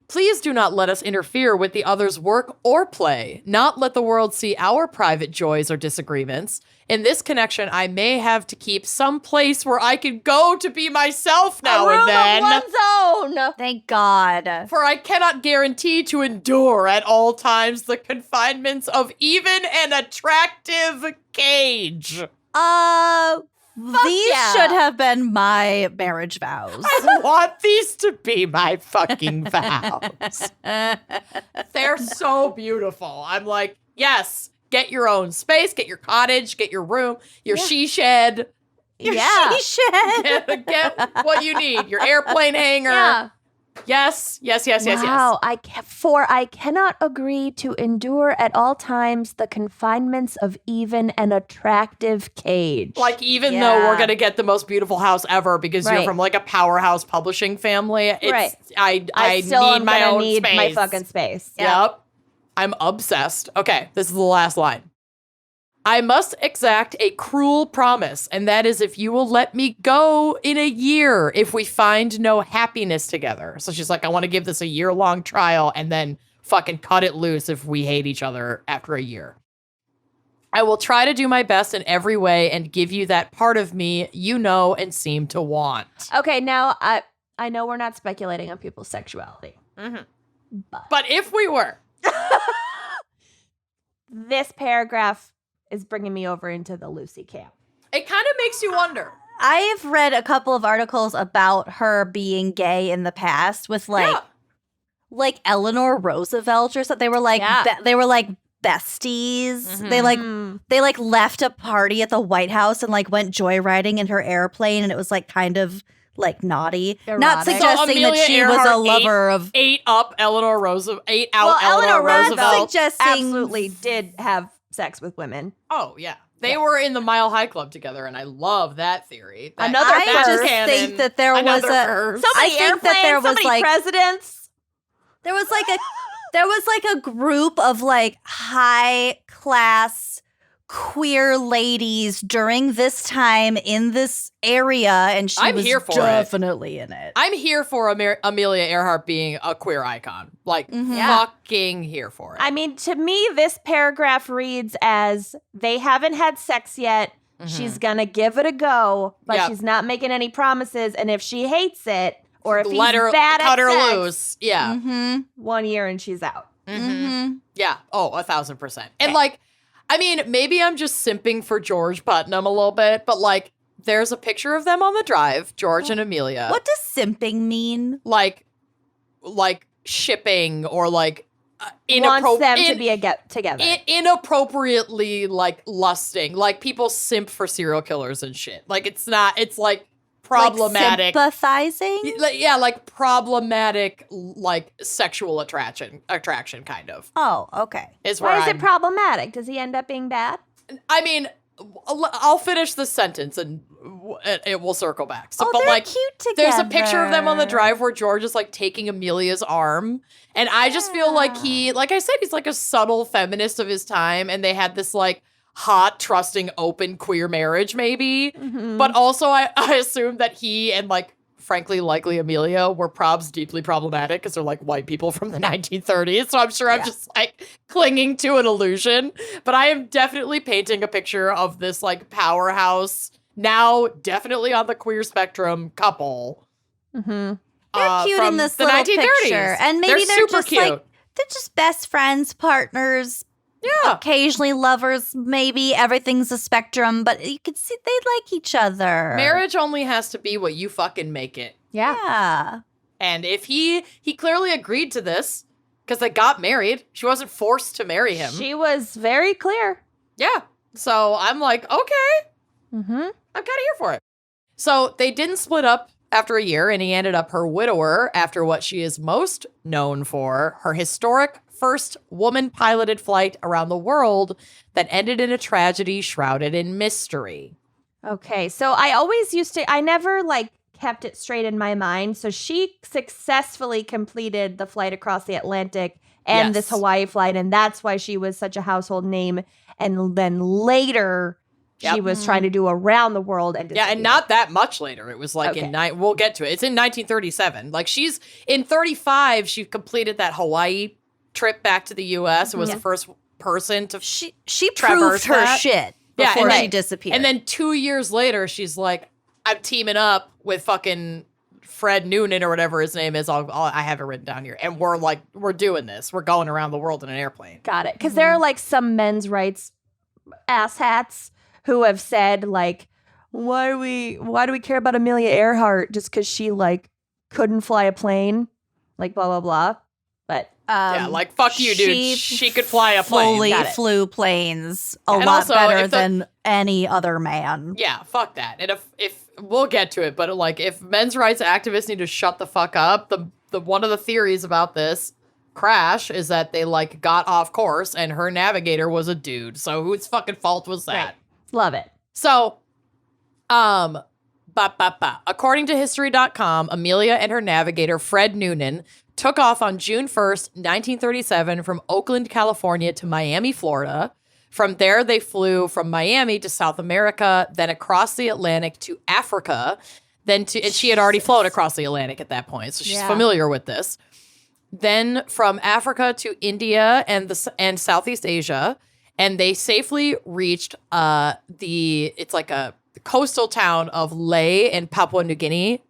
Speaker 4: Please do not let us interfere with the other's work or play, not let the world see our private joys or disagreements. In this connection, I may have to keep some place where I can go to be myself now and then.
Speaker 2: Of one's own.
Speaker 3: Thank God.
Speaker 4: For I cannot guarantee to endure at all times the confinements of even an attractive cage.
Speaker 3: These should have been my marriage vows.
Speaker 4: I want these to be my fucking vows. They're so beautiful. I'm like, yes, get your own space, get your cottage, get your room, your she shed.
Speaker 3: Your she shed.
Speaker 4: Get what you need. Your airplane hangar.
Speaker 2: Yeah.
Speaker 4: Yes.
Speaker 2: Wow, I cannot agree to endure at all times the confinements of even an attractive cage.
Speaker 4: Like, even though we're going to get the most beautiful house ever because you're from like a powerhouse publishing family, it's, I
Speaker 2: still
Speaker 4: need my own space.
Speaker 2: My fucking space.
Speaker 4: Yep. I'm obsessed. Okay, this is the last line. I must exact a cruel promise, and that is if you will let me go in a year if we find no happiness together. So she's like, I want to give this a year-long trial and then fucking cut it loose if we hate each other after a year. I will try to do my best in every way and give you that part of me you know and seem to want.
Speaker 2: Okay, now I know we're not speculating on people's sexuality.
Speaker 4: But if we were.
Speaker 2: This paragraph is bringing me over into the Lucy camp.
Speaker 4: It kind of makes you wonder.
Speaker 3: I've read a couple of articles about her being gay in the past with like Eleanor Roosevelt or something. They were like they were like besties. They like left a party at the White House and like went joyriding in her airplane, and it was like kind of like naughty.
Speaker 2: Erotic.
Speaker 3: Not suggesting that she
Speaker 4: Earhart
Speaker 3: was a lover of
Speaker 4: ate out Eleanor Roosevelt.
Speaker 2: Eleanor
Speaker 3: Roosevelt
Speaker 2: absolutely did have sex with women.
Speaker 4: Oh yeah, they were in the Mile High Club together, and I love that theory.
Speaker 3: I just think that there was
Speaker 2: presidents.
Speaker 3: There was like a group of like high class queer ladies during this time in this area, and she was definitely in it.
Speaker 4: I'm here for Amelia Earhart being a queer icon. Like, fucking here for it.
Speaker 2: I mean, to me, this paragraph reads as they haven't had sex yet. She's gonna give it a go, but she's not making any promises. And if she hates it, or if he's bad at
Speaker 4: cut her
Speaker 2: sex,
Speaker 4: loose. Yeah.
Speaker 2: 1 year and she's out.
Speaker 4: Yeah. Oh, 1,000%. And like, I mean, maybe I'm just simping for George Putnam a little bit, but like, there's a picture of them on the drive, George and Amelia.
Speaker 3: What does simping mean?
Speaker 4: Like shipping or like
Speaker 2: wants them to be together.
Speaker 4: Inappropriately like lusting. Like, people simp for serial killers and shit. Like, it's like problematic.
Speaker 3: Like sympathizing?
Speaker 4: Like problematic, like sexual attraction kind of.
Speaker 3: Oh, okay.
Speaker 2: Why is it problematic? Does he end up being bad?
Speaker 4: I mean, I'll finish this sentence and it will circle back. So,
Speaker 3: they're cute together.
Speaker 4: There's a picture of them on the drive where George is like taking Amelia's arm. And I just feel like like I said, he's like a subtle feminist of his time. And they had this like hot, trusting, open queer marriage maybe. But also I assume that he and like, frankly, likely Amelia were probs deeply problematic because they're like white people from the 1930s. So I'm sure I'm just like clinging to an illusion. But I am definitely painting a picture of this like powerhouse, now definitely on the queer spectrum couple.
Speaker 3: They're cute in this little
Speaker 4: 1930s.
Speaker 3: picture. And maybe they're
Speaker 4: super
Speaker 3: just
Speaker 4: cute.
Speaker 3: like, they're just best friends, partners.
Speaker 4: Yeah.
Speaker 3: Occasionally lovers, maybe everything's a spectrum, but you can see they like each other.
Speaker 4: Marriage only has to be what you fucking make it.
Speaker 3: Yeah.
Speaker 4: And if he clearly agreed to this because they got married, she wasn't forced to marry him.
Speaker 2: She was very clear.
Speaker 4: Yeah. So I'm like, okay. I'm kind of here for it. So they didn't split up after a year, and he ended up her widower after what she is most known for, her historic first woman-piloted flight around the world that ended in a tragedy shrouded in mystery.
Speaker 2: Okay, so I always I never like kept it straight in my mind. So she successfully completed the flight across the Atlantic and this Hawaii flight, and that's why she was such a household name. And then later, she was trying to do around the world and
Speaker 4: and not that much later. It was like we'll get to it. It's in 1937. Like she's in 35. She completed that Hawaii trip back to the U.S. It was the first person to
Speaker 3: She
Speaker 4: traverse
Speaker 3: proved her
Speaker 4: that.
Speaker 3: shit before she disappeared.
Speaker 4: And then 2 years later, she's like, I'm teaming up with fucking Fred Noonan or whatever his name is. I have it written down here. And we're doing this. We're going around the world in an airplane.
Speaker 2: Got it. Because there are like some men's rights asshats who have said like, why do we care about Amelia Earhart just because she like couldn't fly a plane? Like blah, blah, blah. But
Speaker 4: like fuck you, dude. She could fly a plane.
Speaker 3: Fully flew planes a lot
Speaker 4: also,
Speaker 3: better than any other man.
Speaker 4: Yeah, fuck that. And if we'll get to it, but like if men's rights activists need to shut the fuck up, the one of the theories about this crash is that they like got off course and her navigator was a dude. So whose fucking fault was that?
Speaker 2: Right. Love it.
Speaker 4: So, according to history.com, Amelia and her navigator, Fred Noonan, took off on June 1st, 1937 from Oakland, California to Miami, Florida. From there, they flew from Miami to South America, then across the Atlantic to Africa, and she had already flown across the Atlantic at that point, so she's familiar with this. Then from Africa to India and Southeast Asia, and they safely reached it's like a coastal town of Lae in Papua New Guinea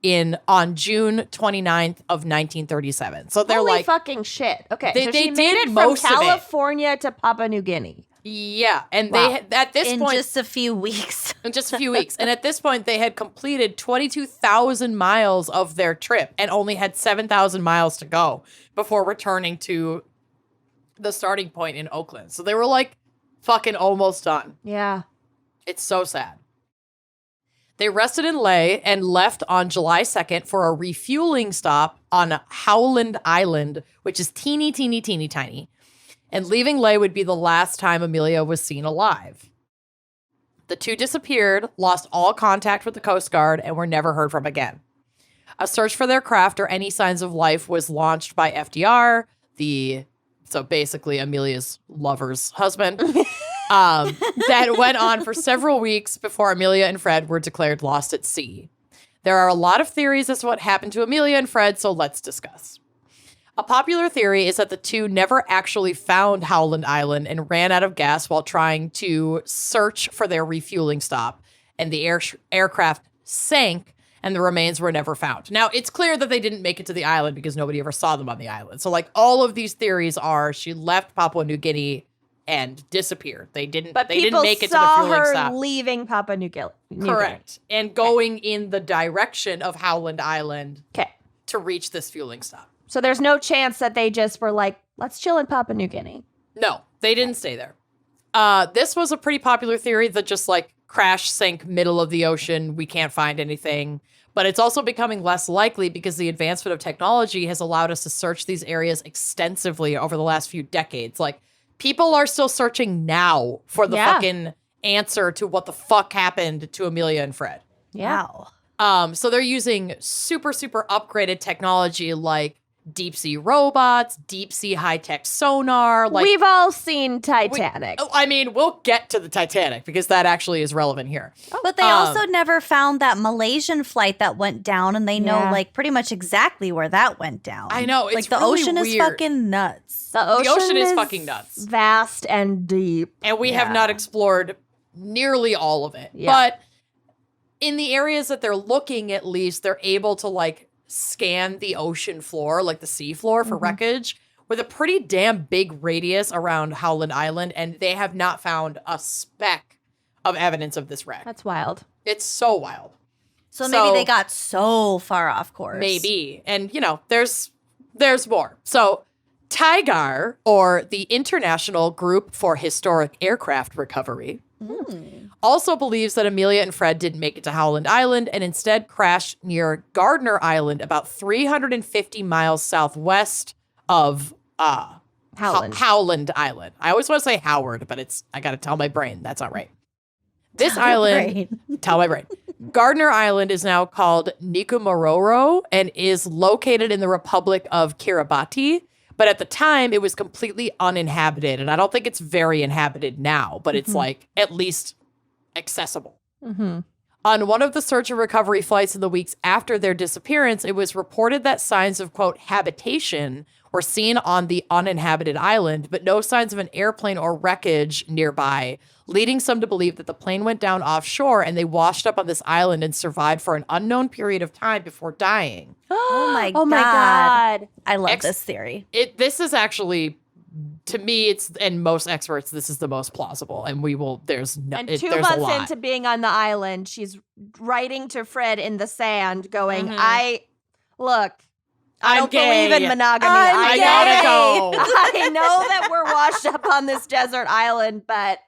Speaker 4: on June 29th of 1937. So they're
Speaker 2: Holy fucking shit. Okay,
Speaker 4: they
Speaker 2: she made
Speaker 4: did
Speaker 2: it from
Speaker 4: most of it.
Speaker 2: California to Papua New Guinea.
Speaker 4: Yeah, and they at this
Speaker 3: in
Speaker 4: point
Speaker 3: just a few weeks.
Speaker 4: in just a few weeks, and at this point they had completed 22,000 miles of their trip and only had 7,000 miles to go before returning to the starting point in Oakland. So they were like fucking almost done.
Speaker 2: Yeah.
Speaker 4: It's so sad. They rested in Lae and left on July 2nd for a refueling stop on Howland Island, which is teeny, teeny, teeny, tiny. And leaving Lae would be the last time Amelia was seen alive. The two disappeared, lost all contact with the Coast Guard, and were never heard from again. A search for their craft or any signs of life was launched by FDR, so basically Amelia's lover's husband. That went on for several weeks before Amelia and Fred were declared lost at sea. There are a lot of theories as to what happened to Amelia and Fred, so let's discuss. A popular theory is that the two never actually found Howland Island and ran out of gas while trying to search for their refueling stop, and the aircraft sank and the remains were never found. Now, it's clear that they didn't make it to the island because nobody ever saw them on the island. So, like, all of these theories are she left Papua New Guinea and disappeared. They didn't make it to the fueling
Speaker 2: saw her
Speaker 4: stop.
Speaker 2: leaving Papua New Guinea.
Speaker 4: Correct. And going in the direction of Howland Island to reach this fueling stop.
Speaker 2: So there's no chance that they just were like, let's chill in Papua New Guinea.
Speaker 4: No, they didn't stay there. This was a pretty popular theory that just like crash, sink, middle of the ocean. We can't find anything. But it's also becoming less likely because the advancement of technology has allowed us to search these areas extensively over the last few decades. Like, people are still searching now for the fucking answer to what the fuck happened to Amelia and Fred.
Speaker 2: Yeah.
Speaker 4: So they're using super, super upgraded technology like deep sea robots, deep sea high-tech sonar. Like,
Speaker 2: we've all seen Titanic.
Speaker 4: We'll get to the Titanic because that actually is relevant here.
Speaker 3: But they also never found that Malaysian flight that went down, and they know like pretty much exactly where that went down.
Speaker 4: I know. It's
Speaker 3: like the
Speaker 4: really
Speaker 3: ocean
Speaker 4: weird.
Speaker 3: is fucking nuts.
Speaker 2: The ocean
Speaker 4: is fucking nuts.
Speaker 2: Vast and deep.
Speaker 4: And we have not explored nearly all of it.
Speaker 2: Yeah.
Speaker 4: But in the areas that they're looking, at least, they're able to like scan the ocean floor, like the sea floor for wreckage with a pretty damn big radius around Howland Island. And they have not found a speck of evidence of this wreck.
Speaker 2: That's wild.
Speaker 4: It's so wild.
Speaker 3: So maybe they got so far off course.
Speaker 4: Maybe. And, there's more. So TIGAR, or the International Group for Historic Aircraft Recovery, also believes that Amelia and Fred didn't make it to Howland Island and instead crashed near Gardner Island, about 350 miles southwest of Howland Island. I always want to say Howard, but I got to tell my brain that's not right. This island, tell my brain. Gardner Island is now called Nikumaroro and is located in the Republic of Kiribati. But at the time, it was completely uninhabited. And I don't think it's very inhabited now, but it's like at least accessible.
Speaker 2: Mm-hmm.
Speaker 4: On one of the search and recovery flights in the weeks after their disappearance, it was reported that signs of, quote, habitation were seen on the uninhabited island, but no signs of an airplane or wreckage nearby, leading some to believe that the plane went down offshore and they washed up on this island and survived for an unknown period of time before dying.
Speaker 3: Oh my
Speaker 2: God.
Speaker 3: I love this theory.
Speaker 4: This is actually, to me, and most experts, this is the most plausible. And there's no,
Speaker 2: And
Speaker 4: there's
Speaker 2: 2
Speaker 4: a
Speaker 2: months
Speaker 4: lot.
Speaker 2: into being on the island, she's writing to Fred in the sand going,
Speaker 4: Mhm.
Speaker 2: I
Speaker 4: I'm
Speaker 2: don't
Speaker 4: gay.
Speaker 2: believe in monogamy.
Speaker 4: I gotta go.
Speaker 2: I know that we're washed up on this desert island, but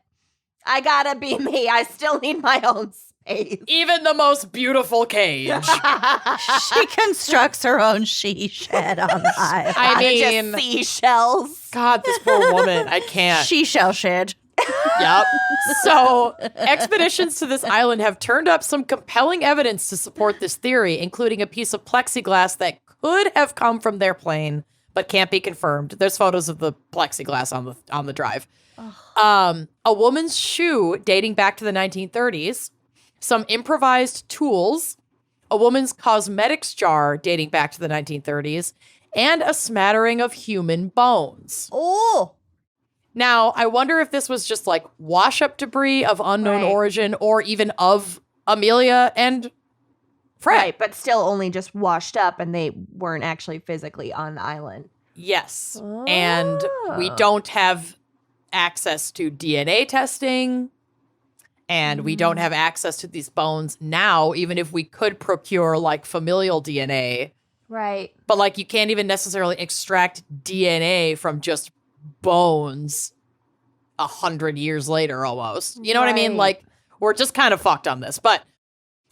Speaker 2: I gotta be me. I still need my own space.
Speaker 4: Even the most beautiful cage.
Speaker 3: She constructs her own she shed on the island.
Speaker 4: I
Speaker 2: Just
Speaker 4: mean,
Speaker 2: seashells.
Speaker 4: God, this poor woman. I can't.
Speaker 3: She shell shed.
Speaker 4: Yep. So, expeditions to this island have turned up some compelling evidence to support this theory, including a piece of plexiglass that could have come from their plane, but can't be confirmed. There's photos of the plexiglass on the drive. A woman's shoe dating back to the 1930s, some improvised tools, a woman's cosmetics jar dating back to the 1930s, and a smattering of human bones.
Speaker 3: Oh.
Speaker 4: Now, I wonder if this was just like wash-up debris of unknown
Speaker 2: Right.
Speaker 4: origin or even of Amelia and Fred.
Speaker 2: Right, but still only just washed up and they weren't actually physically on the island.
Speaker 4: Yes. And we
Speaker 2: Oh.
Speaker 4: don't have access to DNA testing, and we don't have access to these bones now, even if we could procure like familial DNA.
Speaker 2: Right.
Speaker 4: But like you can't even necessarily extract DNA from just bones 100 years later almost. You know what I mean?
Speaker 2: Right.
Speaker 4: Like we're just kind of fucked on this. But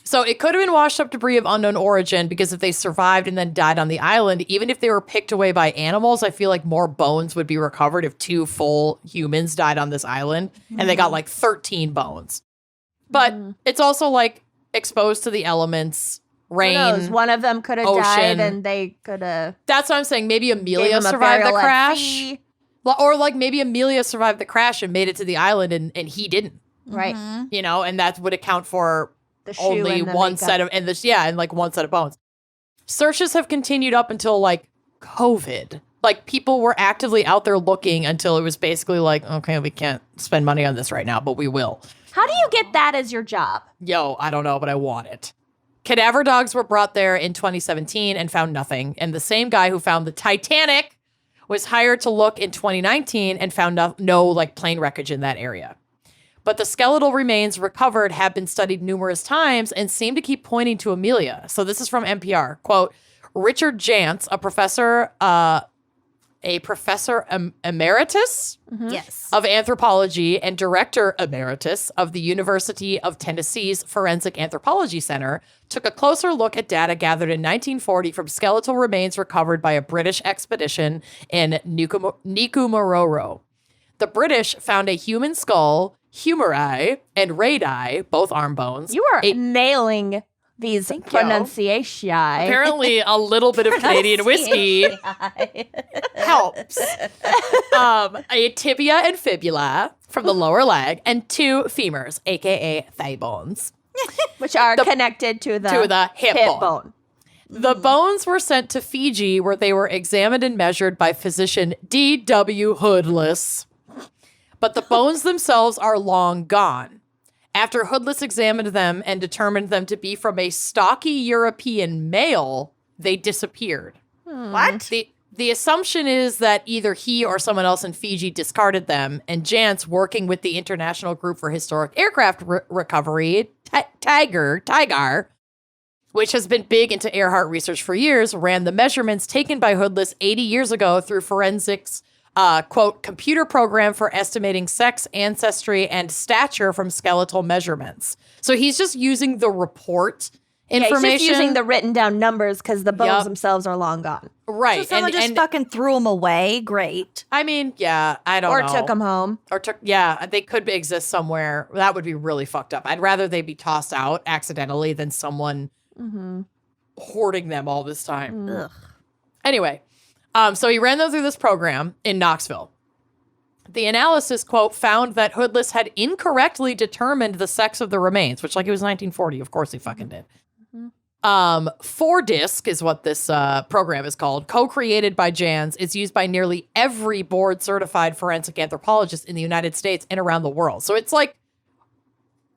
Speaker 4: so it could have been washed up debris of unknown origin, because if they survived and then died on the island, even if they were picked away by animals, I feel like more bones would be recovered if 2 full humans died on this island and they got like 13 bones. But it's also like exposed to the elements, rain.
Speaker 2: Who knows? One of them could have died
Speaker 4: ocean.
Speaker 2: and they could have
Speaker 4: That's what I'm saying. Maybe
Speaker 2: gave
Speaker 4: Amelia
Speaker 2: him a
Speaker 4: survived the
Speaker 2: burial at
Speaker 4: crash.
Speaker 2: sea.
Speaker 4: Or like maybe Amelia survived the crash and made it to the island and he didn't,
Speaker 2: Right.
Speaker 4: you know, and that would account for
Speaker 2: The shoe
Speaker 4: only
Speaker 2: and the
Speaker 4: one
Speaker 2: makeup.
Speaker 4: set of, and like one set of bones. Searches have continued up until like COVID. Like people were actively out there looking until it was basically like, okay, we can't spend money on this right now, but we will.
Speaker 2: How do you get that as your job?
Speaker 4: Yo, I don't know, but I want it. Cadaver dogs were brought there in 2017 and found nothing. And the same guy who found the Titanic was hired to look in 2019 and found no like plane wreckage in that area. But the skeletal remains recovered have been studied numerous times and seem to keep pointing to Amelia. So this is from NPR. Quote, Richard Jantz, a professor emeritus
Speaker 3: Yes.
Speaker 4: of anthropology and director emeritus of the University of Tennessee's Forensic Anthropology Center, took a closer look at data gathered in 1940 from skeletal remains recovered by a British expedition in Nikumaroro. The British found a human skull, humeri, and radii, both arm bones.
Speaker 2: You are nailing these pronunciations.
Speaker 4: Apparently, a little bit of Canadian whiskey helps. A tibia and fibula from the lower leg, and 2 femurs, aka thigh bones,
Speaker 2: Which are connected to the
Speaker 4: hip bone. The bones were sent to Fiji, where they were examined and measured by physician D.W. Hoodless. But the bones themselves are long gone. After Hoodless examined them and determined them to be from a stocky European male, they disappeared.
Speaker 3: What?
Speaker 4: The assumption is that either he or someone else in Fiji discarded them, and Jantz, working with the International Group for Historic Aircraft Recovery, TIGAR, which has been big into Earhart research for years, ran the measurements taken by Hoodless 80 years ago through forensics, quote, computer program for estimating sex, ancestry, and stature from skeletal measurements. So he's just using the report information.
Speaker 2: Yeah, he's just using the written down numbers because the bones
Speaker 4: Yup.
Speaker 2: themselves are long gone.
Speaker 4: Right.
Speaker 3: So someone just fucking threw them away. Great.
Speaker 4: I mean, yeah, I don't
Speaker 2: Or
Speaker 4: know.
Speaker 2: took them home.
Speaker 4: Yeah, they could exist somewhere. That would be really fucked up. I'd rather they be tossed out accidentally than someone hoarding them all this time.
Speaker 3: Ugh.
Speaker 4: Anyway, so he ran them through this program in Knoxville. The analysis, quote, found that Hoodless had incorrectly determined the sex of the remains, which, like, it was 1940. Of course he fucking did. 4-disc is what this program is called, co-created by Jans. It's used by nearly every board-certified forensic anthropologist in the United States and around the world. So it's, like,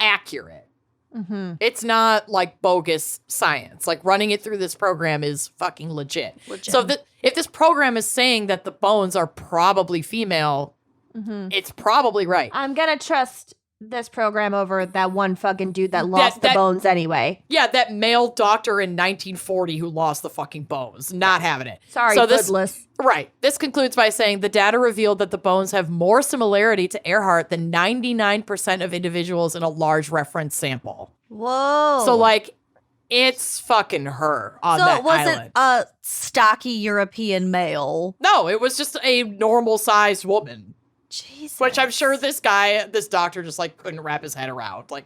Speaker 4: accurate. It's not, like, bogus science. Like, running it through this program is fucking legit. So if this program is saying that the bones are probably female, it's probably right.
Speaker 2: I'm going to trust this program over that one fucking dude that lost the bones anyway.
Speaker 4: Yeah, that male doctor in 1940 who lost the fucking bones. Not having it.
Speaker 2: Sorry, Hoodless.
Speaker 4: Right. This concludes by saying the data revealed that the bones have more similarity to Earhart than 99% of individuals in a large reference sample.
Speaker 3: Whoa.
Speaker 4: So, like, it's fucking her on that
Speaker 3: So it wasn't
Speaker 4: island.
Speaker 3: a stocky European male.
Speaker 4: No, it was just a normal-sized woman.
Speaker 3: Jesus.
Speaker 4: Which I'm sure this doctor just, like, couldn't wrap his head around. Like,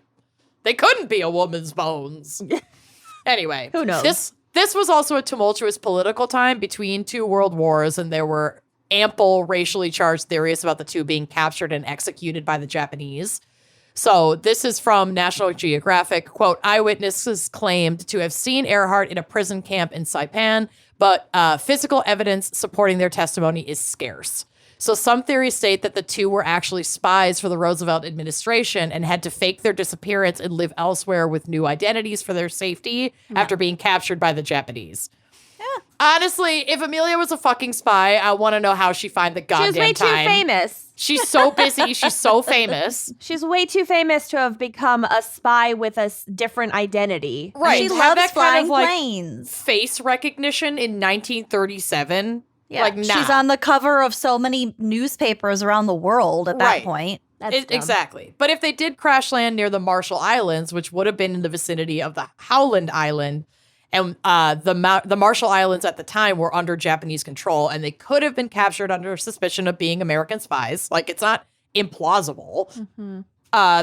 Speaker 4: they couldn't be a woman's bones. Anyway.
Speaker 2: Who knows?
Speaker 4: This was also a tumultuous political time between two world wars, and there were ample racially charged theories about the two being captured and executed by the Japanese. So this is from National Geographic. Quote, eyewitnesses claimed to have seen Earhart in a prison camp in Saipan, but physical evidence supporting their testimony is scarce. So some theories state that the two were actually spies for the Roosevelt administration and had to fake their disappearance and live elsewhere with new identities for their safety after being captured by the Japanese. Yeah. Honestly, if Amelia was a fucking spy, I want to know how she find the goddamn time.
Speaker 2: She was way too famous.
Speaker 4: She's so busy. She's so famous.
Speaker 2: She's way too famous to have become a spy with a different identity.
Speaker 4: Right.
Speaker 3: She
Speaker 4: Have
Speaker 3: loves
Speaker 4: that
Speaker 3: flying
Speaker 4: kind of, like,
Speaker 3: planes.
Speaker 4: face recognition in 1937.
Speaker 3: Yeah,
Speaker 4: like, nah.
Speaker 3: she's on the cover of so many newspapers around the world at that
Speaker 4: Right.
Speaker 3: point.
Speaker 2: That's dumb.
Speaker 4: Exactly. But if they did crash land near the Marshall Islands, which would have been in the vicinity of the Howland Island, and the Marshall Islands at the time were under Japanese control, and they could have been captured under suspicion of being American spies. Like, it's not implausible.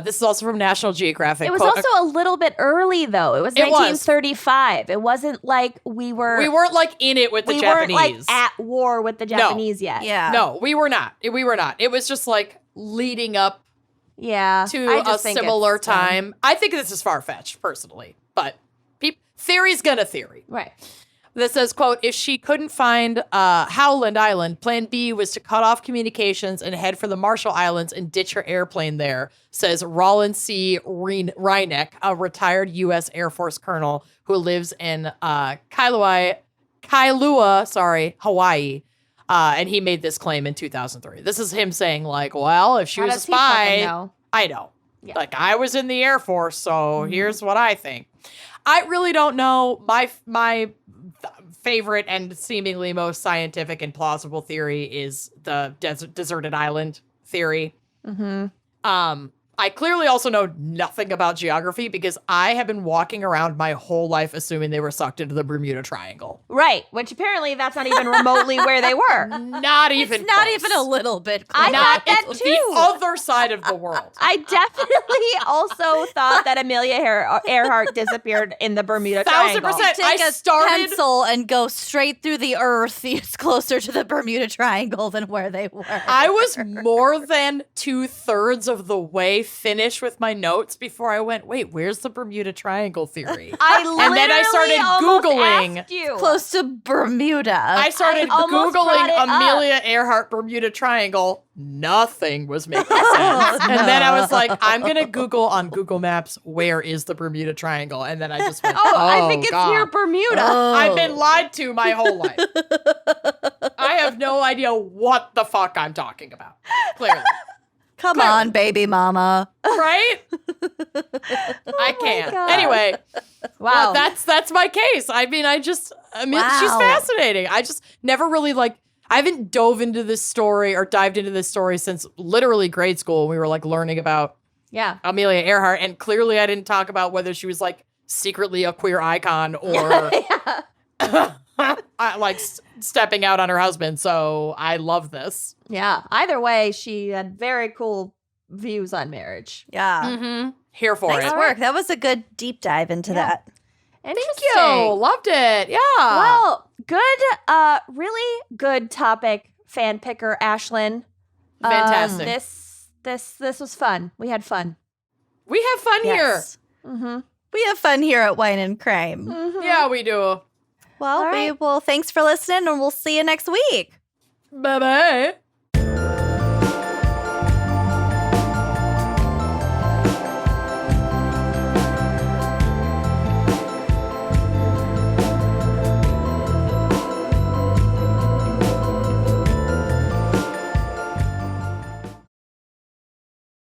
Speaker 4: This is also from National Geographic.
Speaker 2: It was also a little bit early, though. It was 1935. It wasn't like we weren't
Speaker 4: like in it with the Japanese.
Speaker 2: We weren't like at war with the Japanese yet.
Speaker 3: Yeah.
Speaker 4: No, we were not. We were not. It was just like leading up
Speaker 2: Yeah.
Speaker 4: to
Speaker 2: I
Speaker 4: a
Speaker 2: just think
Speaker 4: similar
Speaker 2: it's dumb.
Speaker 4: time. I think this is far-fetched, personally. But theory's gonna theory.
Speaker 2: Right.
Speaker 4: This says, quote, if she couldn't find Howland Island, plan B was to cut off communications and head for the Marshall Islands and ditch her airplane there, says Roland C. Reineck, a retired U.S. Air Force colonel who lives in Kailua, Hawaii. And he made this claim in 2003. This is him saying, like, well, if she was a spy, I know.
Speaker 2: Yeah.
Speaker 4: Like, I was in the Air Force, so here's what I think. I really don't know. My favorite and seemingly most scientific and plausible theory is the deserted island theory. I clearly also know nothing about geography because I have been walking around my whole life assuming they were sucked into the Bermuda Triangle.
Speaker 2: Right. Which apparently that's not even remotely where they were.
Speaker 4: Not even
Speaker 3: It's not
Speaker 4: close.
Speaker 3: even a little bit.
Speaker 2: I thought that
Speaker 4: It's
Speaker 2: too.
Speaker 4: the other side of the world.
Speaker 2: I definitely also thought that Amelia Earhart disappeared in the Bermuda
Speaker 4: 1000%.
Speaker 2: Triangle.
Speaker 3: Take
Speaker 4: I
Speaker 3: a
Speaker 4: started-
Speaker 3: pencil and go straight through the earth. It's closer to the Bermuda Triangle than where they were.
Speaker 4: I was more than 2/3 of the way finished with my notes before I went, wait, where's the Bermuda Triangle theory?
Speaker 2: And
Speaker 4: then I started Googling.
Speaker 3: Close to Bermuda.
Speaker 4: I started
Speaker 2: almost brought
Speaker 4: Googling
Speaker 2: it up.
Speaker 4: Amelia Earhart Bermuda Triangle. Nothing was making sense. And then I was like, I'm going to Google on Google Maps, where is the Bermuda Triangle? And then I just went,
Speaker 2: I think it's
Speaker 4: God.
Speaker 2: near Bermuda.
Speaker 4: I've been lied to my whole life. I have no idea what the fuck I'm talking about. Clearly.
Speaker 3: Come on, baby mama.
Speaker 4: Right? I can't.
Speaker 2: God.
Speaker 4: Anyway,
Speaker 2: Wow.
Speaker 4: that's my case. I mean, she's
Speaker 3: Wow.
Speaker 4: fascinating. I just never really I haven't dived into this story since literally grade school when we were like learning about
Speaker 2: yeah.
Speaker 4: Amelia Earhart, and clearly I didn't talk about whether she was like secretly a queer icon or like stepping out on her husband. So I love this.
Speaker 2: Yeah. Either way, she had very cool views on marriage.
Speaker 3: Yeah.
Speaker 4: Mm-hmm. Here for
Speaker 3: Nice
Speaker 4: it.
Speaker 3: work. That was a good deep dive into that.
Speaker 4: Thank you. Loved it. Yeah.
Speaker 2: Well, good, really good topic, fan picker Ashlyn.
Speaker 4: Fantastic.
Speaker 2: This was fun. We had fun.
Speaker 4: We have fun
Speaker 3: Yes.
Speaker 2: Mm-hmm.
Speaker 3: We have fun here at Wine and Crime.
Speaker 2: Mm-hmm.
Speaker 4: here. Yeah, we do.
Speaker 3: Well,
Speaker 2: All right.
Speaker 3: thanks for listening, and we'll see you next week.
Speaker 4: Bye-bye.